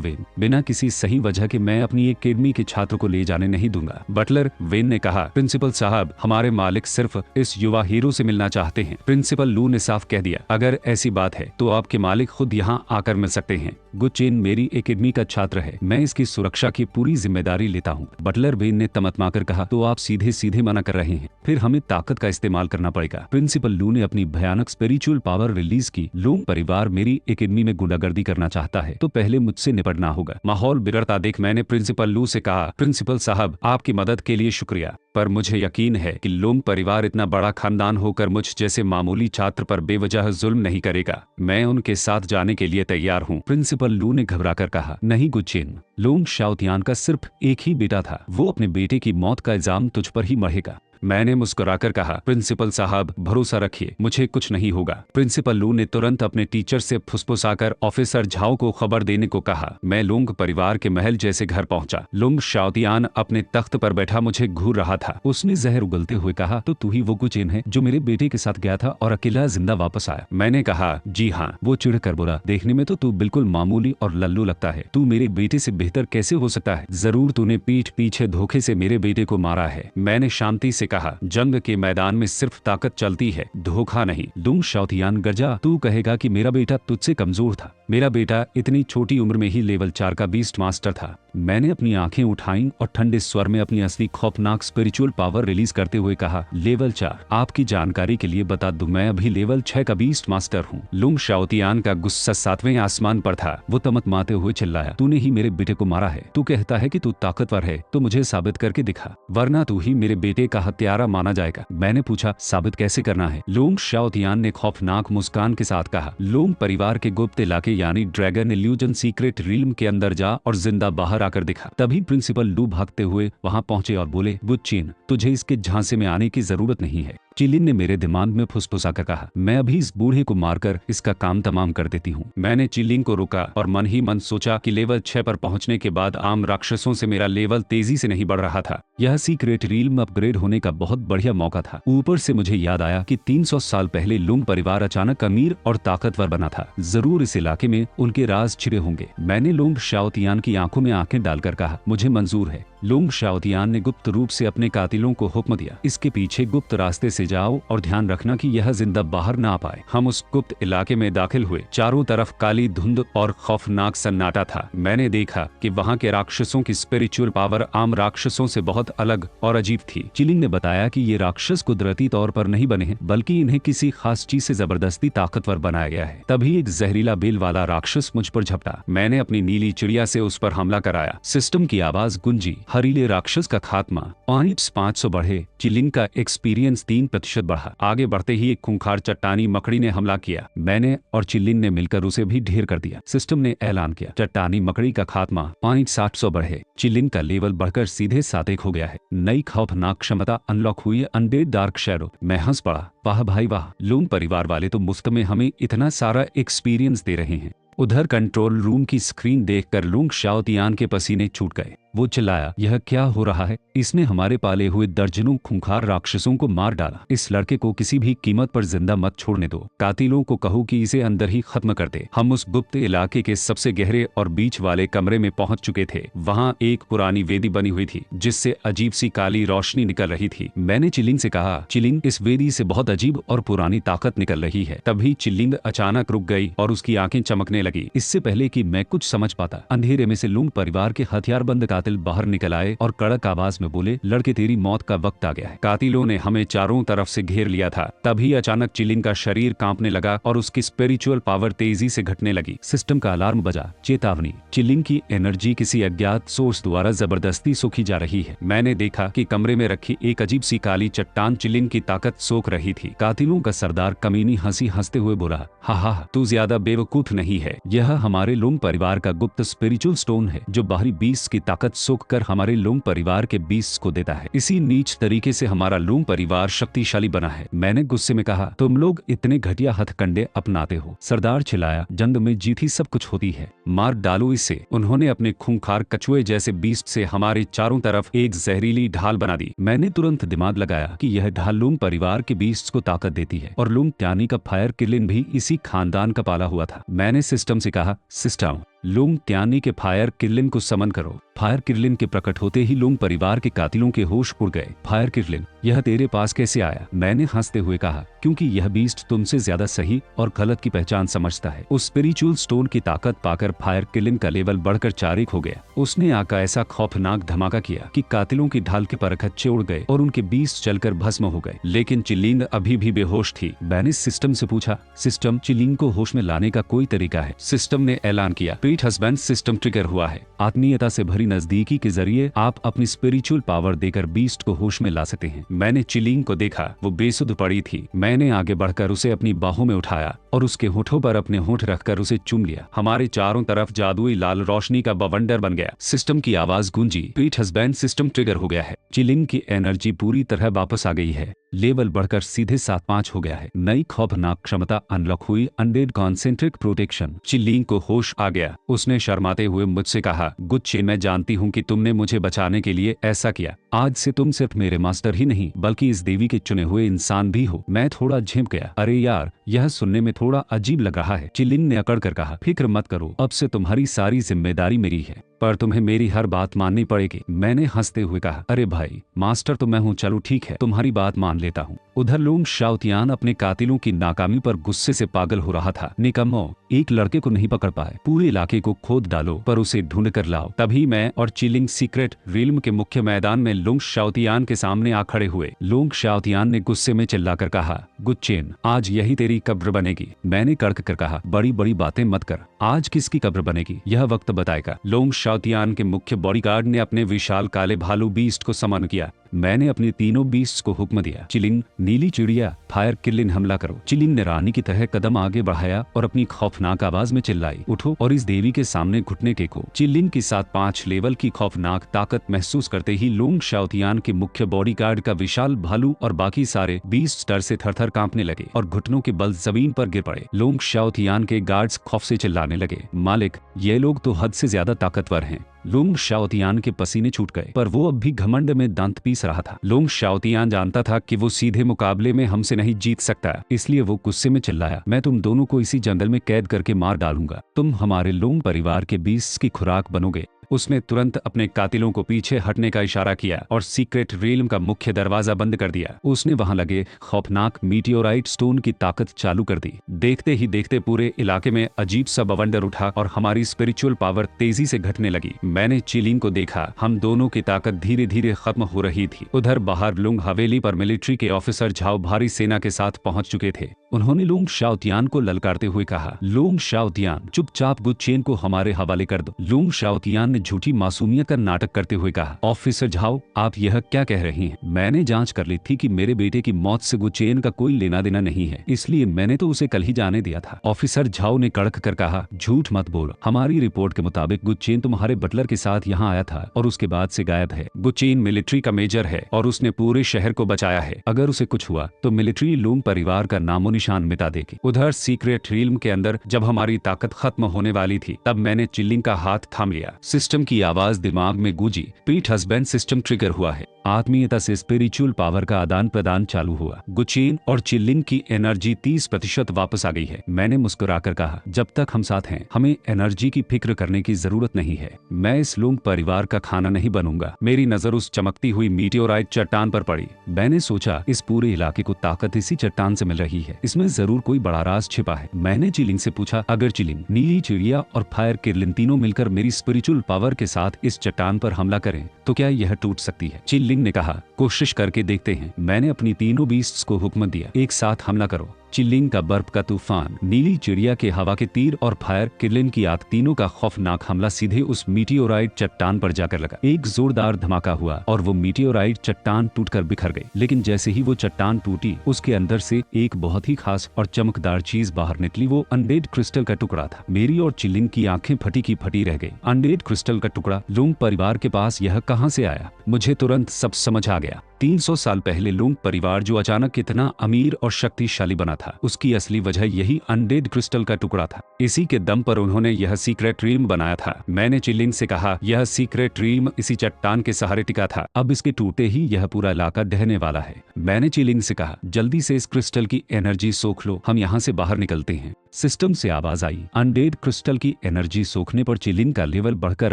वेन, बिना किसी सही वजह के मैं अपनी एकेडमी के छात्र को ले जाने नहीं दूंगा। बटलर वेन ने कहा, प्रिंसिपल साहब, हमारे मालिक सिर्फ इस युवा हीरो से मिलना चाहते हैं। प्रिंसिपल लू ने साफ कह दिया, अगर ऐसी बात है तो आपके मालिक खुद यहाँ आकर मिल सकते हैं। गुचेन मेरी एकेडमी का छात्र है, मैं इसकी सुरक्षा की पूरी जिम्मेदारी लेता हूँ। बटलर वेन ने तमतमाकर कहा, तो आप सीधे सीधे मना कर रहे हैं, फिर हमें ताकत का इस्तेमाल करना पड़ेगा। प्रिंसिपल लू ने अपनी भयानक स्पिरिचुअल पावर रिलीज की। लोंग परिवार मेरी एकेडमी में गुंडागर्दी करना चाहता है तो पहले मुझसे निपटना होगा। माहौल बिगड़ता देख मैंने प्रिंसिपल लू से कहा, प्रिंसिपल साहब, आपकी मदद के लिए शुक्रिया, पर मुझे यकीन है कि लोंग परिवार इतना बड़ा खानदान होकर मुझ जैसे मामूली छात्र पर बेवजह जुल्म नहीं करेगा। मैं उनके साथ जाने के लिए तैयार हूँ। प्रिंसिपल लू ने घबराकर कहा, नहीं गुचेन, लोंग शाओतियान का सिर्फ एक ही बेटा था, वो अपने बेटे की मौत का इल्जाम तुझ पर ही मढ़ेगा। मैंने मुस्कुराकर कहा, प्रिंसिपल साहब, भरोसा रखिए, मुझे कुछ नहीं होगा। प्रिंसिपल लू ने तुरंत अपने टीचर से फुसफुसाकर ऑफिसर झाओ को खबर देने को कहा। मैं लोंग परिवार के महल जैसे घर पहुंचा। लोंग शाओतियान अपने तख्त पर बैठा मुझे घूर रहा था। उसने जहर उगलते हुए कहा, तो तू ही वो गुचेन है जो मेरे बेटे के साथ गया था और अकेला जिंदा वापस आया? मैंने कहा, जी हाँ। वो चिढ़कर बोला, देखने में तो तू बिल्कुल मामूली और लल्लू लगता है, तू मेरे बेटे से बेहतर कैसे हो सकता है? जरूर तूने पीठ पीछे धोखे से मेरे बेटे को मारा है। मैंने शांति से कहा, जंग के मैदान में सिर्फ ताकत चलती है, धोखा नहीं। लुंग शाओतियान गरजा, तू कहेगा कि मेरा बेटा तुझसे कमजोर था। मेरा बेटा इतनी छोटी उम्र में ही लेवल 4 का बीस्ट मास्टर था। मैंने अपनी आंखें उठाईं और ठंडे स्वर में अपनी असली खौफनाक स्पिरिचुअल पावर रिलीज करते हुए कहा, लेवल 4। आपकी जानकारी के लिए बता दूं, मैं अभी लेवल 6 का बीस्ट मास्टर हूँ। लुंग शाओतियान का गुस्सा 7वें आसमान पर था। वो तमतमाते हुए चिल्लाया, तूने ही मेरे बेटे को मारा है। तू कहता है कि तू ताकतवर है, तो मुझे साबित करके दिखा, वरना तू ही मेरे बेटे का हत्यारा माना जाएगा। मैंने पूछा, साबित कैसे करना है? लुंग शाओतियान ने खौफनाक मुस्कान के साथ कहा, लुंग परिवार के गुप्त इलाके यानी ड्रैगन इल्यूजन सीक्रेट रिल्म के अंदर जा और जिंदा बाहर आकर दिखा। तभी प्रिंसिपल लू भागते हुए वहां पहुंचे और बोले, बुच्चीन, तुझे इसके झांसे में आने की जरूरत नहीं है। चिलिन ने मेरे दिमाग में फुसफुसाकर कहा, मैं अभी इस बूढ़े को मारकर इसका काम तमाम कर देती हूँ। मैंने चिलिन को रोका और मन ही मन सोचा कि लेवल 6 पर पहुंचने के बाद आम राक्षसों से मेरा लेवल तेजी से नहीं बढ़ रहा था। यह सीक्रेट रिल्म अपग्रेड होने का बहुत बढ़िया मौका था। ऊपर से मुझे याद आया कि 300 साल पहले लुंग परिवार अचानक अमीर और ताकतवर बना था। जरूर इस इलाके में उनके राज छिपे होंगे। मैंने लुंग शाओतियान की आंखों में आंखें डालकर कहा, मुझे मंजूर है। लुंग शाओतियान ने गुप्त रूप से अपने कातिलों को हुक्म दिया, इसके पीछे गुप्त रास्ते से जाओ और ध्यान रखना कि यह जिंदा बाहर ना आ पाए। हम उस गुप्त इलाके में दाखिल हुए। चारों तरफ काली धुंध और खौफनाक सन्नाटा था। मैंने देखा कि वहाँ के राक्षसों की स्पिरिचुअल पावर आम राक्षसों से बहुत अलग और अजीब थी। चिलिंग ने बताया कि ये राक्षस कुदरती तौर पर नहीं बने हैं, बल्कि इन्हें किसी खास चीज से जबरदस्ती ताकतवर बनाया गया है। तभी एक जहरीला बेल वाला राक्षस मुझ पर झपटा। मैंने अपनी नीली चिड़िया से उस पर हमला कराया। सिस्टम की आवाज गूंजी, हरीले राक्षस का खात्मा। पॉइंट्स 500 बढ़े। चिलिंग का एक्सपीरियंस 3% बढ़ा। आगे बढ़ते ही एक खूंखार चट्टानी मकड़ी ने हमला किया। मैंने और चिलिन ने मिलकर उसे भी ढेर कर दिया। सिस्टम ने ऐलान किया, चट्टानी मकड़ी का खात्मा। पॉइंट 700 बढ़े। चिलिन का लेवल बढ़कर सीधे 7 हो गया है। नई खौफनाक क्षमता अनलॉक हुई है, अनडेड डार्क शैडो। मैं हंस पड़ा, वाह भाई वाह, लून परिवार वाले तो मुफ्त में हमें इतना सारा एक्सपीरियंस दे रहे हैं। उधर कंट्रोल रूम की स्क्रीन देखकर लुंग शाओतियान के पसीने छूट गए। वो चिल्लाया, यह क्या हो रहा है? इसने हमारे पाले हुए दर्जनों खूंखार राक्षसों को मार डाला। इस लड़के को किसी भी कीमत पर जिंदा मत छोड़ने दो। कातिलों को कहो कि इसे अंदर ही खत्म कर दे। हम उस गुप्त इलाके के सबसे गहरे और बीच वाले कमरे में पहुंच चुके थे। वहां एक पुरानी वेदी बनी हुई थी जिससे अजीब सी काली रोशनी निकल रही थी। मैंने चिलिंग से कहा, चिलिंग, इस वेदी से बहुत अजीब और पुरानी ताकत निकल रही है। तभी चिलिंग अचानक रुक गई और उसकी आंखें चमकने लगी। इससे पहले कि मैं कुछ समझ पाता, अंधेरे में से लुंग परिवार के हथियारबंद कातिल बाहर निकल आए और कड़क आवाज में बोले, लड़के, तेरी मौत का वक्त आ गया है। कातिलों ने हमें चारों तरफ से घेर लिया था। तभी अचानक चिलिंग का शरीर कांपने लगा और उसकी स्पिरिचुअल पावर तेजी से घटने लगी। सिस्टम का अलार्म बजा, चेतावनी, चिलिंग की एनर्जी किसी अज्ञात सोर्स द्वारा जबरदस्ती सोखी जा रही है। मैंने देखा कि कमरे में रखी एक अजीब सी काली चट्टान चिलिंग की ताकत सोख रही थी। कातिलों का सरदार कमीनी हंसी हंसते हुए बोला, हा हा, तू ज्यादा बेवकूफ नहीं है। यह हमारे लुंग परिवार का गुप्त स्पिरिचुअल स्टोन है जो बाहरी बीस्ट की ताकत सोख कर हमारे लुंग परिवार के बीस्ट को देता है। इसी नीच तरीके से हमारा लुंग परिवार शक्तिशाली बना है। मैंने गुस्से में कहा, तुम लोग इतने घटिया हथकंडे अपनाते हो। सरदार चिल्लाया, जंग में जीत ही सब कुछ होती है, मार डालो इसे। उन्होंने अपने खूंखार कछुए जैसे बीस्ट से हमारे चारों तरफ एक जहरीली ढाल बना दी। मैंने तुरंत दिमाग लगाया कि यह ढाल लुंग परिवार के बीस्ट को ताकत देती है और लुंग त्यानी का फायर किलिन भी इसी खानदान का पाला हुआ था। मैंने सिस्टम से कहा, सिस्टम, लुंग त्यानी के फायर किर्लिन को समन करो। फायर किर्लिन के प्रकट होते ही लुंग परिवार के कातिलों के होश उड़ गए। फायर किर्लिन, यह तेरे पास कैसे आया? मैंने हंसते हुए कहा, क्योंकि यह बीस्ट तुमसे ज्यादा सही और गलत की पहचान समझता है। उस स्पिरिचुअल स्टोन की ताकत पाकर फायर किर्लिन का लेवल बढ़कर 4 हो गया। उसने आका ऐसा खौफनाक धमाका किया कि कातिलों की ढाल के परखच्चे उड़ गए और उनके बीस्ट चलकर भस्म हो गए। लेकिन चिलिंग अभी भी बेहोश थी। मैंने सिस्टम से पूछा, सिस्टम, चिलिंग को होश में लाने का कोई तरीका है? सिस्टम ने ऐलान किया, पीट हस्बैंड सिस्टम ट्रिगर हुआ है। आत्मीयता से भरी नजदीकी के जरिए आप अपनी स्पिरिचुअल पावर देकर बीस्ट को होश में ला सकते हैं। मैंने चिलिंग को देखा, वो बेसुध पड़ी थी। मैंने आगे बढ़कर उसे अपनी बाहों में उठाया और उसके होठों पर अपने होठ रखकर उसे चूम लिया। हमारे चारों तरफ जादुई लाल रोशनी का बवंडर बन गया। सिस्टम की आवाज गूंजी, पीट हस्बैंड सिस्टम ट्रिगर हो गया है। चिलिंग की एनर्जी पूरी तरह वापस आ गई है। लेवल बढ़कर सीधे 7-5 हो गया है। नई खौफनाक क्षमता अनलॉक हुई, अनडेड कॉन्सेंट्रिक प्रोटेक्शन। चिलिंग को होश आ गया। उसने शर्माते हुए मुझसे कहा, गुच्चे, मैं जानती हूँ कि तुमने मुझे बचाने के लिए ऐसा किया। आज से तुम सिर्फ मेरे मास्टर ही नहीं बल्कि इस देवी के चुने हुए इंसान भी हो। मैं थोड़ा झिंक गया। अरे यार, यह सुनने में थोड़ा अजीब लग रहा है। चिलिंग ने अकड़ कर कहा, फिक्र मत करो, अब से तुम्हारी सारी जिम्मेदारी मेरी है, पर तुम्हें मेरी हर बात माननी पड़ेगी। मैंने हंसते हुए कहा, अरे भाई मास्टर तो मैं हूँ, चलो ठीक है, तुम्हारी बात मान लेता हूँ। उधर लुंग शाओतियान अपने कातिलों की नाकामी पर गुस्से से पागल हो रहा था। निकम्मो, एक लड़के को नहीं पकड़ पाए, पूरे इलाके को खोद डालो पर उसे ढूंढ कर लाओ। तभी मैं और चिलिंग सीक्रेट रिल्म के मुख्य मैदान में लुंग शाओतियान के सामने आ खड़े हुए। लुंग शाओतियान ने गुस्से में चिल्लाकर कहा, गुच्चेन, आज यही तेरी कब्र बनेगी। मैंने कड़क कर कहा, बड़ी बड़ी बातें मत कर, आज किसकी कब्र बनेगी यह वक्त बताएगा। लुंग शाओतियान के मुख्य बॉडीगार्ड ने अपने विशाल काले भालू बीस्ट को समन किया। मैंने अपनी तीनों बीस्ट्स को हुक्म दिया, चिलिंग, नीली चिड़िया, फायर किलिन, हमला करो। चिलिंग ने रानी की तरह कदम आगे बढ़ाया और अपनी खौफनाक आवाज में चिल्लाई, उठो और इस देवी के सामने घुटने टेको। चिलिंग की साथ 5 लेवल की खौफनाक ताकत महसूस करते ही लुंग शाओतियान के मुख्य बॉडीगार्ड का विशाल भालू और बाकी सारे बीस्ट डर से थरथर कांपने लगे और घुटनों के बल जमीन पर गिर पड़े। लुंग शाओतियान के गार्ड्स खौफ से चिल्लाने लगे, मालिक, ये लोग तो हद से ज्यादा ताकतवर हैं। लुंग शाओतियान के पसीने छूट गए, पर वो अब भी घमंड में दांत पीस रहा था। लुंग शाओतियान जानता था कि वो सीधे मुकाबले में हमसे नहीं जीत सकता, इसलिए वो गुस्से में चिल्लाया, मैं तुम दोनों को इसी जंगल में कैद करके मार डालूंगा। तुम हमारे लुंग परिवार के बीस्ट की खुराक बनोगे। उसने तुरंत अपने कातिलों को पीछे हटने का इशारा किया और सीक्रेट रिल्म का मुख्य दरवाजा बंद कर दिया। उसने वहां लगे खौफनाक मीटियोराइट स्टोन की ताकत चालू कर दी। देखते ही देखते पूरे इलाके में अजीब सा बवंडर उठा और हमारी स्पिरिचुअल पावर तेजी से घटने लगी। मैंने चिलिंग को देखा, हम दोनों की ताकत धीरे धीरे खत्म हो रही थी। उधर बाहर लुंग हवेली पर मिलिट्री के ऑफिसर झाओ भारी सेना के साथ पहुंच चुके थे। उन्होंने लुंग शाओतियान को ललकारते हुए कहा, लुंग शाओतियान, चुपचाप गुच्चेन को हमारे हवाले कर दो। लुंग शाओतियान ने झूठी मासूमियत का नाटक करते हुए कहा, ऑफिसर झाओ, आप यह क्या कह रही हैं? मैंने जांच कर ली थी कि मेरे बेटे की मौत से गुच्चेन का कोई लेना देना नहीं है, इसलिए मैंने तो उसे कल ही जाने दिया था। ऑफिसर झाओ ने कड़क कर कहा, झूठ मत बोल, हमारी रिपोर्ट के मुताबिक गुच्चेन तुम्हारे बटलर के साथ यहाँ आया था और उसके बाद से गायब है। गुच्चेन मिलिट्री का मेजर है और उसने पूरे शहर को बचाया है। अगर उसे कुछ हुआ तो मिलिट्री लुंग परिवार का नामो निशान मिटा देगी। उधर सीक्रेट रिल्म के अंदर जब हमारी ताकत खत्म होने वाली थी, तब मैंने चिलिंग का हाथ थाम लिया। सिस्टम की आवाज दिमाग में गूंजी, पीट हस्बैंड सिस्टम ट्रिगर हुआ है। आत्मीयता से स्पिरिचुअल पावर का आदान प्रदान चालू हुआ। गुच्चेन और चिलिंग की एनर्जी 30% वापस आ गई है। मैंने मुस्कुराकर कहा, जब तक हम साथ हैं हमें एनर्जी की फिक्र करने की जरूरत नहीं है। मैं इस लुंग परिवार का खाना नहीं बनूंगा। मेरी नजर उस चमकती हुई मीटियोराइट चट्टान पर पड़ी। मैंने सोचा, इस पूरे इलाके को ताकत इसी चट्टान से मिल रही है, इसमें जरूर कोई बड़ा राज छिपा है। मैंने चिलिंग से पूछा, अगर चिलिंग, नीली चिड़िया और फायर किरलिन तीनों मिलकर मेरी स्पिरिचुअल पावर के साथ इस चट्टान पर हमला करें तो क्या यह टूट सकती है? चिलिंग ने कहा, कोशिश करके देखते हैं। मैंने अपनी तीनों बीस्ट्स को हुक्म दिया, एक साथ हमला करो। चिलिंग का बर्फ का तूफान, नीली चिड़िया के हवा के तीर और फायर किरलिन की आग, तीनों का खौफनाक हमला सीधे उस मीटियोराइट चट्टान पर जाकर लगा। एक जोरदार धमाका हुआ और वो मीटियोराइट चट्टान टूटकर बिखर गई। लेकिन जैसे ही वो चट्टान टूटी, उसके अंदर से एक बहुत ही खास और चमकदार चीज बाहर निकली। वो अनडेड क्रिस्टल का टुकड़ा था। मेरी और चिलिंग की आंखें फटी की फटी रह गई। अनडेड क्रिस्टल का टुकड़ा, लुंग परिवार के पास यह कहां से आया? मुझे तुरंत सब समझ आ गया। 300 साल पहले लुंग परिवार जो अचानक इतना अमीर और शक्तिशाली बना था, उसकी असली वजह यही अनडेड क्रिस्टल का टुकड़ा था। इसी के दम पर उन्होंने यह सीक्रेट रिल्म बनाया था। मैंने चिलिंग से कहा, यह सीक्रेट रिल्म इसी चट्टान के सहारे टिका था। अब इसके टूटते ही यह पूरा इलाका ढहने वाला है। मैंने चिलिंग से कहा, जल्दी से इस क्रिस्टल की एनर्जी सोख लो, हम यहाँ से बाहर निकलते हैं। सिस्टम से आवाज आई, अनडेड क्रिस्टल की एनर्जी सोखने पर चिलिंग का लेवल बढ़कर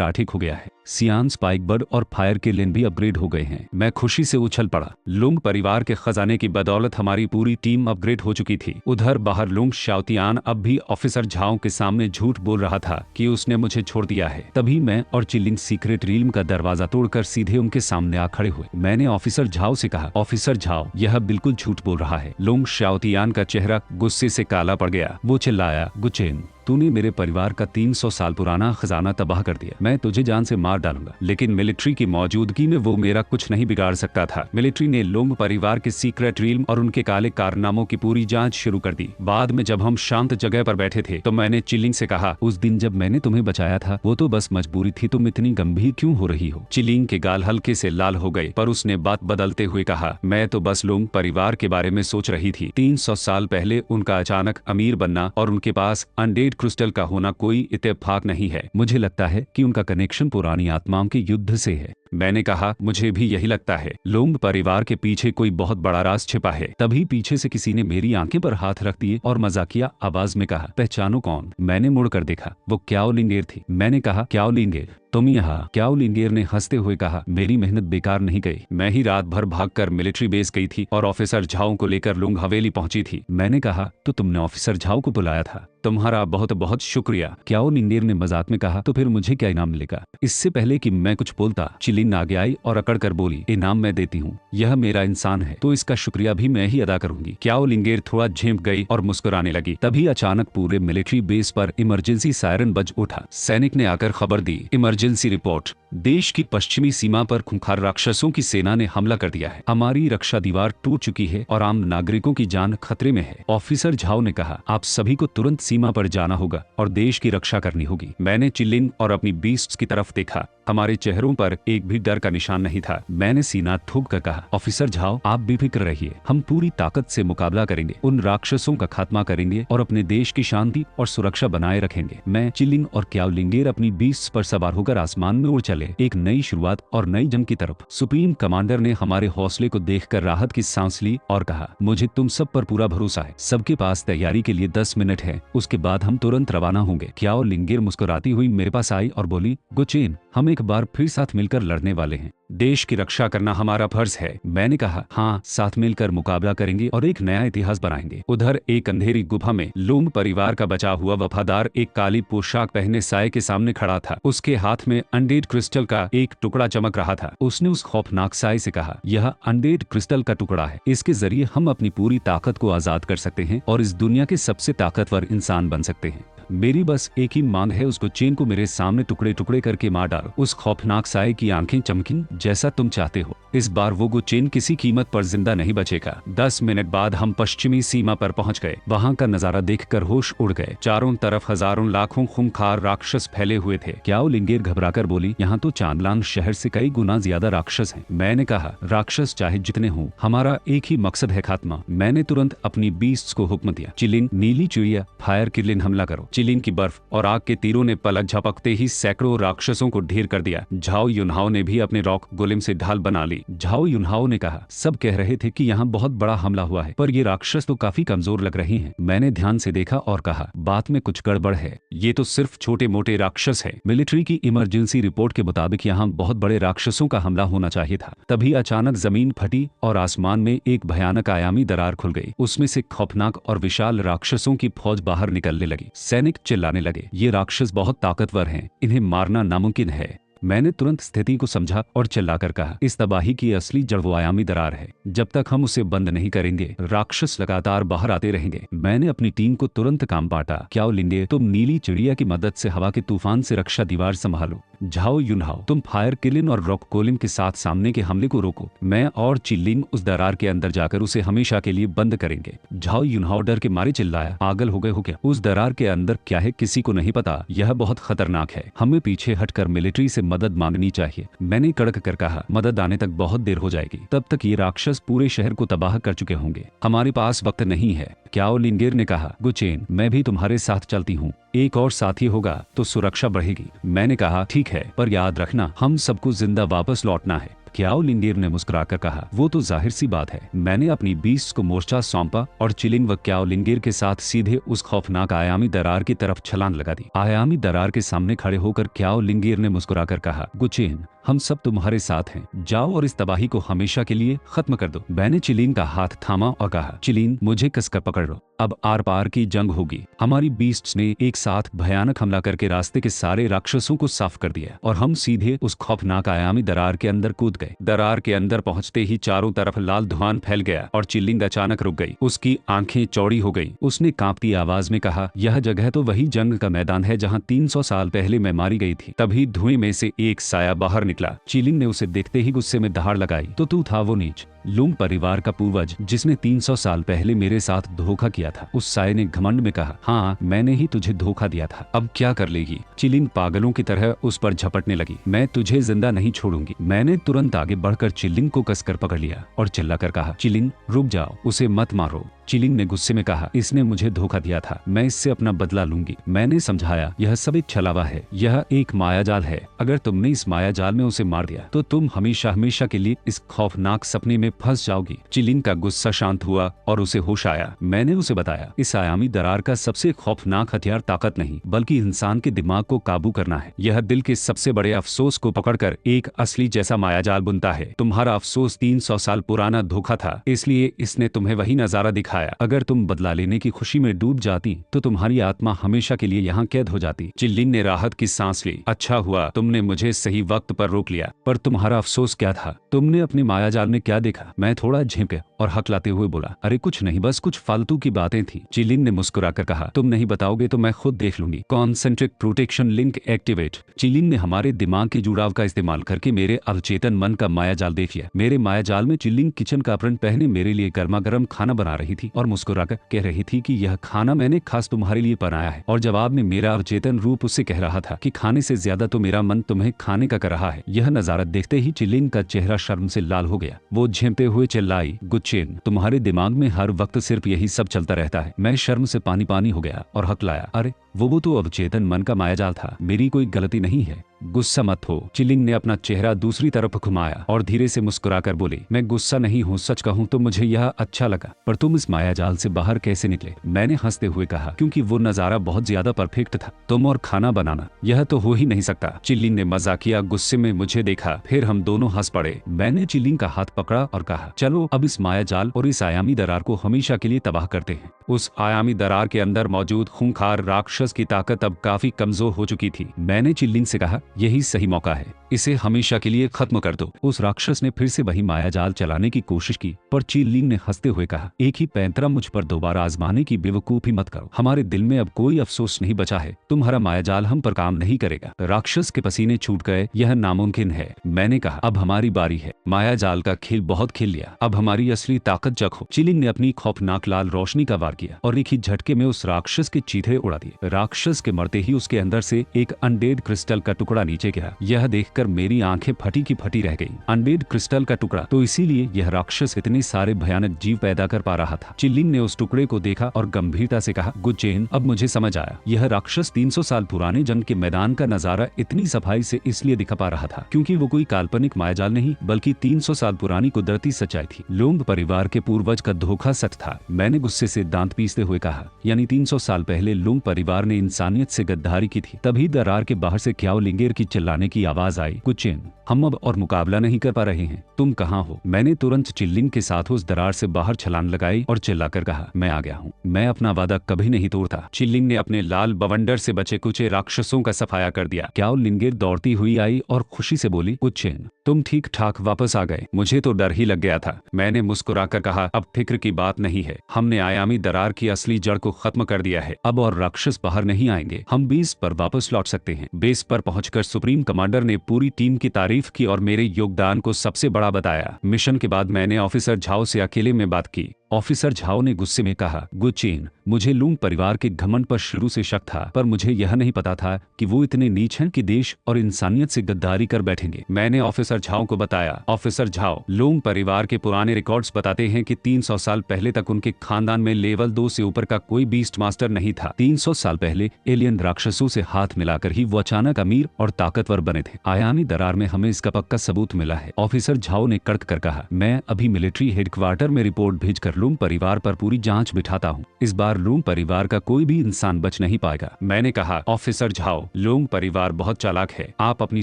8 हो गया है। सियान, स्पाइक बर्ड और फायर किरलिन भी अपग्रेड हो गए हैं। मैं खुशी से उछल पड़ा। लुंग परिवार के खजाने की बदौलत हमारी पूरी टीम अपग्रेड हो चुकी थी। उधर बाहर लुंग शाओतियान अब भी ऑफिसर झाओ के सामने झूठ बोल रहा था कि उसने मुझे छोड़ दिया है। तभी मैं और चिलिंग सीक्रेट रिल्म का दरवाजा तोड़कर सीधे उनके सामने आ खड़े हुए। मैंने ऑफिसर झाओ से कहा, ऑफिसर झाओ, यह बिल्कुल झूठ बोल रहा है। लुंग शाओतियान का चेहरा गुस्से से काला पड़ गया। वो चिल्लाया, गुचेन, तूने मेरे परिवार का 300 साल पुराना खजाना तबाह कर दिया। मैं तुझे जान से मार डालूंगा। लेकिन मिलिट्री की मौजूदगी में वो मेरा कुछ नहीं बिगाड़ सकता था। मिलिट्री ने लुंग परिवार के सीक्रेट रिल्म और उनके काले कारनामों की पूरी जांच शुरू कर दी। बाद में जब हम शांत जगह पर बैठे थे तो मैंने चिलिंग से कहा, उस दिन जब मैंने तुम्हें बचाया था वो तो बस मजबूरी थी, तुम इतनी गंभीर क्यों हो रही हो? चिलिंग के गाल हल्के से लाल हो गए, पर उसने बात बदलते हुए कहा, मैं तो बस लुंग परिवार के बारे में सोच रही थी। 300 साल पहले उनका अचानक अमीर बनना और उनके पास अनडेड क्रिस्टल का होना कोई इत्तेफाक नहीं है। मुझे लगता है कि उनका कनेक्शन पुरानी आत्माओं के युद्ध से है। मैंने कहा, मुझे भी यही लगता है। लोंग परिवार के पीछे कोई बहुत बड़ा राज छिपा है। तभी पीछे से किसी ने मेरी आंखें पर हाथ रख दिए और मजाकिया आवाज में कहा, पहचानो कौन? मैंने मुड़कर देखा, वो क्याओ लिंगेर थी। मैंने कहा, क्याओ लिंगेर तुम यहाँ? क्याओ लिंगेर ने हंसते हुए कहा, मेरी मेहनत बेकार नहीं गई। मैं ही रात भर भागकर मिलिट्री बेस गई थी और ऑफिसर झाओ को लेकर लुंग हवेली पहुंची थी। मैंने कहा, तो तुमने ऑफिसर झाओ को बुलाया था? तुम्हारा बहुत बहुत शुक्रिया, क्याओ लिंगेर ने मजाक में कहा। तो फिर मुझे क्या इनाम मिलेगा? इससे पहले कि मैं कुछ बोलता, चिलिन आगे आई और अकड़ कर बोली, इनाम मैं देती हूँ, यह मेरा इंसान है तो इसका शुक्रिया भी मैं ही अदा करूंगी। क्याओ लिंगेर थोड़ा झेंप गई और मुस्कुराने लगी। तभी अचानक पूरे मिलिट्री बेस पर इमरजेंसी सायरन बज उठा। सैनिक ने आकर खबर दी, इमरजेंसी रिपोर्ट, देश की पश्चिमी सीमा पर खूंखार राक्षसों की सेना ने हमला कर दिया है। हमारी रक्षा दीवार टूट चुकी है और आम नागरिकों की जान खतरे में है। ऑफिसर झाओ ने कहा, आप सभी को तुरंत सीमा पर जाना होगा और देश की रक्षा करनी होगी। मैंने चिलिन और अपनी बीस्ट्स की तरफ देखा। हमारे चेहरों पर एक भी डर का निशान नहीं था। मैंने सीना ठोक कर कहा, ऑफिसर झाओ आप बेफिक्र रहिए, हम पूरी ताकत से मुकाबला करेंगे, उन राक्षसों का खात्मा करेंगे और अपने देश की शांति और सुरक्षा बनाए रखेंगे। मैं, चिलिन और क्याओ लिंगेर अपनी बीस्ट्स पर सवार होकर आसमान में उड़ चले, एक नई शुरुआत और नई जंग की तरफ। सुप्रीम कमांडर ने हमारे हौसले को देखकर राहत की सांस ली और कहा, मुझे तुम सब पर पूरा भरोसा है। सबके पास तैयारी के लिए 10 मिनट है, उसके बाद हम तुरंत रवाना होंगे। क्याओ लिंगेर मुस्कुराती हुई मेरे पास आई और बोली, गुचेन, हम एक बार फिर साथ मिलकर लड़ने वाले हैं। देश की रक्षा करना हमारा फर्ज है। मैंने कहा, हाँ, साथ मिलकर मुकाबला करेंगे और एक नया इतिहास बनाएंगे। उधर एक अंधेरी गुफा में लूंग परिवार का बचा हुआ वफादार एक काली पोशाक पहने साये के सामने खड़ा था। उसके हाथ में अनडेड क्रिस्टल का एक टुकड़ा चमक रहा था। उसने उस खौफनाक साये से कहा, यह अनडेड क्रिस्टल का टुकड़ा है, इसके जरिए हम अपनी पूरी ताकत को आजाद कर सकते हैं और इस दुनिया के सबसे ताकतवर इंसान बन सकते हैं। मेरी बस एक ही मांग है, उसको चेन को मेरे सामने टुकड़े टुकड़े करके मार डालो। उस खौफनाक साये की आंखें चमकीं, जैसा तुम चाहते हो। इस बार वो गुचेन किसी कीमत पर जिंदा नहीं बचेगा। 10 मिनट बाद हम पश्चिमी सीमा पर पहुंच गए। वहां का नजारा देखकर होश उड़ गए। चारों तरफ हजारों लाखों खूंखार राक्षस फैले हुए थे। क्याओ लिंगेर घबराकर बोली, यहाँ तो चांदलांग शहर से कई गुना ज्यादा राक्षस हैं। मैंने कहा, राक्षस चाहे जितने हों, हमारा एक ही मकसद है, खात्मा। मैंने तुरंत अपनी बीस्ट्स को हुक्म दिया, चिलिन, नीली चिड़िया, फायर किलिन, हमला करो। चिलिन की बर्फ और आग के तीरों ने पलक झपकते ही सैकड़ों राक्षसों को ढेर कर दिया। झाओ युनहाओ ने भी अपने रॉक गोलेम से ढाल बना ली। झाओ युनहाओ ने कहा, सब कह रहे थे कि यहाँ बहुत बड़ा हमला हुआ है, पर ये राक्षस तो काफी कमजोर लग रहे हैं। मैंने ध्यान से देखा और कहा, बात में कुछ गड़बड़ है, ये तो सिर्फ छोटे मोटे राक्षस है। मिलिट्री की इमरजेंसी रिपोर्ट के मुताबिक यहाँ बहुत बड़े राक्षसों का हमला होना चाहिए था। तभी अचानक जमीन फटी और आसमान में एक भयानक आयामी दरार खुल गई। उसमें से खौफनाक और विशाल राक्षसों की फौज बाहर निकलने लगी। सैनिक चिल्लाने लगे, ये राक्षस बहुत ताकतवर हैं, इन्हें मारना नामुमकिन है। मैंने तुरंत स्थिति को समझा और चिल्लाकर कहा, इस तबाही की असली जड़ वो आयामी दरार है। जब तक हम उसे बंद नहीं करेंगे, राक्षस लगातार बाहर आते रहेंगे। मैंने अपनी टीम को तुरंत काम बांटा। क्याओ लिंगेर, तुम नीली चिड़िया की मदद से हवा के तूफान से रक्षा दीवार संभालो। झाओ युनहाओ, तुम फायर किलिन और रॉक कोलिम के साथ सामने के हमले को रोको। मैं और चिलिन उस दरार के अंदर जाकर उसे हमेशा के लिए बंद करेंगे। झाओ युनहाओ डर के मारे चिल्लाया, पागल हो गए हो क्या? उस दरार के अंदर क्या है किसी को नहीं पता, यह बहुत खतरनाक है। हमें पीछे हटकर मिलिट्री से मदद मांगनी चाहिए। मैंने कड़क कर कहा, मदद आने तक बहुत देर हो जाएगी, तब तक ये राक्षस पूरे शहर को तबाह कर चुके होंगे, हमारे पास वक्त नहीं है। क्याओ लिंगेर ने कहा, गुचेन, मैं भी तुम्हारे साथ चलती हूँ, एक और साथी होगा तो सुरक्षा बढ़ेगी। मैंने कहा, ठीक है, पर याद रखना, हम सबको जिंदा वापस लौटना है। क्याओ लिंगेर ने मुस्कुराकर कहा, वो तो जाहिर सी बात है। मैंने अपनी बीस्ट को मोर्चा सौंपा और चिलिन व क्याओ लिंगेर के साथ सीधे उस खौफनाक आयामी दरार की तरफ छलांग लगा दी। आयामी दरार के सामने खड़े होकर क्याओ लिंगेर ने मुस्कुराकर कहा, गुचेन, हम सब तुम्हारे साथ हैं, जाओ और इस तबाही को हमेशा के लिए खत्म कर दो। मैंने चिलिन का हाथ थामा और कहा, चिलिन, मुझे कसकर पकड़ लो, अब आर पार की जंग होगी। हमारी बीस्ट्स ने एक साथ भयानक हमला करके रास्ते के सारे राक्षसों को साफ कर दिया और हम सीधे उस खौफनाक आयामी दरार के अंदर कूद गए। दरार के अंदर पहुंचते ही चारों तरफ लाल धुआं फैल गया और चिलिन अचानक रुक गई। उसकी आंखें चौड़ी हो गई। उसने कांपती आवाज में कहा, यह जगह तो वही जंग का मैदान है जहाँ 300 साल पहले मैं मारी गई थी। तभी धुएं में से एक साया बाहर निकला। चिलिन ने उसे देखते ही गुस्से में दहाड़ लगाई, तो तू था वो नीच लूंग परिवार का पूर्वज जिसने 300 साल पहले मेरे साथ धोखा किया था। उस साये ने घमंड में कहा, हाँ मैंने ही तुझे धोखा दिया था, अब क्या कर लेगी। चिलिंग पागलों की तरह उस पर झपटने लगी। मैं तुझे जिंदा नहीं छोड़ूंगी। मैंने तुरंत आगे बढ़कर चिलिंग को कसकर पकड़ लिया और चिल्लाकर कहा, चिलिंग रुक जाओ, उसे मत मारो। चिलिंग ने गुस्से में कहा, इसने मुझे धोखा दिया था, मैं इससे अपना बदला लूंगी। मैंने समझाया, यह सब एक छलावा है, यह एक मायाजाल है। अगर तुमने इस मायाजाल में उसे मार दिया तो तुम हमेशा हमेशा के लिए इस खौफनाक सपने में फंस जाओगी। चिलिंग का गुस्सा शांत हुआ और उसे होश आया। मैंने उसे बताया, इस आयामी दरार का सबसे खौफनाक हथियार ताकत नहीं बल्कि इंसान के दिमाग को काबू करना है। यह दिल के सबसे बड़े अफसोस को पकड़कर एक असली जैसा मायाजाल बुनता है। तुम्हारा अफसोस 300 साल पुराना धोखा था, इसलिए इसने तुम्हें वही नजारा दिखाया। अगर तुम बदला लेने की खुशी में डूब जाती तो तुम्हारी आत्मा हमेशा के लिए यहाँ कैद हो जाती। चिलिंग ने राहत की सांस ली। अच्छा हुआ तुमने मुझे सही वक्त पर रोक लिया। पर तुम्हारा अफसोस क्या था? तुमने अपने मायाजाल में क्या देखा? मैं थोड़ा झिंक और हकलाते हुए बोला, अरे कुछ नहीं, बस कुछ फालतू की बातें थी। चिलिंग ने मुस्कुराकर कहा, तुम नहीं बताओगे तो मैं खुद देख लूंगी। Concentric protection link activate. Chilling ने हमारे दिमाग के जुड़ाव का इस्तेमाल करके मेरे अवचेतन मन का मायाजाल देख लिया। मेरे मायाजाल में चिलिंग किचन का अपरण पहने मेरे लिए गर्मा गर्म खाना बना रही थी और मुस्कुराकर कह रही थी कि यह खाना मैंने खास तुम्हारे लिए बनाया है। और जवाब में मेरा अवचेतन रूप उससे कह रहा था कि खाने से ज्यादा तो मेरा मन तुम्हें खाने का कर रहा है। यह नजारा देखते ही चिलिंग का चेहरा शर्म से लाल हो गया। वो झेंपते हुए चिल्लाई, गुच्चेन तुम्हारे दिमाग में हर वक्त सिर्फ यही सब चलता रहता है। मैं शर्म से पानी पानी हो गया और हकलाया, अरे वो तो अवचेतन मन का मायाजाल था, मेरी कोई गलती नहीं है। गुस्सा मत हो। चिलिंग ने अपना चेहरा दूसरी तरफ घुमाया और धीरे से मुस्कुराकर बोली, मैं गुस्सा नहीं हूँ, सच कहूँ तो मुझे यह अच्छा लगा। पर तुम इस मायाजाल से बाहर कैसे निकले? मैंने हंसते हुए कहा, क्योंकि वो नजारा बहुत ज्यादा परफेक्ट था। तुम और खाना बनाना, यह तो हो ही नहीं सकता। चिलिंग ने मजाकिया गुस्से में मुझे देखा, फिर हम दोनों हंस पड़े। मैंने चिलिंग का हाथ पकड़ा और कहा, चलो अब इस मायाजाल और इस आयामी दरार को हमेशा के लिए तबाह करते हैं। उस आयामी दरार के अंदर मौजूद खूंखार राक्षस की ताकत अब काफी कमजोर हो चुकी थी। मैंने चिलिंग से कहा, यही सही मौका है, इसे हमेशा के लिए खत्म कर दो। उस राक्षस ने फिर से वही मायाजाल चलाने की कोशिश की, पर चिलिंग ने हंसते हुए कहा, एक ही पैंतरा मुझ पर दोबारा आजमाने की बेवकूफी मत करो। हमारे दिल में अब कोई अफसोस नहीं बचा है। तुम्हारा मायाजाल हम पर काम नहीं करेगा। राक्षस के पसीने छूट गए, यह नामुमकिन है। मैंने कहा, अब हमारी बारी है। मायाजाल का खेल बहुत खेल लिया, अब हमारी असली ताकत चखो। चिलिंग ने अपनी खौफनाक लाल रोशनी का वार किया और एक ही झटके में उस राक्षस के चीथे उड़ा दिए। राक्षस के मरते ही उसके अंदर से एक अनडेड क्रिस्टल का टुकड़ा नीचे गिरा। यह देखकर मेरी आंखें फटी की फटी रह गईं। अनडेड क्रिस्टल का टुकड़ा, तो इसीलिए यह राक्षस इतने सारे भयानक जीव पैदा कर पा रहा था। चिलिंग ने उस टुकड़े को देखा और गंभीरता से कहा, गुच्चेन अब मुझे समझ आया। यह राक्षस 300 साल पुराने जंग के मैदान का नजारा इतनी सफाई से इसलिए दिखा पा रहा था क्योंकि वो कोई काल्पनिक मायाजाल नहीं बल्कि 300 साल पुरानी कुदरती सच्चाई थी। लूंग परिवार के पूर्वज का धोखा सच था। मैंने गुस्से से दांत पीसते हुए कहा, यानी 300 साल पहले लूंग परिवार ने इंसानियत से गद्दारी की थी। तभी दरार के बाहर से क्याओ लिंगेर की चिल्लाने की आवाज आई, गुच्चेन हम अब और मुकाबला नहीं कर पा रहे हैं, तुम कहाँ हो? मैंने तुरंत चिलिंग के साथ उस दरार से बाहर छलांग लगाई और चिल्लाकर कहा, मैं आ गया हूँ। मैं अपना वादा कभी नहीं तोड़ता। चिलिंग ने अपने लाल बवंडर से बचे कुछ राक्षसों का सफाया कर दिया। क्याओ लिंगेर दौड़ती हुई आई और खुशी से बोली, गुच्चेन तुम ठीक ठाक वापस आ गए, मुझे तो डर ही लग गया था। मैंने मुस्कुराकर कहा, अब फिक्र की बात नहीं है, हमने आयामी दरार की असली जड़ को खत्म कर दिया है। अब और राक्षस बाहर नहीं आएंगे। हम बेस पर वापस लौट सकते हैं। बेस पर पहुंचकर सुप्रीम कमांडर ने पूरी टीम की तारीफ की और मेरे योगदान को सबसे बड़ा बताया। मिशन के बाद मैंने ऑफिसर झाओ से अकेले में बात की। ऑफिसर झाओ ने गुस्से में कहा, गुच्चेन मुझे लूंग परिवार के घमंड पर शुरू से शक था, पर मुझे यह नहीं पता था कि वो इतने नीच हैं कि देश और इंसानियत से गद्दारी कर बैठेंगे। मैंने ऑफिसर झाओ को बताया, ऑफिसर झाओ लूंग परिवार के पुराने रिकॉर्ड्स बताते हैं कि 300 साल पहले तक उनके खानदान में लेवल 2 से ऊपर का कोई बीस्ट मास्टर नहीं था। 300 साल पहले एलियन राक्षसों से हाथ मिलाकर ही वो अचानक अमीर और ताकतवर बने थे। आयामी दरार में हमें इसका पक्का सबूत मिला है। ऑफिसर झाओ ने कड़क कर कहा, मैं अभी मिलिट्री हेडक्वार्टर में रिपोर्ट भेजकर लूंग परिवार पर पूरी जांच बिठाता हूँ। इस बार लूंग परिवार का कोई भी इंसान बच नहीं पाएगा। मैंने कहा, ऑफिसर झाओ लूंग परिवार बहुत चालाक है, आप अपनी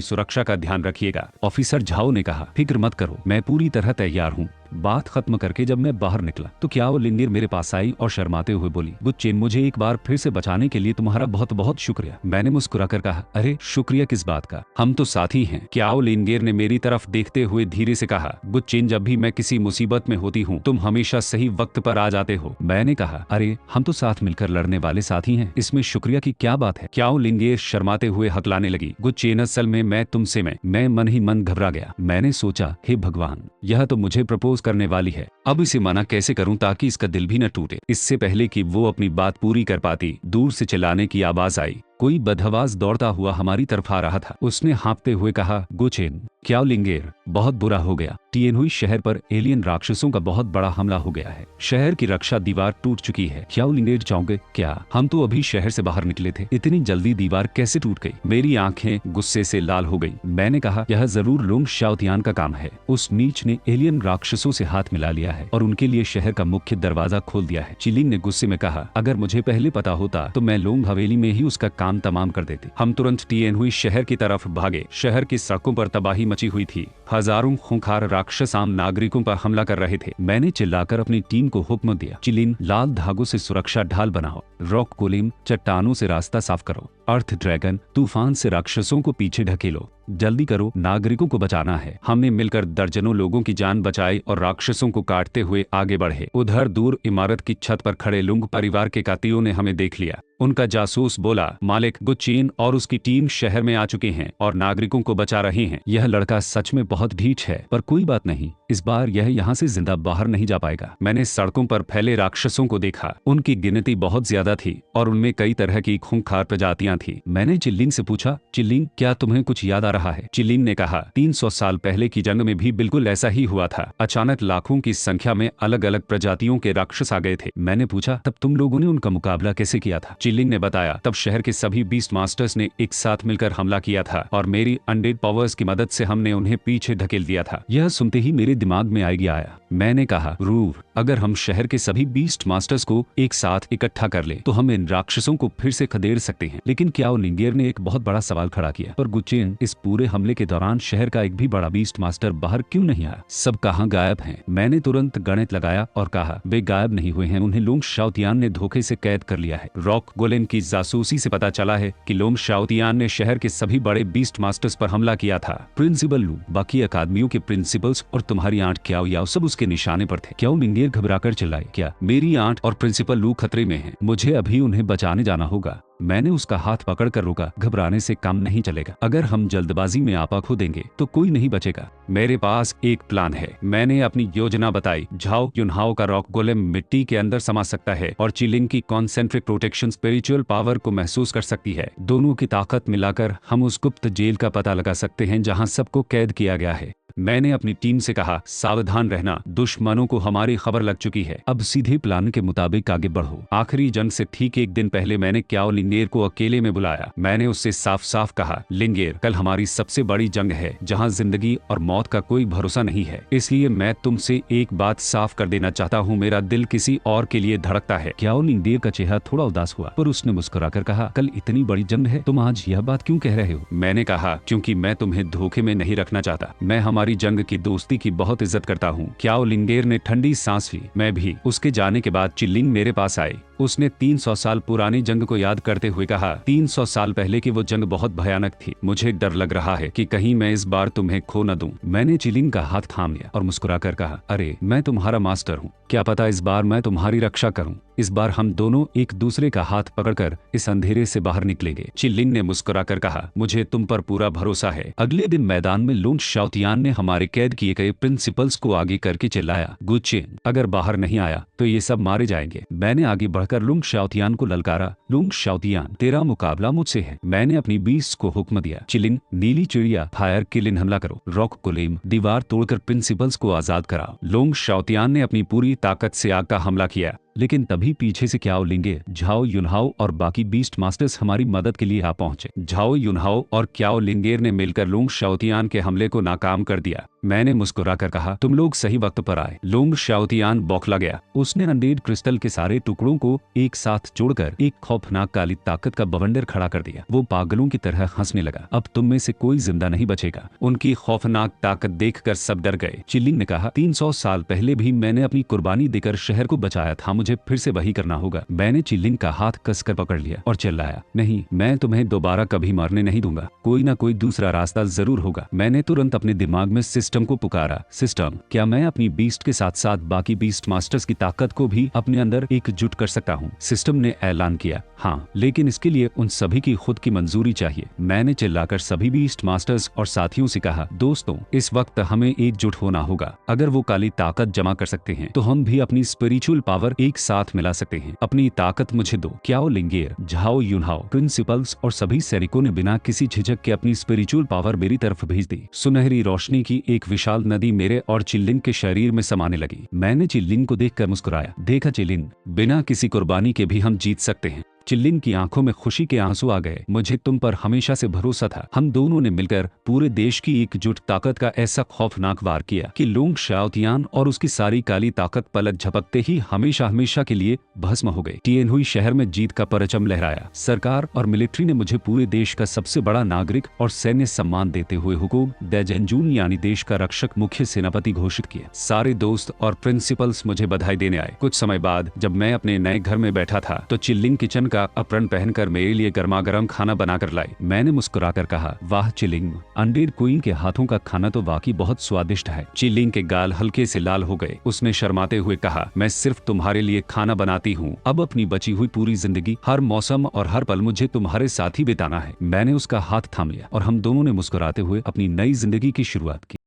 सुरक्षा का ध्यान रखिएगा। ऑफिसर झाओ ने कहा, फिक्र मत करो, मैं पूरी तरह तैयार हूँ। बात खत्म करके जब मैं बाहर निकला तो क्याओ लिंगेर मेरे पास आई और शर्माते हुए बोली, गुच्चेन मुझे एक बार फिर से बचाने के लिए तुम्हारा बहुत बहुत शुक्रिया। मैंने मुस्कुराकर कहा, अरे शुक्रिया किस बात का, हम तो साथी हैं। क्याओ लिंगेर ने मेरी तरफ देखते हुए धीरे से कहा, गुच्चेन जब भी मैं किसी मुसीबत में होती हूँ तुम हमेशा सही वक्त पर आ जाते हो। मैंने कहा, अरे हम तो साथ मिलकर लड़ने वाले साथी हैं, इसमें शुक्रिया की क्या बात है। क्याओ लिंगेर शर्माते हुए हकलाने लगी, गुच्चेन असल में मैं तुमसे मैं मन ही मन घबरा गया। मैंने सोचा, हे भगवान, यह तो मुझे प्रपोज महसूस करने वाली है। अब इसे मना कैसे करूं ताकि इसका दिल भी न टूटे। इससे पहले कि वो अपनी बात पूरी कर पाती, दूर से चिल्लाने की आवाज आई। कोई बदहवास दौड़ता हुआ हमारी तरफ आ रहा था। उसने हाँफते हुए कहा, गुचेन, क्याओ लिंगेर, बहुत बुरा हो गया। टिएनहुई शहर पर एलियन राक्षसों का बहुत बड़ा हमला हो गया है। शहर की रक्षा दीवार टूट चुकी है। क्याओ लिंगेर चौंक गए। क्या? हम तो अभी शहर से बाहर निकले थे, इतनी जल्दी दीवार कैसे टूट गई? मेरी आंखें गुस्से से लाल हो गई। मैंने कहा, यह जरूर लुंग शाओतियान का काम है। उस नीच ने एलियन राक्षसों से हाथ मिला लिया है और उनके लिए शहर का मुख्य दरवाजा खोल दिया है। चिलिंग ने गुस्से में कहा, अगर मुझे पहले पता होता तो मैं लोंग हवेली में ही उसका काम तमाम कर देती। हम तुरंत टिएनहुई शहर की तरफ भागे। शहर की सड़कों पर तबाही मची हुई थी। हजारों खूंखार राक्षस आम नागरिकों पर हमला कर रहे थे। मैंने चिल्लाकर अपनी टीम को हुक्म दिया, चिलिन, लाल धागों से सुरक्षा ढाल बनाओ। रॉक कोलिम, चट्टानों से रास्ता साफ करो। अर्थ ड्रैगन, तूफान से राक्षसों को पीछे ढकेलो। जल्दी करो, नागरिकों को बचाना है। हमने मिलकर दर्जनों लोगों की जान बचाई और राक्षसों को काटते हुए आगे बढ़े। उधर दूर इमारत की छत पर खड़े लुंग परिवार के कातियों ने हमें देख लिया। उनका जासूस बोला, मालिक, गुचेन और उसकी टीम शहर में आ चुके हैं और नागरिकों को बचा रहे हैं। यह लड़का सच में बहुत ढीठ है, पर कोई बात नहीं, इस बार यह यहाँ से जिंदा बाहर नहीं जा पाएगा। मैंने सड़कों पर फैले राक्षसों को देखा। उनकी गिनती बहुत ज्यादा थी और उनमें कई तरह की खूंखार प्रजातियां थी। मैंने चिल्लिन से पूछा, चिल्लिन, क्या तुम्हें कुछ याद आ रहा है? चिल्लिन ने कहा, 300 साल पहले की जंग में भी बिल्कुल ऐसा ही हुआ था। अचानक लाखों की संख्या में अलग अलग प्रजातियों के राक्षस आ गए थे। मैंने पूछा, तब तुम लोगों ने उनका मुकाबला कैसे किया था? चिल्लिन ने बताया, तब शहर के सभी बीस्ट मास्टर्स ने एक साथ मिलकर हमला किया था और मेरी अनडेड पावर्स की मदद से हमने उन्हें पीछे धकेल दिया था। यह सुनते ही मेरे दिमाग में आइडिया आया। मैंने कहा, रूर, अगर हम शहर के सभी बीस्ट मास्टर्स को एक साथ इकट्ठा कर ले तो हम इन राक्षसों को फिर से खदेड़ सकते हैं। लेकिन क्याओ लिंगेर ने एक बहुत बड़ा सवाल खड़ा किया, पर गुचेन, इस पूरे हमले के दौरान शहर का एक भी बड़ा बीस्ट मास्टर बाहर क्यों नहीं आया? सब कहाँ गायब हैं? मैंने तुरंत गणित लगाया और कहा, वे गायब नहीं हुए हैं, उन्हें लुंग शाओतियान ने धोखे से कैद कर लिया है। रॉक गोलेम की जासूसी से पता चला है कि लुंग शाओतियान ने शहर के सभी बड़े बीस्ट मास्टर्स पर हमला किया था। प्रिंसिपल लू, बाकी अकादमियों के प्रिंसिपल्स और तुम्हारी आंट क्याओ याओ सब उसके निशाने पर थे। क्याओ लिंगेर घबराकर चिल्लाई, क्या मेरी आंट और प्रिंसिपल लू खतरे में हैं? मुझे अभी उन्हें बचाने जाना होगा। मैंने उसका हाथ पकड़कर रोका, घबराने से काम नहीं चलेगा। अगर हम जल्दबाजी में आपा खो देंगे तो कोई नहीं बचेगा। मेरे पास एक प्लान है। मैंने अपनी योजना बताई। झाओ युनहाओ का रॉक गोलेम मिट्टी के अंदर समा सकता है और चिलिंग की कॉन्सेंट्रिक प्रोटेक्शन स्पिरिचुअल पावर को महसूस कर सकती है। दोनों की ताकत मिलाकर हम उस गुप्त जेल का पता लगा सकते हैं जहां सबको कैद किया गया है। मैंने अपनी टीम से कहा, सावधान रहना, दुश्मनों को हमारी खबर लग चुकी है। अब सीधे प्लान के मुताबिक आगे बढ़ो। आखिरी जंग से ठीक एक दिन पहले मैंने क्याओ लिंगेर को अकेले में बुलाया। मैंने उससे साफ साफ कहा, लिंगेर, कल हमारी सबसे बड़ी जंग है जहां जिंदगी और मौत का कोई भरोसा नहीं है। इसलिए मैं तुमसे एक बात साफ कर देना चाहता हूँ, मेरा दिल किसी और के लिए धड़कता है। क्याओ लिंगेर का चेहरा थोड़ा उदास हुआ, पर उसने मुस्कुराकर कहा, कल इतनी बड़ी जंग है, तुम आज यह बात क्यों कह रहे हो? मैंने कहा, क्योंकि मैं तुम्हें धोखे में नहीं रखना चाहता। मैं हमारी जंग की दोस्ती की बहुत इज्जत करता हूँ। क्याओ लिंगेर ने ठंडी सांस ली। मैं भी। उसके जाने के बाद चिल्लिंग मेरे पास आई। उसने 300 साल पुरानी जंग को याद करते हुए कहा, 300 साल पहले की वो जंग बहुत भयानक थी। मुझे डर लग रहा है कि कहीं मैं इस बार तुम्हें खो न दूं। मैंने चिलिंग का हाथ थाम लिया और मुस्कुराकर कहा, अरे, मैं तुम्हारा मास्टर हूँ, क्या पता इस बार मैं तुम्हारी रक्षा करूँ। इस बार हम दोनों एक दूसरे का हाथ पकड़कर इस अंधेरे से बाहर निकलेंगे। चिल्लिंग ने मुस्कुराकर कहा, मुझे तुम पर पूरा भरोसा है। अगले दिन मैदान में लुंग शाओतियान ने हमारे कैद किए गए प्रिंसिपल्स को आगे करके चिल्लाया, गुचेन, अगर बाहर नहीं आया तो ये सब मारे जाएंगे। मैंने आगे बढ़कर लुंग शाओतियान को ललकारा, लुंग शाओतियान, तेरा मुकाबला मुझसे है। मैंने अपनी बीस्ट को हुक्म दिया, चिलिंग, नीली चिड़िया, फायर किलिन हमला करो। रॉक कोलेम, दीवार तोड़कर प्रिंसिपल्स को आजाद कराओ। लुंग शाओतियान ने अपनी पूरी ताकत से आग का हमला किया, लेकिन तभी पीछे से क्याओ लिंगेर, झाओ युनहाओ और बाकी बीस्ट मास्टर्स हमारी मदद के लिए आ पहुंचे। झाओ युनहाओ और क्याओ लिंगेर ने मिलकर लुंग शाओतियान के हमले को नाकाम कर दिया। मैंने मुस्कुराकर कहा, तुम लोग सही वक्त पर आए। लुंग शाओतियान बौखला गया। उसने अनडेड क्रिस्टल के सारे टुकड़ों को एक साथ जोड़कर एक खौफनाक काली ताकत का बवंडर खड़ा कर दिया। वो पागलों की तरह हंसने लगा। अब तुम में से कोई जिंदा नहीं बचेगा। उनकी खौफनाक ताकत देखकर सब डर गए। चिल्लिंग ने कहा, 300 साल पहले भी मैंने अपनी कुर्बानी देकर शहर को बचाया था, मुझे फिर से वही करना होगा। मैंने चिल्लिंग का हाथ कसकर पकड़ लिया और चिल्लाया, नहीं, मैं तुम्हें दोबारा कभी मरने नहीं दूंगा। कोई ना कोई दूसरा रास्ता जरूर होगा। मैंने तुरंत अपने दिमाग में सिस्टम को पुकारा, सिस्टम, क्या मैं अपनी बीस्ट के साथ साथ बाकी बीस्ट मास्टर्स की ताकत को भी अपने अंदर एकजुट कर सकता हूँ? सिस्टम ने ऐलान किया, हाँ, लेकिन इसके लिए उन सभी की खुद की मंजूरी चाहिए। मैंने चिल्लाकर सभी बीस्ट मास्टर्स और साथियों से कहा, दोस्तों, इस वक्त हमें एकजुट होना होगा। अगर वो काली ताकत जमा कर सकते हैं तो हम भी अपनी स्पिरिचुअल पावर एक साथ मिला सकते हैं। अपनी ताकत मुझे दो। क्याओ लिंगेर, झाओ युनहाओ, प्रिंसिपल्स और सभी सैनिकों ने बिना किसी झिझक के अपनी स्पिरिचुअल पावर मेरी तरफ भेज दी। सुनहरी रोशनी की एक विशाल नदी मेरे और चिल्लिंग के शरीर में समाने लगी। मैंने चिल्लिंग को देखकर मुस्कुराया। देखा चिल्लिंग, बिना किसी कुर्बानी के भी हम जीत सकते हैं। चिल्लिंग की आंखों में खुशी के आंसू आ गए। मुझे तुम पर हमेशा से भरोसा था। हम दोनों ने मिलकर पूरे देश की एकजुट ताकत का ऐसा खौफनाक वार किया कि लोंग शाओतियान और उसकी सारी काली ताकत पलक झपकते ही हमेशा हमेशा के लिए भस्म हो गई। टिएनहुई शहर में जीत का परचम लहराया। सरकार और मिलिट्री ने मुझे पूरे देश का सबसे बड़ा नागरिक और सैन्य सम्मान देते हुए हुकूम दैजेंजून यानी देश का रक्षक मुख्य सेनापति घोषित किया। सारे दोस्त और प्रिंसिपल्स मुझे बधाई देने आए। कुछ समय बाद जब मैं अपने नए घर में बैठा था तो चिल्लिंग किचन का अपरण पहनकर मेरे लिए गर्मागर्म खाना बनाकर लाई। मैंने मुस्कुराकर कहा, वाह चिल्लिंग, अंडर क्वीन के हाथों का खाना तो वाकई बहुत स्वादिष्ट है। चिल्लिंग के गाल हल्के से लाल हो गए। उसने शर्माते हुए कहा, मैं सिर्फ तुम्हारे लिए खाना बनाती हूँ। अब अपनी बची हुई पूरी जिंदगी, हर मौसम और हर पल मुझे तुम्हारे साथ ही बिताना है। मैंने उसका हाथ थाम लिया और हम दोनों ने मुस्कुराते हुए अपनी नई जिंदगी की शुरुआत की।